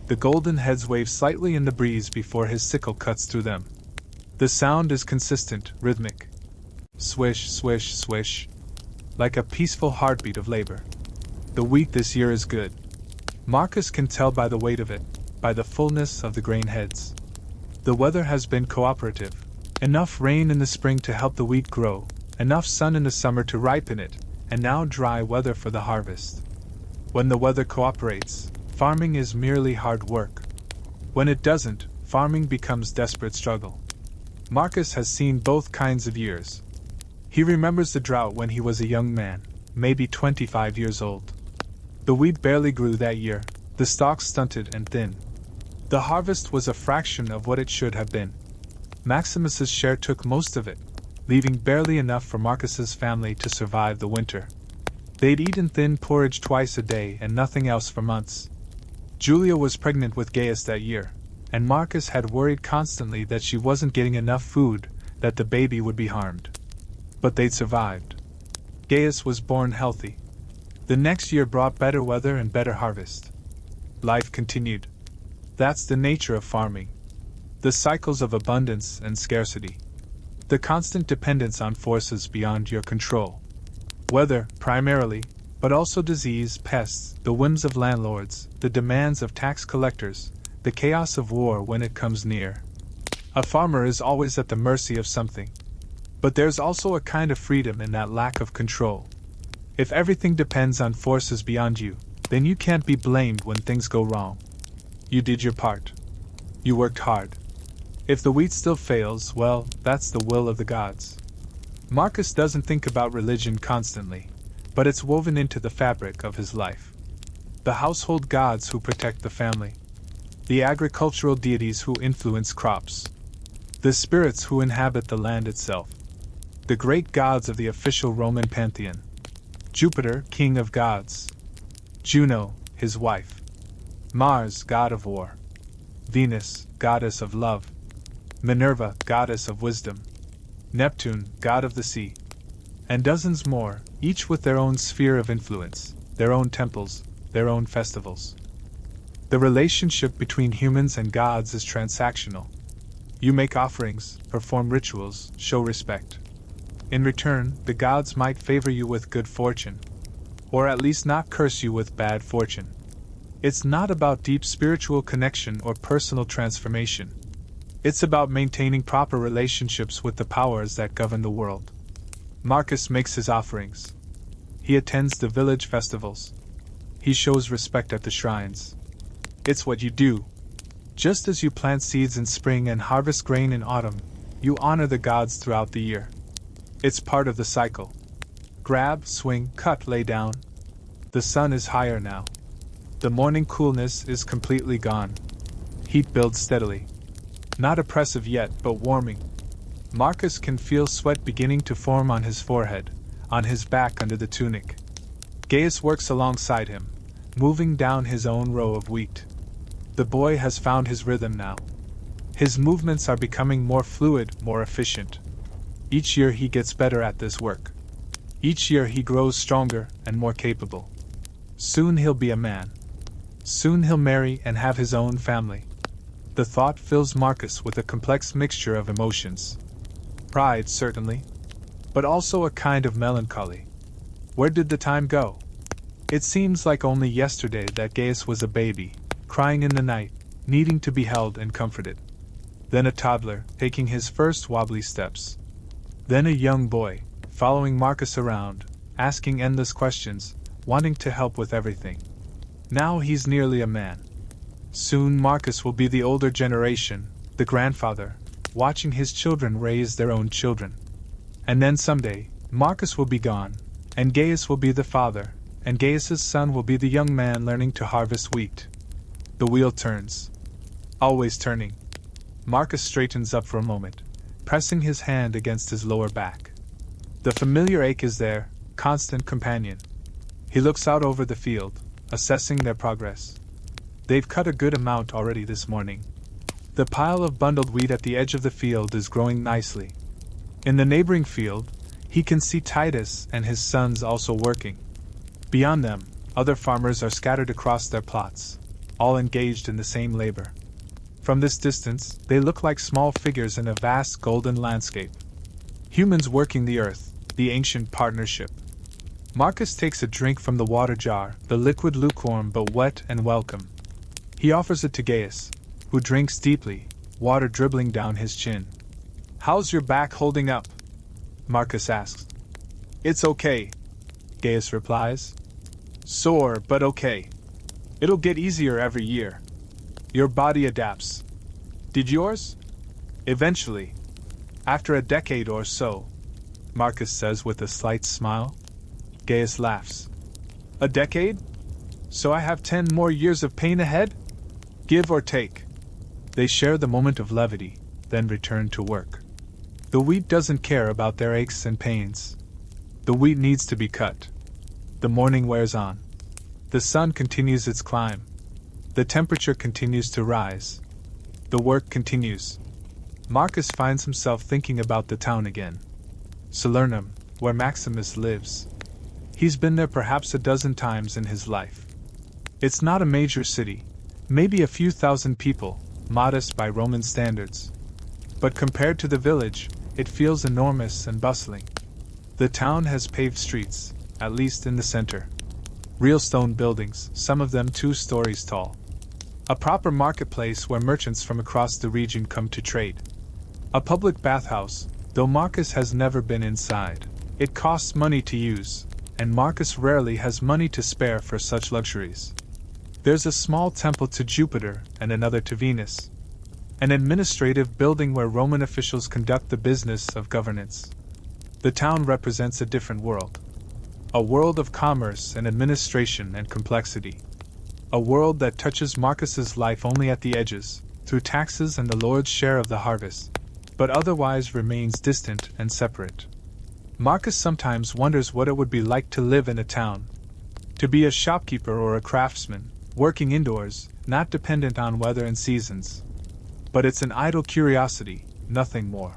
[SPEAKER 1] The golden heads wave slightly in the breeze before his sickle cuts through them. The sound is consistent, rhythmic. Swish, swish, swish. Like a peaceful heartbeat of labor. The wheat this year is good. Marcus can tell by the weight of it, by the fullness of the grain heads. The weather has been cooperative. Enough rain in the spring to help the wheat grow, enough sun in the summer to ripen it, and now dry weather for the harvest. When the weather cooperates, farming is merely hard work. When it doesn't, farming becomes desperate struggle. Marcus has seen both kinds of years. He remembers the drought when he was a young man, maybe 25 years old. The wheat barely grew that year, the stalks stunted and thin. The harvest was a fraction of what it should have been. Maximus's share took most of it, leaving barely enough for Marcus's family to survive the winter. They'd eaten thin porridge twice a day and nothing else for months. Julia was pregnant with Gaius that year, and Marcus had worried constantly that she wasn't getting enough food, that the baby would be harmed. But they'd survived. Gaius was born healthy. The next year brought better weather and better harvest. Life continued. That's the nature of farming. The cycles of abundance and scarcity. The constant dependence on forces beyond your control. Weather, primarily, but also disease, pests, the whims of landlords, the demands of tax collectors, the chaos of war when it comes near. A farmer is always at the mercy of something. But there's also a kind of freedom in that lack of control. If everything depends on forces beyond you, then you can't be blamed when things go wrong. You did your part. You worked hard. If the wheat still fails, well, that's the will of the gods. Marcus doesn't think about religion constantly, but it's woven into the fabric of his life. The household gods who protect the family. The agricultural deities who influence crops. The spirits who inhabit the land itself. The great gods of the official Roman pantheon. Jupiter, king of gods. Juno, his wife. Mars, god of war. Venus, goddess of love. Minerva, goddess of wisdom. Neptune, god of the sea. And dozens more, each with their own sphere of influence, their own temples, their own festivals. The relationship between humans and gods is transactional. You make offerings, perform rituals, show respect. In return, the gods might favor you with good fortune, or at least not curse you with bad fortune. It's not about deep spiritual connection or personal transformation. It's about maintaining proper relationships with the powers that govern the world. Marcus makes his offerings. He attends the village festivals. He shows respect at the shrines. It's what you do. Just as you plant seeds in spring and harvest grain in autumn, you honor the gods throughout the year. It's part of the cycle. Grab, swing, cut, lay down. The sun is higher now. The morning coolness is completely gone. Heat builds steadily. Not oppressive yet, but warming. Marcus can feel sweat beginning to form on his forehead, on his back under the tunic. Gaius works alongside him, moving down his own row of wheat. The boy has found his rhythm now. His movements are becoming more fluid, more efficient. Each year he gets better at this work. Each year he grows stronger and more capable. Soon he'll be a man. Soon he'll marry and have his own family. The thought fills Marcus with a complex mixture of emotions. Pride, certainly, but also a kind of melancholy. Where did the time go? It seems like only yesterday that Gaius was a baby, crying in the night, needing to be held and comforted. Then a toddler, taking his first wobbly steps. Then a young boy, following Marcus around, asking endless questions, wanting to help with everything. Now he's nearly a man. Soon Marcus will be the older generation, the grandfather, watching his children raise their own children. And then someday, Marcus will be gone, and Gaius will be the father, and Gaius's son will be the young man learning to harvest wheat. The wheel turns. Always turning. Marcus straightens up for a moment, pressing his hand against his lower back. The familiar ache is there, constant companion. He looks out over the field, assessing their progress. They've cut a good amount already this morning. The pile of bundled wheat at the edge of the field is growing nicely. In the neighboring field, he can see Titus and his sons also working. Beyond them, other farmers are scattered across their plots, all engaged in the same labor. From this distance, they look like small figures in a vast golden landscape. Humans working the earth, the ancient partnership. Marcus takes a drink from the water jar, the liquid lukewarm but wet and welcome. He offers it to Gaius, who drinks deeply, water dribbling down his chin. "How's your back holding up?" Marcus asks. "It's okay," Gaius replies. "Sore, but okay. It'll get easier every year. Your body adapts. Did yours?" "Eventually. After a decade or so," Marcus says with a slight smile. Gaius laughs. "A decade? So I have 10 more years of pain ahead? Give or take." They share the moment of levity, then return to work. The wheat doesn't care about their aches and pains. The wheat needs to be cut. The morning wears on. The sun continues its climb. The temperature continues to rise. The work continues. Marcus finds himself thinking about the town again. Salernum, where Maximus lives. He's been there perhaps a dozen times in his life. It's not a major city, maybe a few thousand people, modest by Roman standards. But compared to the village, it feels enormous and bustling. The town has paved streets, at least in the center. Real stone buildings, some of them 2 stories tall. A proper marketplace where merchants from across the region come to trade. A public bathhouse, though Marcus has never been inside. It costs money to use, and Marcus rarely has money to spare for such luxuries. There's a small temple to Jupiter and another to Venus. An administrative building where Roman officials conduct the business of governance. The town represents a different world. A world of commerce and administration and complexity. A world that touches Marcus's life only at the edges, through taxes and the Lord's share of the harvest, but otherwise remains distant and separate. Marcus sometimes wonders what it would be like to live in a town. To be a shopkeeper or a craftsman, working indoors, not dependent on weather and seasons. But it's an idle curiosity, nothing more.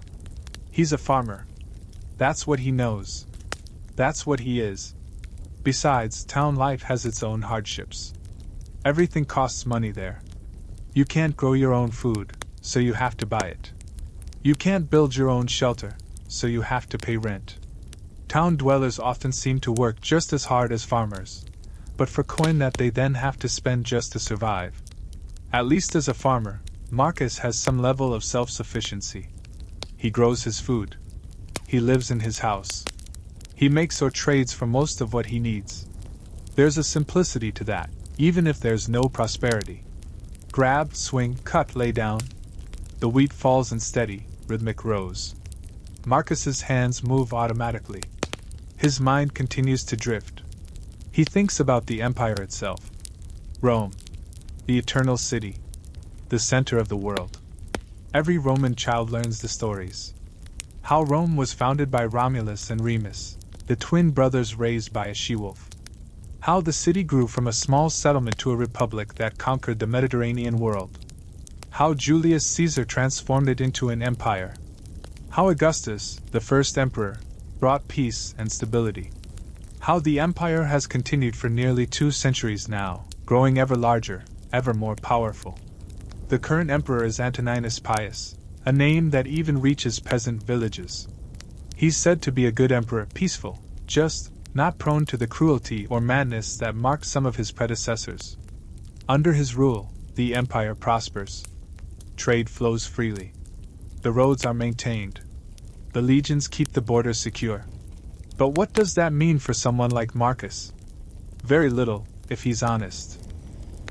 [SPEAKER 1] He's a farmer. That's what he knows. That's what he is. Besides, town life has its own hardships. Everything costs money there. You can't grow your own food, so you have to buy it. You can't build your own shelter, so you have to pay rent. Town dwellers often seem to work just as hard as farmers, but for coin that they then have to spend just to survive. At least as a farmer, Marcus has some level of self-sufficiency. He grows his food. He lives in his house. He makes or trades for most of what he needs. There's a simplicity to that, even if there's no prosperity. Grab, swing, cut, lay down. The wheat falls in steady, rhythmic rows. Marcus's hands move automatically. His mind continues to drift. He thinks about the empire itself. Rome. The eternal city. The center of the world. Every Roman child learns the stories. How Rome was founded by Romulus and Remus, the twin brothers raised by a she-wolf. How the city grew from a small settlement to a republic that conquered the Mediterranean world. How Julius Caesar transformed it into an empire. How Augustus, the first emperor, brought peace and stability. How the empire has continued for nearly 2 centuries now, growing ever larger, ever more powerful. The current emperor is Antoninus Pius, a name that even reaches peasant villages. He's said to be a good emperor, peaceful, just, not prone to the cruelty or madness that marked some of his predecessors. Under his rule, the empire prospers. Trade flows freely. The roads are maintained. The legions keep the borders secure. But what does that mean for someone like Marcus? Very little, if he's honest.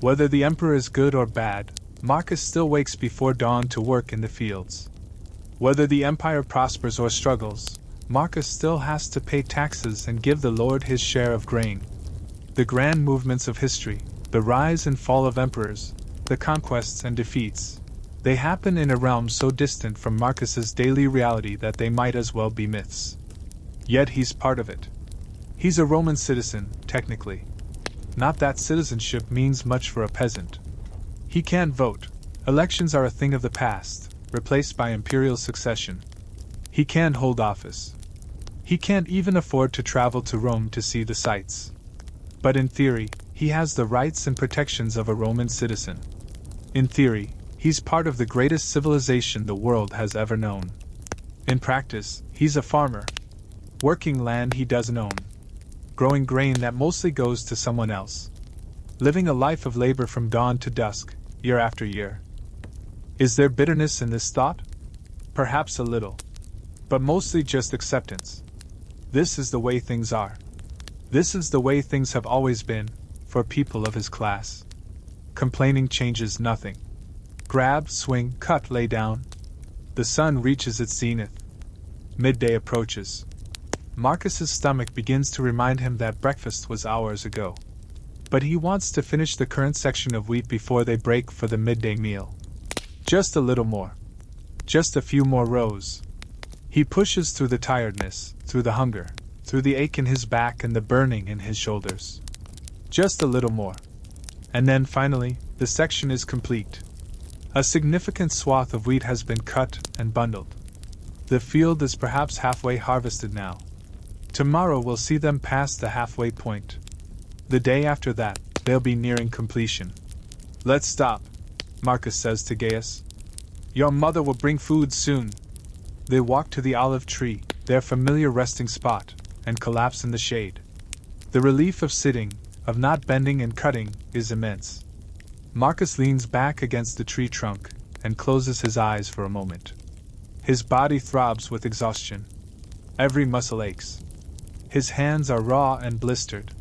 [SPEAKER 1] Whether the emperor is good or bad, Marcus still wakes before dawn to work in the fields. Whether the empire prospers or struggles, Marcus still has to pay taxes and give the Lord his share of grain. The grand movements of history, the rise and fall of emperors, the conquests and defeats, they happen in a realm so distant from Marcus's daily reality that they might as well be myths. Yet he's part of it. He's a Roman citizen, technically. Not that citizenship means much for a peasant. He can't vote. Elections are a thing of the past, replaced by imperial succession. He can't hold office. He can't even afford to travel to Rome to see the sights. But in theory, he has the rights and protections of a Roman citizen. In theory, he's part of the greatest civilization the world has ever known. In practice, he's a farmer. Working land he doesn't own. Growing grain that mostly goes to someone else. Living a life of labor from dawn to dusk, year after year. Is there bitterness in this thought? Perhaps a little. But mostly just acceptance. This is the way things are. This is the way things have always been, for people of his class. Complaining changes nothing. Grab, swing, cut, lay down. The sun reaches its zenith. Midday approaches. Marcus's stomach begins to remind him that breakfast was hours ago. But he wants to finish the current section of wheat before they break for the midday meal. Just a little more. Just a few more rows. He pushes through the tiredness, through the hunger, through the ache in his back and the burning in his shoulders. Just a little more. And then finally, the section is complete. A significant swath of wheat has been cut and bundled. The field is perhaps halfway harvested now. Tomorrow will see them past the halfway point. The day after that, they'll be nearing completion. Let's stop, Marcus says to Gaius. Your mother will bring food soon. They walk to the olive tree, their familiar resting spot, and collapse in the shade. The relief of sitting, of not bending and cutting, is immense. Marcus leans back against the tree trunk and closes his eyes for a moment. His body throbs with exhaustion. Every muscle aches. His hands are raw and blistered.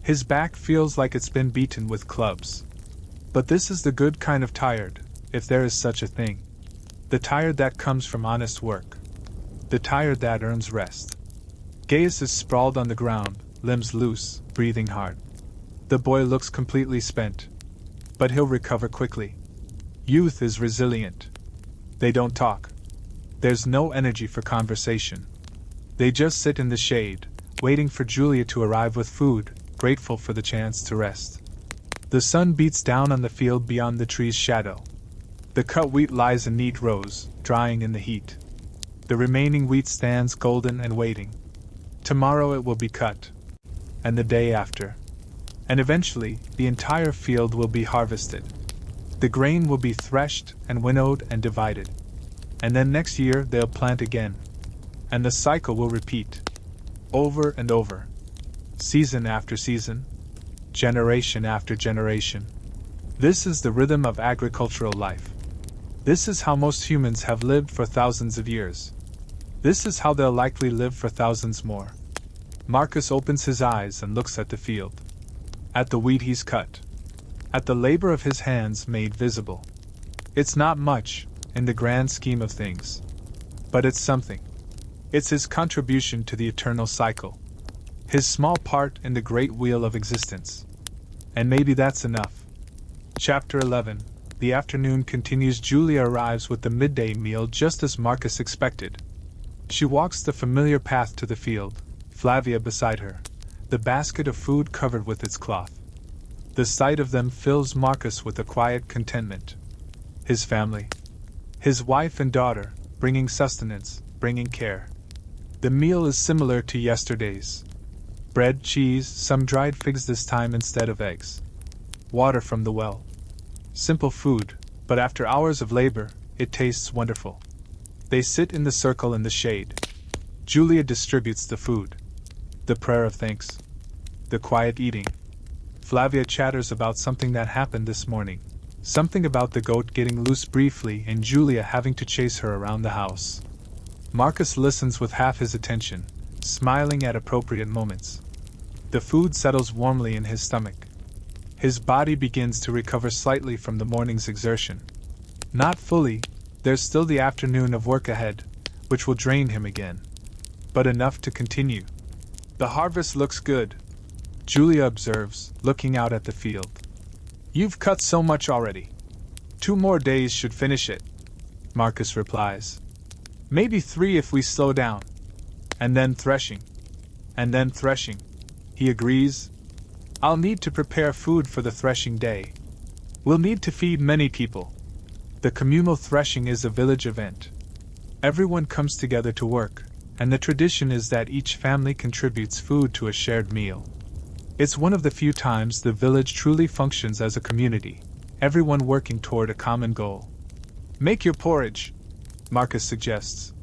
[SPEAKER 1] His back feels like it's been beaten with clubs. But this is the good kind of tired, if there is such a thing. The tired that comes from honest work. The tired that earns rest. Gaius is sprawled on the ground, limbs loose, breathing hard. The boy looks completely spent. But he'll recover quickly. Youth is resilient. They don't talk. There's no energy for conversation. They just sit in the shade, waiting for Julia to arrive with food, grateful for the chance to rest. The sun beats down on the field beyond the tree's shadow. The cut wheat lies in neat rows, drying in the heat. The remaining wheat stands golden and waiting. Tomorrow it will be cut. and the day after. And eventually, the entire field will be harvested. The grain will be threshed and winnowed and divided. And then next year they'll plant again. And the cycle will repeat. Over and over. Season after season. Generation after generation. This is the rhythm of agricultural life. This is how most humans have lived for thousands of years. This is how they'll likely live for thousands more. Marcus opens his eyes and looks at the field. At the wheat he's cut. At the labor of his hands made visible. It's not much, in the grand scheme of things. But it's something. It's his contribution to the eternal cycle. His small part in the great wheel of existence. And maybe that's enough. Chapter 11. The afternoon continues. Julia arrives with the midday meal just as Marcus expected. She walks the familiar path to the field, Flavia beside her, the basket of food covered with its cloth. The sight of them fills Marcus with a quiet contentment. His family. His wife and daughter, bringing sustenance, bringing care. The meal is similar to yesterday's. Bread, cheese, some dried figs this time instead of eggs. Water from the well. Simple food, but after hours of labor, it tastes wonderful. They sit in the circle in the shade. Julia distributes the food. The prayer of thanks. The quiet eating. Flavia chatters about something that happened this morning. Something about the goat getting loose briefly and Julia having to chase her around the house. Marcus listens with half his attention, smiling at appropriate moments. The food settles warmly in his stomach. His body begins to recover slightly from the morning's exertion. Not fully, there's still the afternoon of work ahead, which will drain him again. But enough to continue. The harvest looks good, Julia observes, looking out at the field. You've cut so much already. 2 more days should finish it, Marcus replies. Maybe 3 if we slow down. And then threshing. And then threshing, he agrees. I'll need to prepare food for the threshing day. We'll need to feed many people. The communal threshing is a village event. Everyone comes together to work, and the tradition is that each family contributes food to a shared meal. It's one of the few times the village truly functions as a community, everyone working toward a common goal. Make your porridge, Marcus suggests.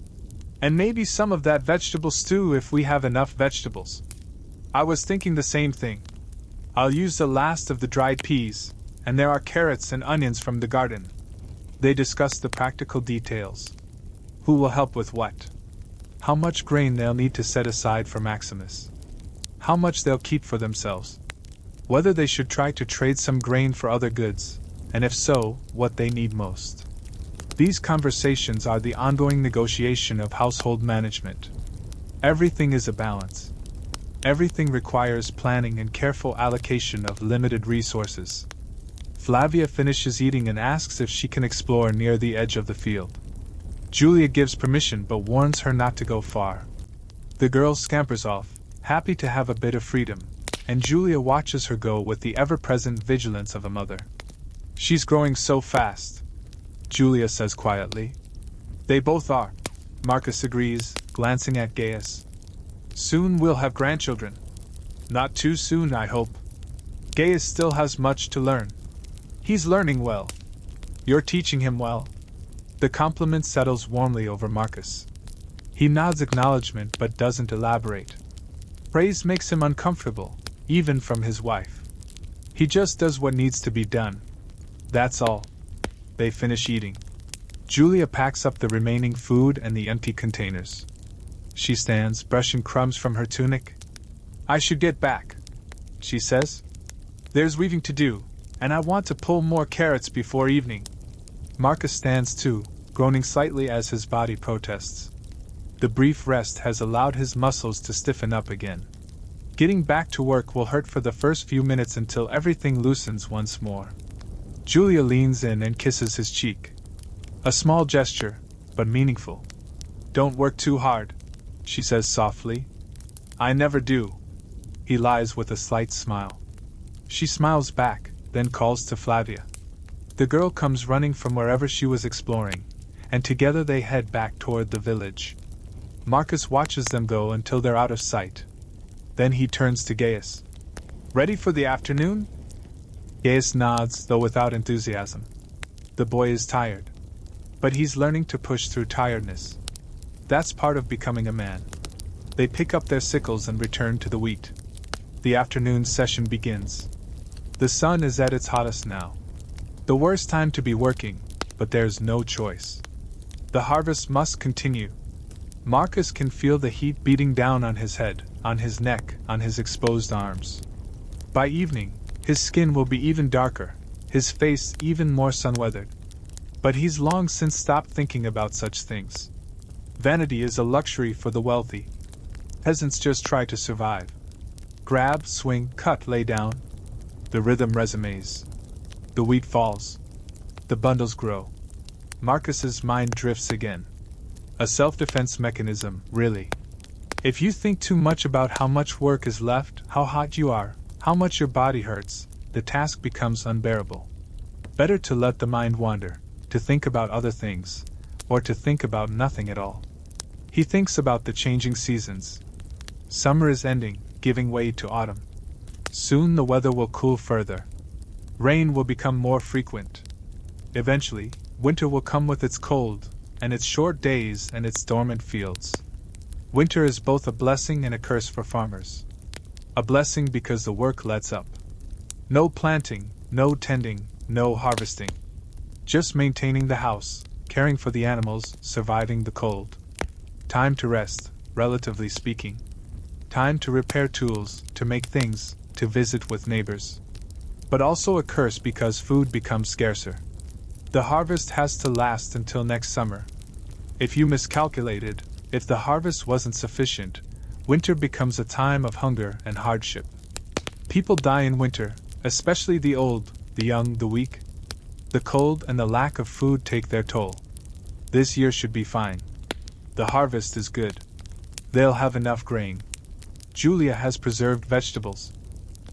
[SPEAKER 1] And maybe some of that vegetable stew if we have enough vegetables. I was thinking the same thing. I'll use the last of the dried peas, and there are carrots and onions from the garden. They discuss the practical details. Who will help with what? How much grain they'll need to set aside for Maximus. How much they'll keep for themselves. Whether they should try to trade some grain for other goods, and if so, what they need most. These conversations are the ongoing negotiation of household management. Everything is a balance. Everything requires planning and careful allocation of limited resources. Flavia finishes eating and asks if she can explore near the edge of the field. Julia gives permission but warns her not to go far. The girl scampers off, happy to have a bit of freedom, and Julia watches her go with the ever-present vigilance of a mother. She's growing so fast, Julia says quietly. They both are, Marcus agrees, glancing at Gaius. Soon we'll have grandchildren. Not too soon, I hope. Gaius still has much to learn. He's learning well. You're teaching him well. The compliment settles warmly over Marcus. He nods acknowledgement but doesn't elaborate. Praise makes him uncomfortable, even from his wife. He just does what needs to be done. That's all. They finish eating. Julia packs up the remaining food and the empty containers. She stands, brushing crumbs from her tunic. I should get back, she says. There's weaving to do, and I want to pull more carrots before evening. Marcus stands too, groaning slightly as his body protests. The brief rest has allowed his muscles to stiffen up again. Getting back to work will hurt for the first few minutes until everything loosens once more. Julia leans in and kisses his cheek. A small gesture, but meaningful. Don't work too hard, she says softly. I never do. He lies with a slight smile. She smiles back, then calls to Flavia. The girl comes running from wherever she was exploring, and together they head back toward the village. Marcus watches them go until they're out of sight. Then he turns to Gaius. Ready for the afternoon? Gaius nods, though without enthusiasm. The boy is tired. But he's learning to push through tiredness. That's part of becoming a man. They pick up their sickles and return to the wheat. The afternoon session begins. The sun is at its hottest now. The worst time to be working, but there's no choice. The harvest must continue. Marcus can feel the heat beating down on his head, on his neck, on his exposed arms. By evening, his skin will be even darker, his face even more sun-weathered. But he's long since stopped thinking about such things. Vanity is a luxury for the wealthy. Peasants just try to survive. Grab, swing, cut, lay down. The rhythm resumes. The wheat falls. The bundles grow. Marcus's mind drifts again. A self-defense mechanism, really. If you think too much about how much work is left, how hot you are, how much your body hurts, the task becomes unbearable. Better to let the mind wander, to think about other things, or to think about nothing at all. He thinks about the changing seasons. Summer is ending, giving way to autumn. Soon the weather will cool further. Rain will become more frequent. Eventually, winter will come with its cold, and its short days and its dormant fields. Winter is both a blessing and a curse for farmers. A blessing because the work lets up. No planting, no tending, no harvesting. Just maintaining the house, caring for the animals, surviving the cold. Time to rest, relatively speaking. Time to repair tools, to make things, to visit with neighbors. But also a curse because food becomes scarcer. The harvest has to last until next summer. If you miscalculated, if the harvest wasn't sufficient, winter becomes a time of hunger and hardship. People die in winter, especially the old, the young, the weak. The cold and the lack of food take their toll. This year should be fine. The harvest is good. They'll have enough grain. Julia has preserved vegetables.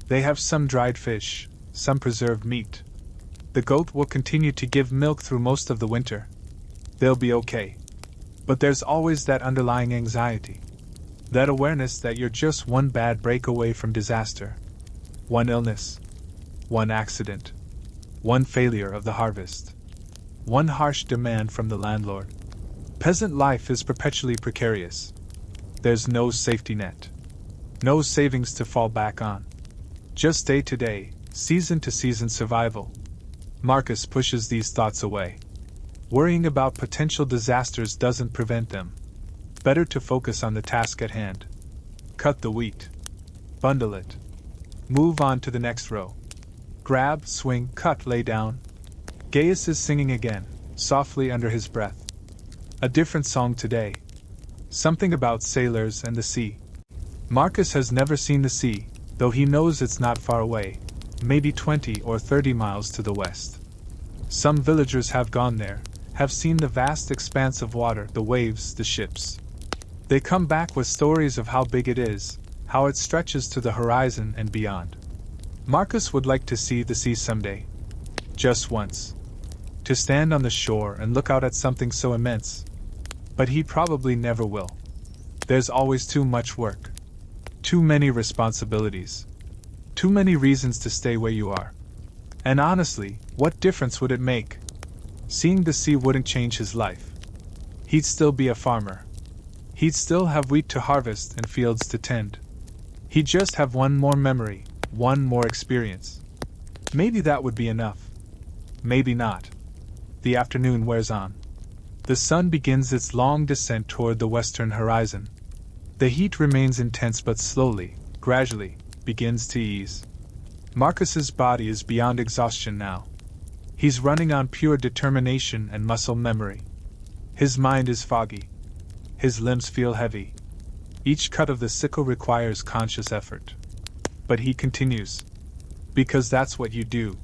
[SPEAKER 1] They have some dried fish, some preserved meat. The goat will continue to give milk through most of the winter. They'll be okay. But there's always that underlying anxiety. That awareness that you're just one bad break away from disaster. One illness. One accident. One failure of the harvest. One harsh demand from the landlord. Peasant life is perpetually precarious. There's no safety net. No savings to fall back on. Just day to day, season to season survival. Marcus pushes these thoughts away. Worrying about potential disasters doesn't prevent them. Better to focus on the task at hand. Cut the wheat. Bundle it. Move on to the next row. Grab, swing, cut, lay down. Gaius is singing again, softly under his breath. A different song today. Something about sailors and the sea. Marcus has never seen the sea, though he knows it's not far away, maybe 20 or 30 miles to the west. Some villagers have gone there, have seen the vast expanse of water, the waves, the ships. They come back with stories of how big it is, how it stretches to the horizon and beyond. Marcus would like to see the sea someday. Just once. To stand on the shore and look out at something so immense. But he probably never will. There's always too much work. Too many responsibilities. Too many reasons to stay where you are. And honestly, what difference would it make? Seeing the sea wouldn't change his life. He'd still be a farmer. He'd still have wheat to harvest and fields to tend. He'd just have one more memory, one more experience. Maybe that would be enough. Maybe not. The afternoon wears on. The sun begins its long descent toward the western horizon. The heat remains intense but slowly, gradually, begins to ease. Marcus's body is beyond exhaustion now. He's running on pure determination and muscle memory. His mind is foggy. His limbs feel heavy. Each cut of the sickle requires conscious effort. But he continues. Because that's what you do.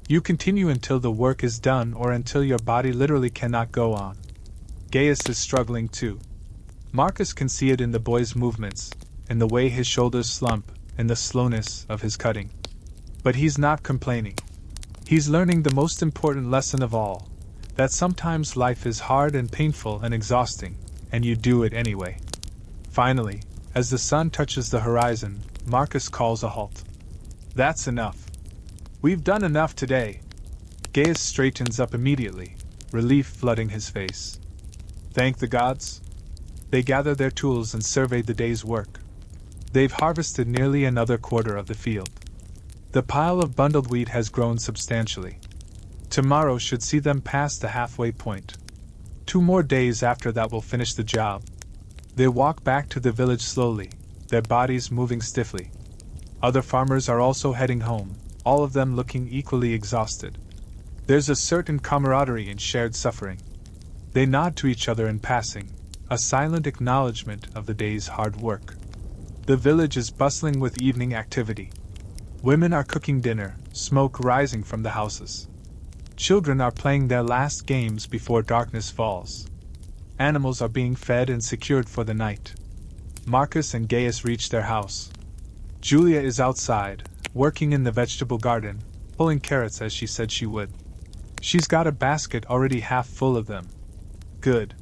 [SPEAKER 1] You continue until the work is done or until your body literally cannot go on. Gaius is struggling too. Marcus can see it in the boy's movements, in the way his shoulders slump, in the slowness of his cutting. But he's not complaining. He's learning the most important lesson of all, that sometimes life is hard and painful and exhausting, and you do it anyway. Finally, As the sun touches the horizon, Marcus calls a halt. That's enough. We've done enough today. Gaius straightens up immediately, relief flooding his face. Thank the gods. They gather their tools and survey the day's work. They've harvested nearly another quarter of the field. The pile of bundled wheat has grown substantially. Tomorrow should see them past the halfway point. 2 more days after that will finish the job. They walk back to the village slowly, their bodies moving stiffly. Other farmers are also heading home, all of them looking equally exhausted. There's a certain camaraderie in shared suffering. They nod to each other in passing, a silent acknowledgement of the day's hard work. The village is bustling with evening activity. Women are cooking dinner, smoke rising from the houses. Children are playing their last games before darkness falls. Animals are being fed and secured for the night. Marcus and Gaius reach their house. Julia is outside, working in the vegetable garden, pulling carrots as she said she would. She's got a basket already half full of them. Good.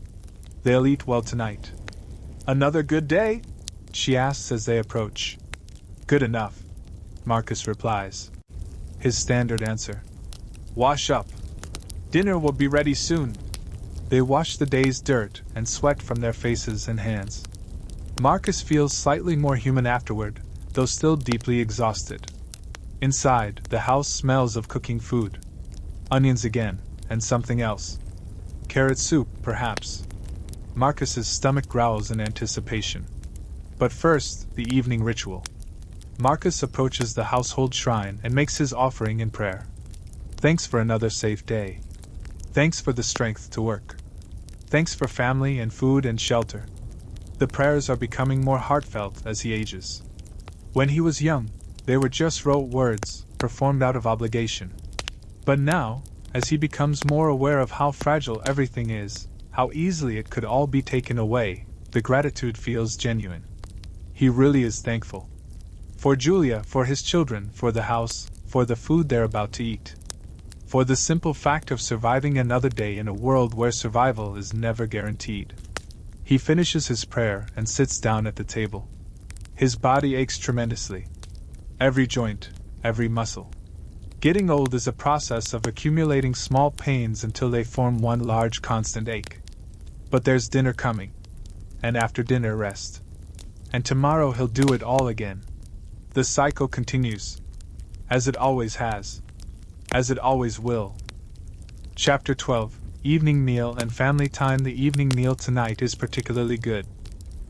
[SPEAKER 1] They'll eat well tonight. Another good day? She asks as they approach. Good enough, Marcus replies. His standard answer. Wash up. Dinner will be ready soon. They wash the day's dirt and sweat from their faces and hands. Marcus feels slightly more human afterward, though still deeply exhausted. Inside, the house smells of cooking food. Onions again, and something else. Carrot soup, perhaps. Marcus's stomach growls in anticipation. But first, the evening ritual. Marcus approaches the household shrine and makes his offering in prayer. Thanks for another safe day. Thanks for the strength to work. Thanks for family and food and shelter. The prayers are becoming more heartfelt as he ages. When he was young, they were just rote words, performed out of obligation. But now, as he becomes more aware of how fragile everything is, how easily it could all be taken away, the gratitude feels genuine. He really is thankful. For Julia, for his children, for the house, for the food they're about to eat. For the simple fact of surviving another day in a world where survival is never guaranteed. He finishes his prayer and sits down at the table. His body aches tremendously. Every joint, every muscle. Getting old is a process of accumulating small pains until they form one large constant ache. But there's dinner coming. And after dinner, rest. And tomorrow he'll do it all again. The cycle continues. As it always has. As it always will. Chapter 12. Evening meal and family time. The evening meal tonight is particularly good.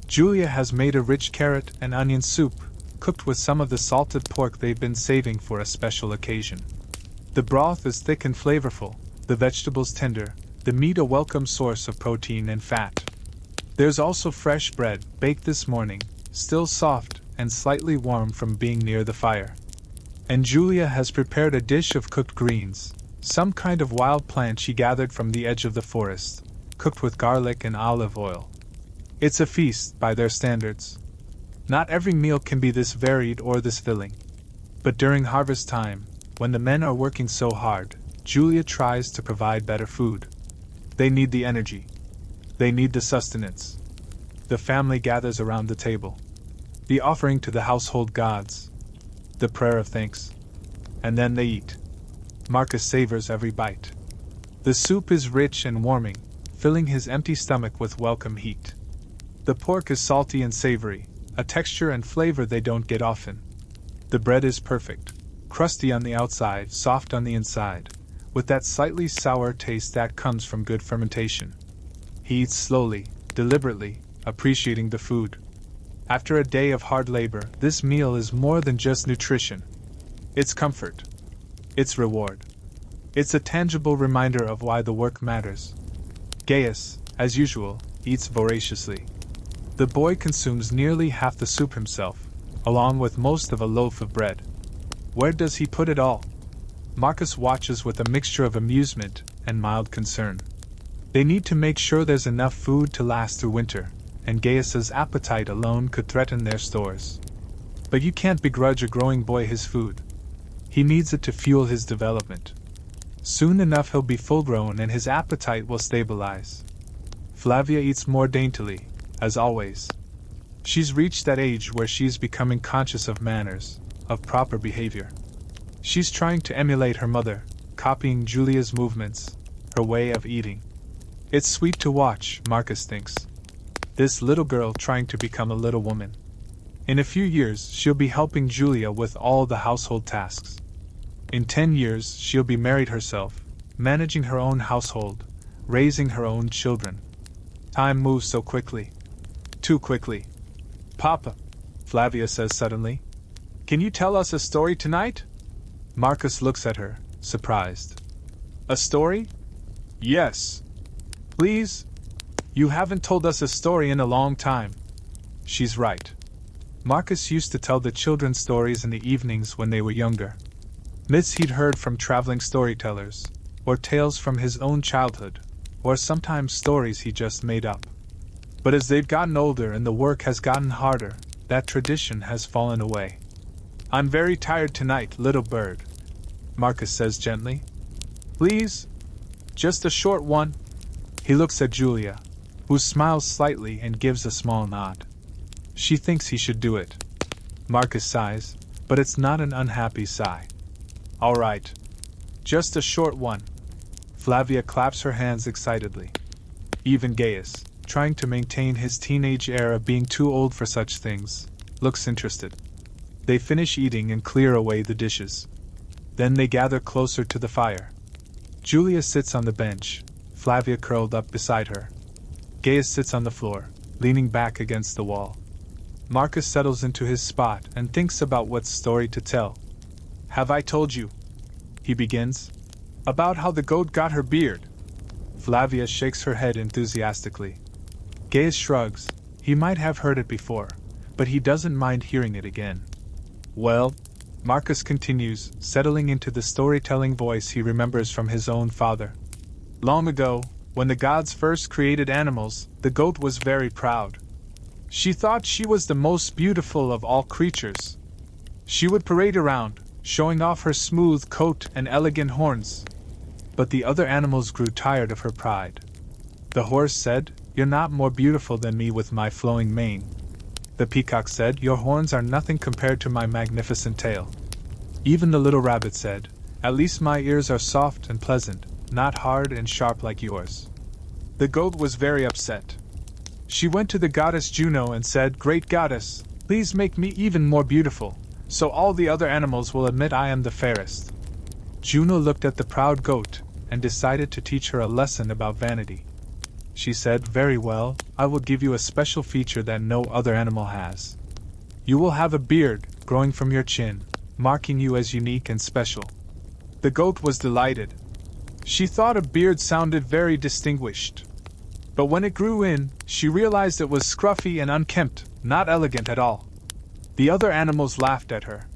[SPEAKER 1] Julia has made a rich carrot and onion soup, cooked with some of the salted pork they've been saving for a special occasion. The broth is thick and flavorful, the vegetables tender, the meat a welcome source of protein and fat. There's also fresh bread, baked this morning, still soft and slightly warm from being near the fire. And Julia has prepared a dish of cooked greens, some kind of wild plant she gathered from the edge of the forest, cooked with garlic and olive oil. It's a feast by their standards. Not every meal can be this varied or this filling. But during harvest time, when the men are working so hard, Julia tries to provide better food. They need the energy. They need the sustenance. The family gathers around the table. The offering to the household gods. The prayer of thanks. And then they eat. Marcus savors every bite. The soup is rich and warming, filling his empty stomach with welcome heat. The pork is salty and savory, a texture and flavor they don't get often. The bread is perfect, crusty on the outside, soft on the inside, with that slightly sour taste that comes from good fermentation. He eats slowly, deliberately, appreciating the food. After a day of hard labor, this meal is more than just nutrition. It's comfort. It's reward. It's a tangible reminder of why the work matters. Gaius, as usual, eats voraciously. The boy consumes nearly half the soup himself, along with most of a loaf of bread. Where does he put it all? Marcus watches with a mixture of amusement and mild concern. They need to make sure there's enough food to last through winter, and Gaius's appetite alone could threaten their stores. But you can't begrudge a growing boy his food. He needs it to fuel his development. Soon enough he'll be full-grown and his appetite will stabilize. Flavia eats more daintily, as always. She's reached that age where she's becoming conscious of manners, of proper behavior. She's trying to emulate her mother, copying Julia's movements, her way of eating. It's sweet to watch, Marcus thinks. This little girl trying to become a little woman. In a few years, she'll be helping Julia with all the household tasks. In 10 years, she'll be married herself, managing her own household, raising her own children. Time moves so quickly. Too quickly. Papa, Flavia says suddenly, can you tell us a story tonight? Marcus looks at her, surprised. A story? Yes. Please? You haven't told us a story in a long time. She's right. Marcus used to tell the children stories in the evenings when they were younger. Myths he'd heard from traveling storytellers, or tales from his own childhood, or sometimes stories he just made up. But as they've gotten older and the work has gotten harder, that tradition has fallen away. I'm very tired tonight, little bird, Marcus says gently. Please? Just a short one? He looks at Julia, who smiles slightly and gives a small nod. She thinks he should do it. Marcus sighs, but it's not an unhappy sigh. All right. Just a short one. Flavia claps her hands excitedly. Even Gaius, trying to maintain his teenage air of being too old for such things, looks interested. They finish eating and clear away the dishes. Then they gather closer to the fire. Julia sits on the bench, Flavia curled up beside her. Gaius sits on the floor, leaning back against the wall. Marcus settles into his spot and thinks about what story to tell. Have I told you? He begins. About how the goat got her beard. Flavia shakes her head enthusiastically. Gaius shrugs. He might have heard it before, but he doesn't mind hearing it again. Well, Marcus continues, settling into the storytelling voice he remembers from his own father. Long ago, when the gods first created animals, the goat was very proud. She thought she was the most beautiful of all creatures. She would parade around, showing off her smooth coat and elegant horns. But the other animals grew tired of her pride. The horse said, "You're not more beautiful than me with my flowing mane." The peacock said, "Your horns are nothing compared to my magnificent tail." Even the little rabbit said, "At least my ears are soft and pleasant, not hard and sharp like yours." The goat was very upset. She went to the goddess Juno and said, "Great goddess, please make me even more beautiful, so all the other animals will admit I am the fairest." Juno looked at the proud goat and decided to teach her a lesson about vanity. She said, "Very well, I will give you a special feature that no other animal has. You will have a beard growing from your chin, marking you as unique and special." The goat was delighted. She thought a beard sounded very distinguished. But when it grew in, she realized it was scruffy and unkempt, not elegant at all. The other animals laughed at her.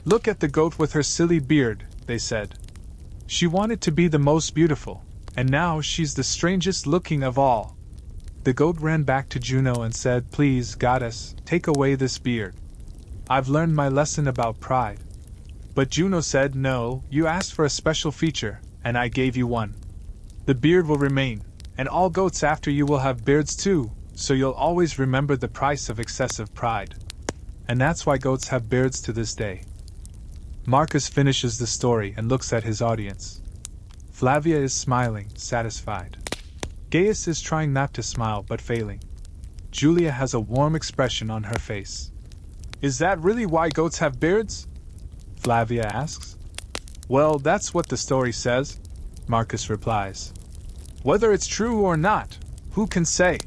[SPEAKER 1] "Look at the goat with her silly beard," they said. "She wanted to be the most beautiful, and now she's the strangest looking of all." The goat ran back to Juno and said, "Please, goddess, take away this beard. I've learned my lesson about pride." But Juno said, "No, you asked for a special feature, and I gave you one. The beard will remain, and all goats after you will have beards too, so you'll always remember the price of excessive pride. And that's why goats have beards to this day." Marcus finishes the story and looks at his audience. Flavia is smiling, satisfied. Gaius is trying not to smile but failing. Julia has a warm expression on her face. "Is that really why goats have beards?" Flavia asks. "Well, that's what the story says," Marcus replies. "Whether it's true or not, who can say?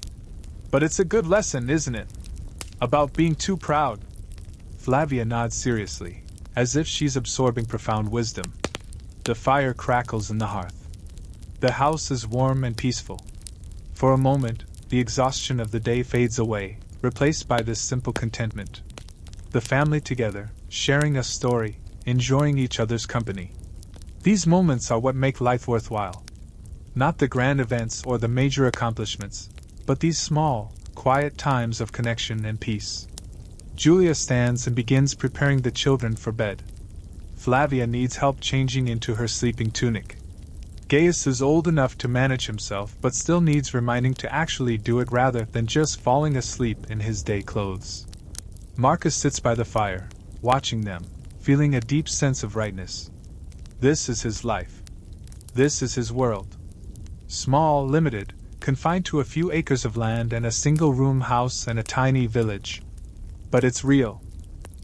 [SPEAKER 1] But it's a good lesson, isn't it? About being too proud." Flavia nods seriously, as if she's absorbing profound wisdom. The fire crackles in the hearth. The house is warm and peaceful. For a moment, the exhaustion of the day fades away, replaced by this simple contentment. The family together, sharing a story, enjoying each other's company. These moments are what make life worthwhile. Not the grand events or the major accomplishments, but these small, quiet times of connection and peace. Julia stands and begins preparing the children for bed. Flavia needs help changing into her sleeping tunic. Gaius is old enough to manage himself but still needs reminding to actually do it rather than just falling asleep in his day clothes. Marcus sits by the fire, watching them, feeling a deep sense of rightness. This is his life. This is his world. Small, limited, confined to a few acres of land and a single-room house and a tiny village. But it's real.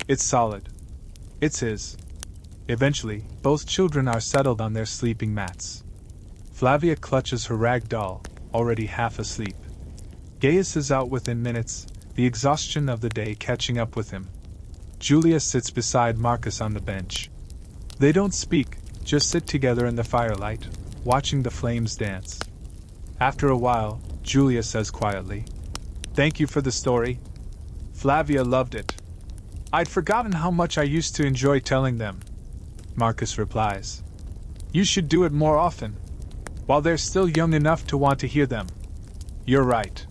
[SPEAKER 1] It's solid. It's his. Eventually, both children are settled on their sleeping mats. Flavia clutches her rag doll, already half asleep. Gaius is out within minutes, the exhaustion of the day catching up with him. Julia sits beside Marcus on the bench. They don't speak, just sit together in the firelight, watching the flames dance. After a while, Julia says quietly, "Thank you for the story. Flavia loved it. I'd forgotten how much I used to enjoy telling them." Marcus replies, "You should do it more often, while they're still young enough to want to hear them." "You're right.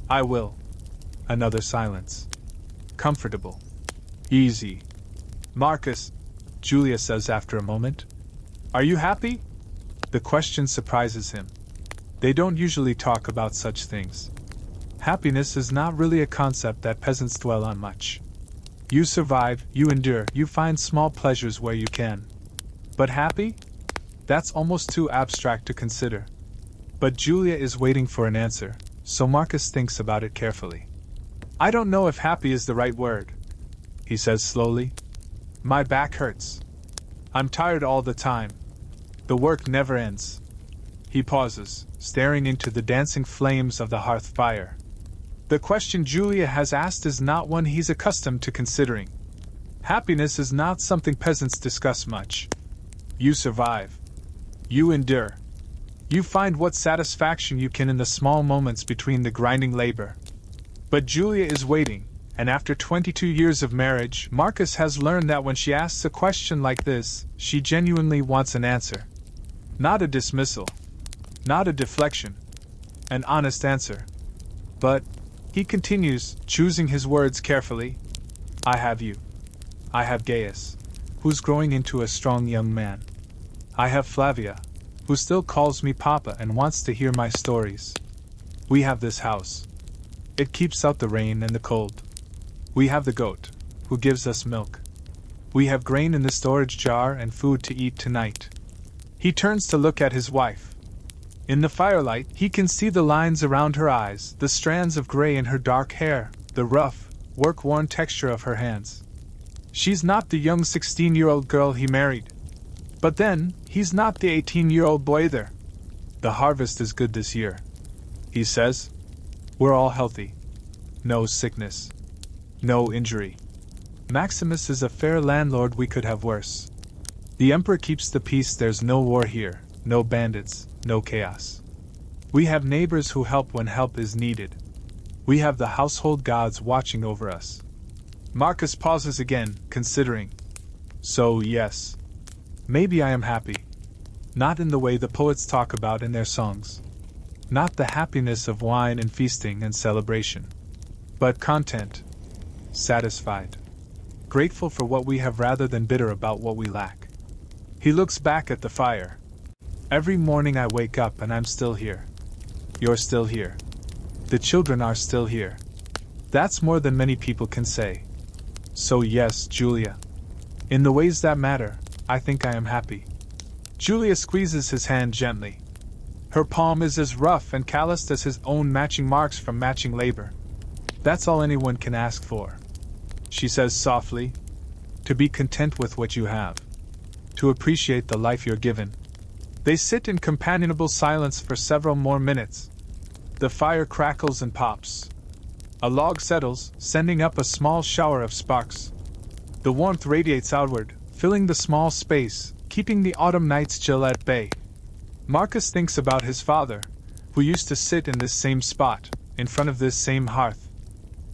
[SPEAKER 1] I will." Another silence. Comfortable. Easy. "Marcus," Julia says after a moment, "are you happy?" The question surprises him. They don't usually talk about such things. Happiness is not really a concept that peasants dwell on much. You survive, you endure, you find small pleasures where you can. But happy? That's almost too abstract to consider. But Julia is waiting for an answer, so Marcus thinks about it carefully. "I don't know if happy is the right word," he says slowly. "My back hurts. I'm tired all the time. The work never ends." He pauses, staring into the dancing flames of the hearth fire. The question Julia has asked is not one he's accustomed to considering. Happiness is not something peasants discuss much. You survive. You endure. You find what satisfaction you can in the small moments between the grinding labor. But Julia is waiting, and after 22 years of marriage, Marcus has learned that when she asks a question like this, she genuinely wants an answer. Not a dismissal. Not a deflection. An honest answer. But, he continues, choosing his words carefully, "I have you. I have Gaius, who's growing into a strong young man. I have Flavia, who still calls me Papa and wants to hear my stories. We have this house. It keeps out the rain and the cold. We have the goat, who gives us milk. We have grain in the storage jar and food to eat tonight." He turns to look at his wife. In the firelight, he can see the lines around her eyes, the strands of gray in her dark hair, the rough, work-worn texture of her hands. She's not the young 16-year-old girl he married. But then, he's not the 18-year-old boy either. "The harvest is good this year," he says. "We're all healthy. No sickness. No injury. Maximus is a fair landlord, we could have worse. The Emperor keeps the peace, there's no war here, no bandits, no chaos. We have neighbors who help when help is needed. We have the household gods watching over us." Marcus pauses again, considering. "So, yes. Maybe I am happy. Not in the way the poets talk about in their songs. Not the happiness of wine and feasting and celebration. But content. Satisfied. Grateful for what we have rather than bitter about what we lack." He looks back at the fire. "Every morning I wake up and I'm still here. You're still here. The children are still here. That's more than many people can say. So yes, Julia. In the ways that matter, I think I am happy." Julia squeezes his hand gently. Her palm is as rough and calloused as his own, matching marks from matching labor. "That's all anyone can ask for," she says softly. "To be content with what you have. To appreciate the life you're given." They sit in companionable silence for several more minutes. The fire crackles and pops. A log settles, sending up a small shower of sparks. The warmth radiates outward, filling the small space, keeping the autumn nights chill at bay. Marcus thinks about his father, who used to sit in this same spot, in front of this same hearth.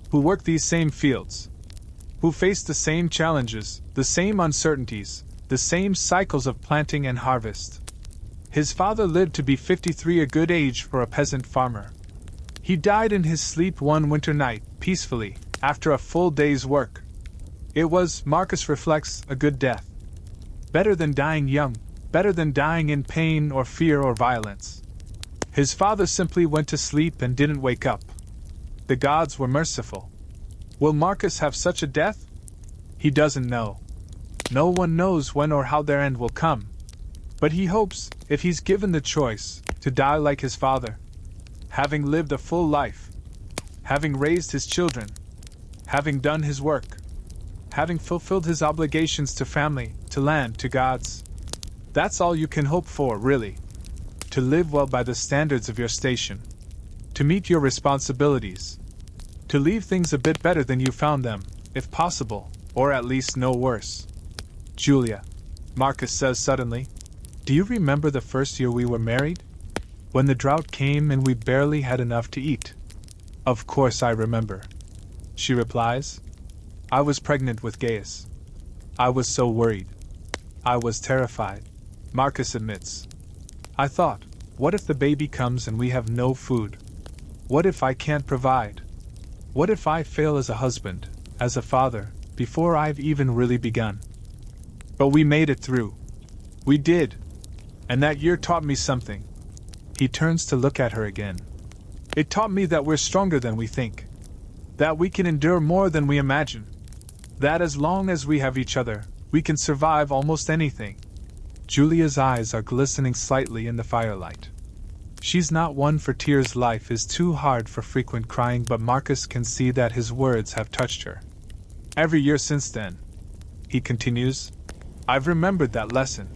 [SPEAKER 1] Who worked these same fields. Who faced the same challenges, the same uncertainties, the same cycles of planting and harvest. His father lived to be 53, a good age for a peasant farmer. He died in his sleep one winter night, peacefully, after a full day's work. It was, Marcus reflects, a good death. Better than dying young, better than dying in pain or fear or violence. His father simply went to sleep and didn't wake up. The gods were merciful. Will Marcus have such a death? He doesn't know. No one knows when or how their end will come. But he hopes, if he's given the choice, to die like his father. Having lived a full life. Having raised his children. Having done his work. Having fulfilled his obligations to family, to land, to gods. That's all you can hope for, really. To live well by the standards of your station. To meet your responsibilities. To leave things a bit better than you found them, if possible, or at least no worse. Julia, Marcus says suddenly, do you remember the first year we were married? When the drought came and we barely had enough to eat. Of course I remember. She replies. I was pregnant with Gaius. I was so worried. I was terrified, Marcus admits. I thought, what if the baby comes and we have no food? What if I can't provide? What if I fail as a husband, as a father, before I've even really begun? But we made it through. We did. And that year taught me something. He turns to look at her again. It taught me that we're stronger than we think. That we can endure more than we imagine. That as long as we have each other, we can survive almost anything. Julia's eyes are glistening slightly in the firelight. She's not one for tears. Life is too hard for frequent crying, but Marcus can see that his words have touched her. Every year since then, he continues, I've remembered that lesson.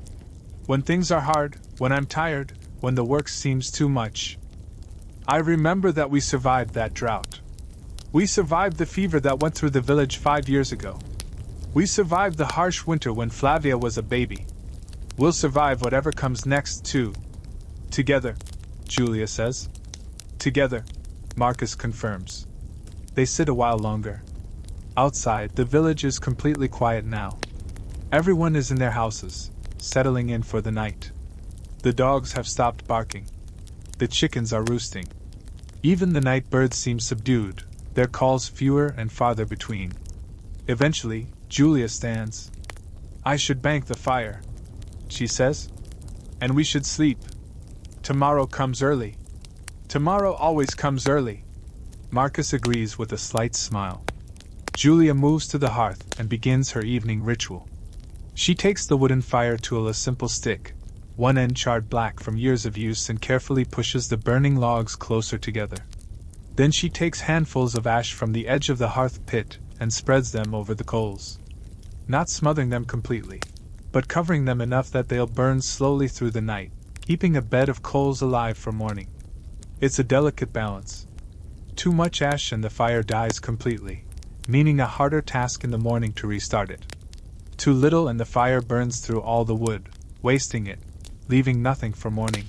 [SPEAKER 1] When things are hard, when I'm tired, when the work seems too much. I remember that we survived that drought. We survived the fever that went through the village 5 years ago. We survived the harsh winter when Flavia was a baby. We'll survive whatever comes next, too. Together, Julia says. Together, Marcus confirms. They sit a while longer. Outside, the village is completely quiet now. Everyone is in their houses, settling in for the night. The dogs have stopped barking. The chickens are roosting. Even the night birds seem subdued, their calls fewer and farther between. Eventually, Julia stands. I should bank the fire, she says. And we should sleep. Tomorrow comes early. Tomorrow always comes early. Marcus agrees with a slight smile. Julia moves to the hearth and begins her evening ritual. She takes the wooden fire tool, a simple stick, one end charred black from years of use, and carefully pushes the burning logs closer together. Then she takes handfuls of ash from the edge of the hearth pit and spreads them over the coals. Not smothering them completely, but covering them enough that they'll burn slowly through the night, keeping a bed of coals alive for morning. It's a delicate balance. Too much ash and the fire dies completely, meaning a harder task in the morning to restart it. Too little and the fire burns through all the wood, wasting it, leaving nothing for morning.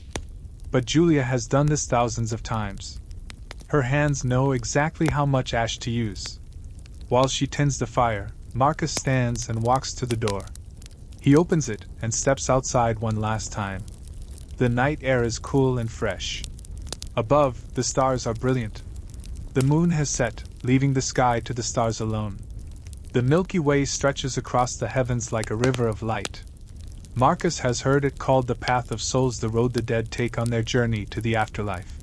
[SPEAKER 1] But Julia has done this thousands of times. Her hands know exactly how much ash to use. While she tends the fire, Marcus stands and walks to the door. He opens it and steps outside one last time. The night air is cool and fresh. Above, the stars are brilliant. The moon has set, leaving the sky to the stars alone. The Milky Way stretches across the heavens like a river of light. Marcus has heard it called the path of souls, the road the dead take on their journey to the afterlife.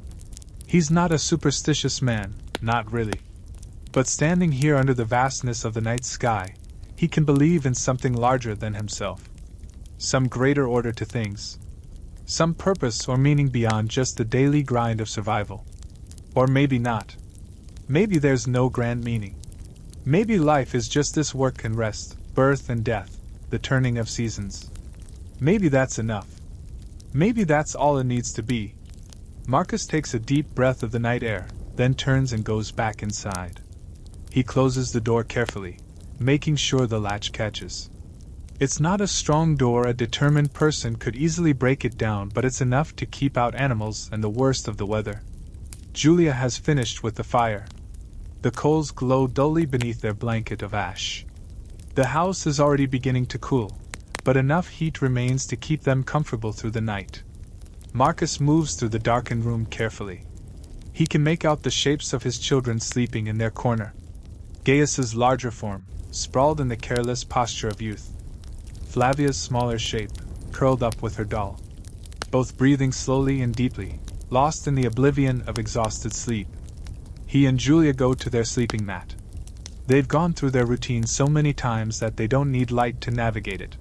[SPEAKER 1] He's not a superstitious man, not really. But standing here under the vastness of the night sky, he can believe in something larger than himself. Some greater order to things. Some purpose or meaning beyond just the daily grind of survival. Or maybe not. Maybe there's no grand meaning. Maybe life is just this work and rest, birth and death, the turning of seasons. Maybe that's enough. Maybe that's all it needs to be. Marcus takes a deep breath of the night air, then turns and goes back inside. He closes the door carefully, making sure the latch catches. It's not a strong door, a determined person could easily break it down, but it's enough to keep out animals and the worst of the weather. Julia has finished with the fire. The coals glow dully beneath their blanket of ash. The house is already beginning to cool, but enough heat remains to keep them comfortable through the night. Marcus moves through the darkened room carefully. He can make out the shapes of his children sleeping in their corner. Gaius's larger form, sprawled in the careless posture of youth. Flavia's smaller shape, curled up with her doll. Both breathing slowly and deeply, lost in the oblivion of exhausted sleep. He and Julia go to their sleeping mat. They've gone through their routine so many times that they don't need light to navigate it.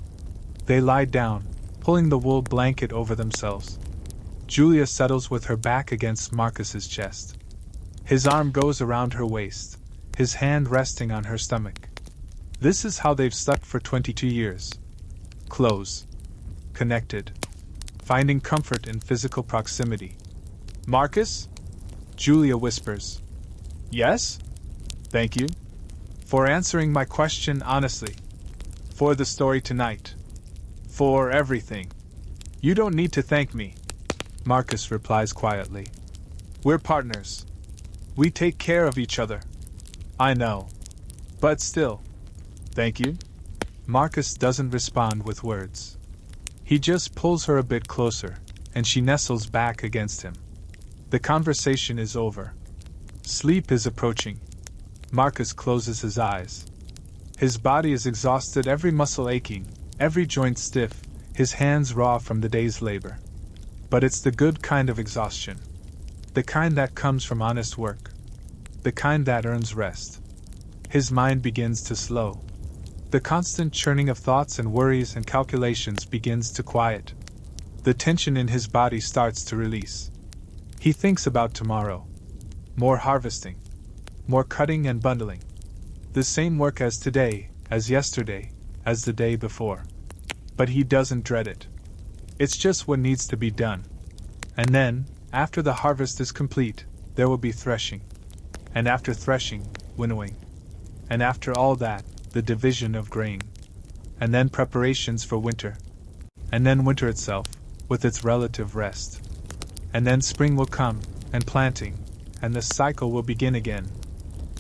[SPEAKER 1] They lie down, pulling the wool blanket over themselves. Julia settles with her back against Marcus's chest. His arm goes around her waist, his hand resting on her stomach. This is how they've slept for 22 years. Close. Connected. Finding comfort in physical proximity. Marcus? Julia whispers. Yes? Thank you. For answering my question honestly. For the story tonight. For everything. You don't need to thank me. Marcus replies quietly. We're partners. We take care of each other. I know. But still. Thank you? Marcus doesn't respond with words. He just pulls her a bit closer, and she nestles back against him. The conversation is over. Sleep is approaching. Marcus closes his eyes. His body is exhausted, every muscle aching, every joint stiff, his hands raw from the day's labor. But it's the good kind of exhaustion. The kind that comes from honest work. The kind that earns rest. His mind begins to slow. The constant churning of thoughts and worries and calculations begins to quiet. The tension in his body starts to release. He thinks about tomorrow. More harvesting. More cutting and bundling. The same work as today, as yesterday, as the day before. But he doesn't dread it. It's just what needs to be done. And then, after the harvest is complete, there will be threshing. And after threshing, winnowing. And after all that, the division of grain. And then preparations for winter. And then winter itself, with its relative rest. And then spring will come, and planting, and the cycle will begin again.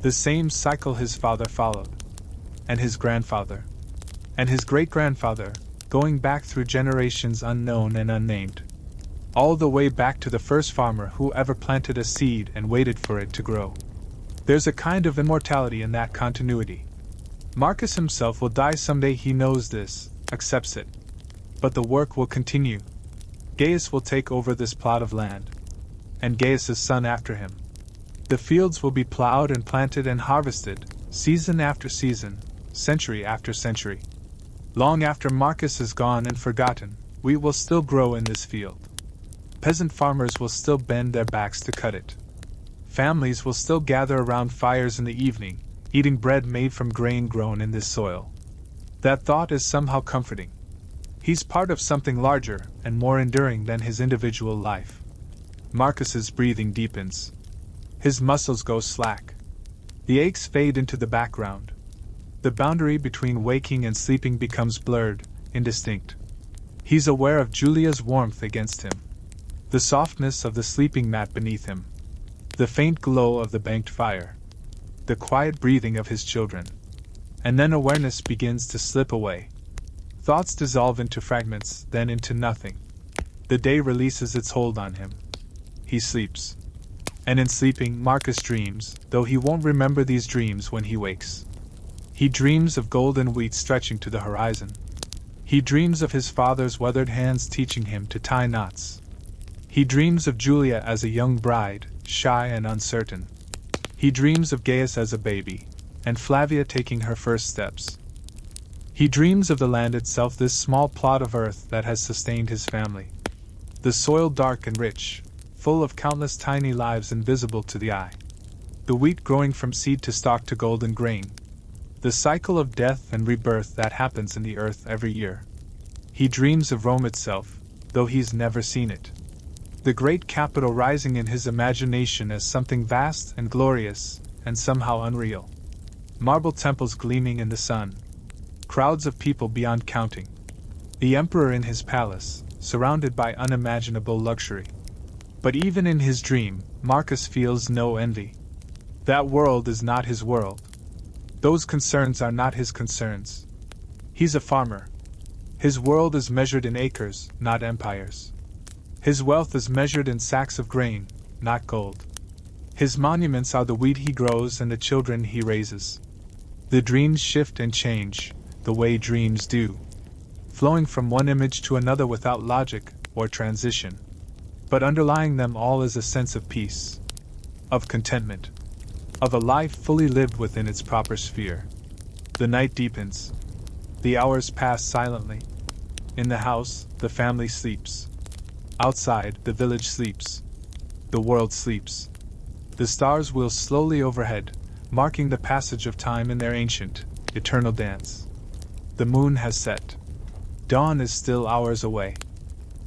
[SPEAKER 1] The same cycle his father followed. And his grandfather. And his great-grandfather, going back through generations unknown and unnamed. All the way back to the first farmer who ever planted a seed and waited for it to grow. There's a kind of immortality in that continuity. Marcus himself will die someday, he knows this, accepts it. But the work will continue. Gaius will take over this plot of land. And Gaius's son after him. The fields will be plowed and planted and harvested, season after season, century after century. Long after Marcus is gone and forgotten, wheat will still grow in this field. Peasant farmers will still bend their backs to cut it. Families will still gather around fires in the evening, eating bread made from grain grown in this soil. That thought is somehow comforting. He's part of something larger and more enduring than his individual life. Marcus's breathing deepens. His muscles go slack. The aches fade into the background. The boundary between waking and sleeping becomes blurred, indistinct. He's aware of Julia's warmth against him. The softness of the sleeping mat beneath him. The faint glow of the banked fire. The quiet breathing of his children. And then awareness begins to slip away. Thoughts dissolve into fragments, then into nothing. The day releases its hold on him. He sleeps. And in sleeping, Marcus dreams, though he won't remember these dreams when he wakes. He dreams of golden wheat stretching to the horizon. He dreams of his father's weathered hands teaching him to tie knots. He dreams of Julia as a young bride, shy and uncertain. He dreams of Gaius as a baby, and Flavia taking her first steps. He dreams of the land itself, this small plot of earth that has sustained his family. The soil dark and rich, full of countless tiny lives invisible to the eye. The wheat growing from seed to stalk to golden grain. The cycle of death and rebirth that happens in the earth every year. He dreams of Rome itself, though he's never seen it. The great capital rising in his imagination as something vast and glorious, and somehow unreal. Marble temples gleaming in the sun. Crowds of people beyond counting. The emperor in his palace, surrounded by unimaginable luxury. But even in his dream, Marcus feels no envy. That world is not his world. Those concerns are not his concerns. He's a farmer. His world is measured in acres, not empires. His wealth is measured in sacks of grain, not gold. His monuments are the wheat he grows and the children he raises. The dreams shift and change, the way dreams do. flowing from one image to another without logic or transition. But underlying them all is a sense of peace, of contentment, of a life fully lived within its proper sphere. The night deepens. The hours pass silently. In the house, the family sleeps. Outside, the village sleeps. The world sleeps. The stars wheel slowly overhead, marking the passage of time in their ancient, eternal dance. The moon has set. Dawn is still hours away.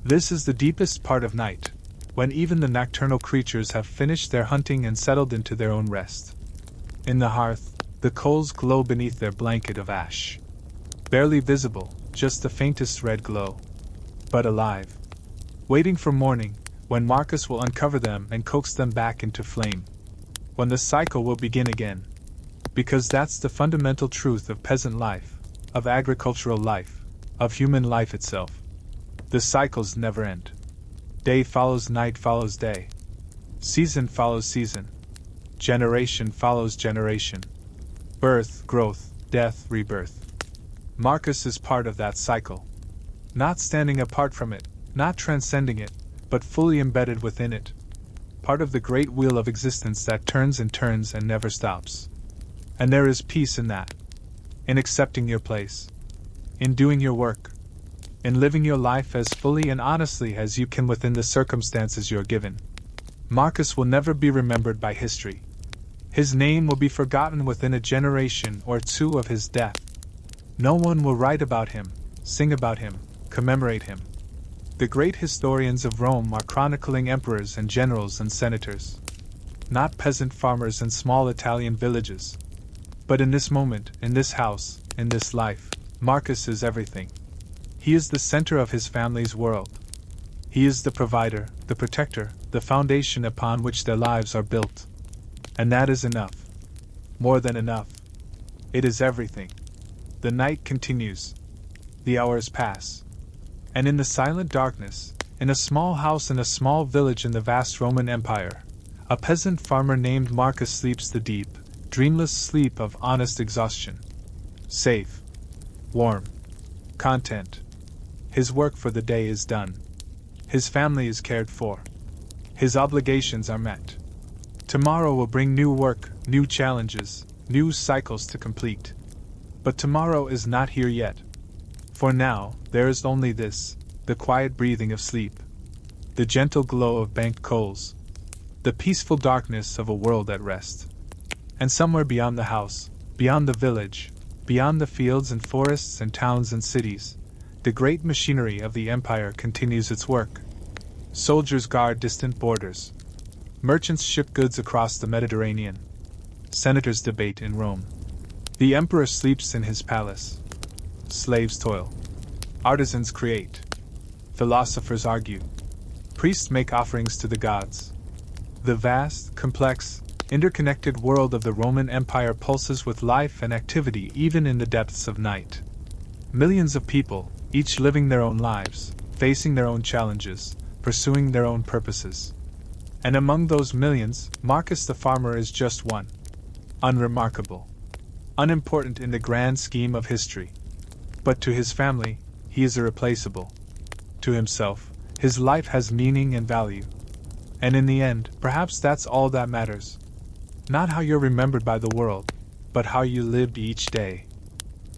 [SPEAKER 1] This is the deepest part of night, when even the nocturnal creatures have finished their hunting and settled into their own rest. In the hearth, the coals glow beneath their blanket of ash. Barely visible, just the faintest red glow. But alive. Waiting for morning, when Marcus will uncover them and coax them back into flame. When the cycle will begin again. Because that's the fundamental truth of peasant life, of agricultural life, of human life itself. The cycles never end. Day follows night follows day. Season follows season. Generation follows generation. Birth, growth, death, rebirth. Marcus is part of that cycle. Not standing apart from it, not transcending it, but fully embedded within it. Part of the great wheel of existence that turns and never stops. And there is peace in that. In accepting your place. In doing your work. In living your life as fully and honestly as you can within the circumstances you're given. Marcus will never be remembered by history. His name will be forgotten within a generation or two of his death. No one will write about him, sing about him, commemorate him. The great historians of Rome are chronicling emperors and generals and senators. Not peasant farmers in small Italian villages. But in this moment, in this house, in this life, Marcus is everything. He is the center of his family's world. He is the provider, the protector, the foundation upon which their lives are built. And that is enough. More than enough. It is everything. The night continues. The hours pass. And in the silent darkness, in a small house in a small village in the vast Roman Empire, a peasant farmer named Marcus sleeps the deep, dreamless sleep of honest exhaustion. Safe. Warm. Content. His work for the day is done. His family is cared for. His obligations are met. Tomorrow will bring new work, new challenges, new cycles to complete. But tomorrow is not here yet. For now, there is only this, the quiet breathing of sleep. The gentle glow of banked coals. The peaceful darkness of a world at rest. And somewhere beyond the house, beyond the village, beyond the fields and forests and towns and cities, the great machinery of the empire continues its work. Soldiers guard distant borders. Merchants ship goods across the Mediterranean. Senators debate in Rome. The emperor sleeps in his palace. Slaves toil. Artisans create. Philosophers argue. Priests make offerings to the gods. The vast, complex, interconnected world of the Roman Empire pulses with life and activity even in the depths of night. Millions of people, each living their own lives, facing their own challenges, pursuing their own purposes. And among those millions, Marcus the farmer is just one. Unremarkable. Unimportant in the grand scheme of history. But to his family, he is irreplaceable. To himself, his life has meaning and value. And in the end, perhaps that's all that matters. Not how you're remembered by the world, but how you lived each day.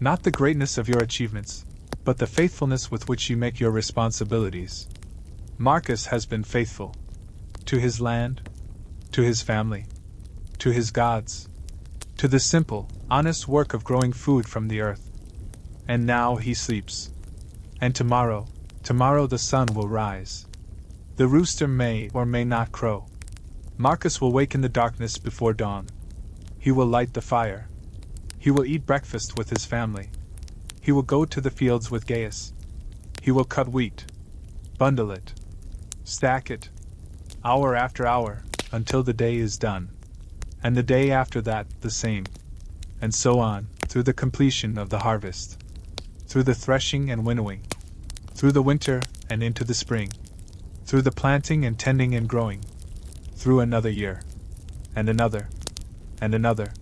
[SPEAKER 1] Not the greatness of your achievements, but the faithfulness with which you make your responsibilities. Marcus has been faithful. To his land, to his family, to his gods, to the simple, honest work of growing food from the earth. And now he sleeps. And tomorrow the sun will rise. The rooster may or may not crow. Marcus will wake in the darkness before dawn. He will light the fire. He will eat breakfast with his family. He will go to the fields with Gaius. He will cut wheat, bundle it, stack it, hour after hour, until the day is done. And the day after that, the same. And so on, through the completion of the harvest. Through the threshing and winnowing. Through the winter and into the spring. Through the planting and tending and growing. Through another year. And another. And another.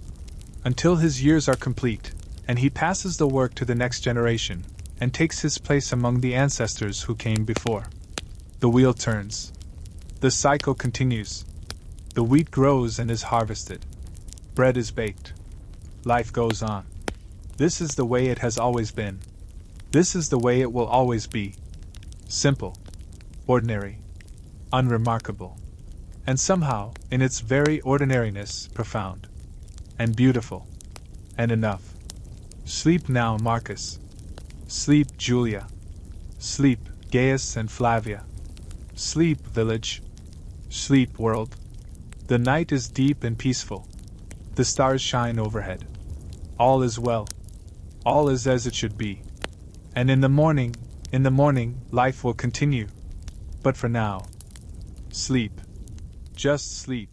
[SPEAKER 1] Until his years are complete, and he passes the work to the next generation, and takes his place among the ancestors who came before. The wheel turns. The cycle continues. The wheat grows and is harvested. Bread is baked. Life goes on. This is the way it has always been. This is the way it will always be. Simple. Ordinary. Unremarkable. And somehow, in its very ordinariness, profound. And beautiful. And enough. Sleep now, Marcus. Sleep, Julia. Sleep, Gaius and Flavia. Sleep, village. Sleep, world. The night is deep and peaceful. The stars shine overhead. All is well. All is as it should be. And in the morning, life will continue. But for now, sleep. Just sleep.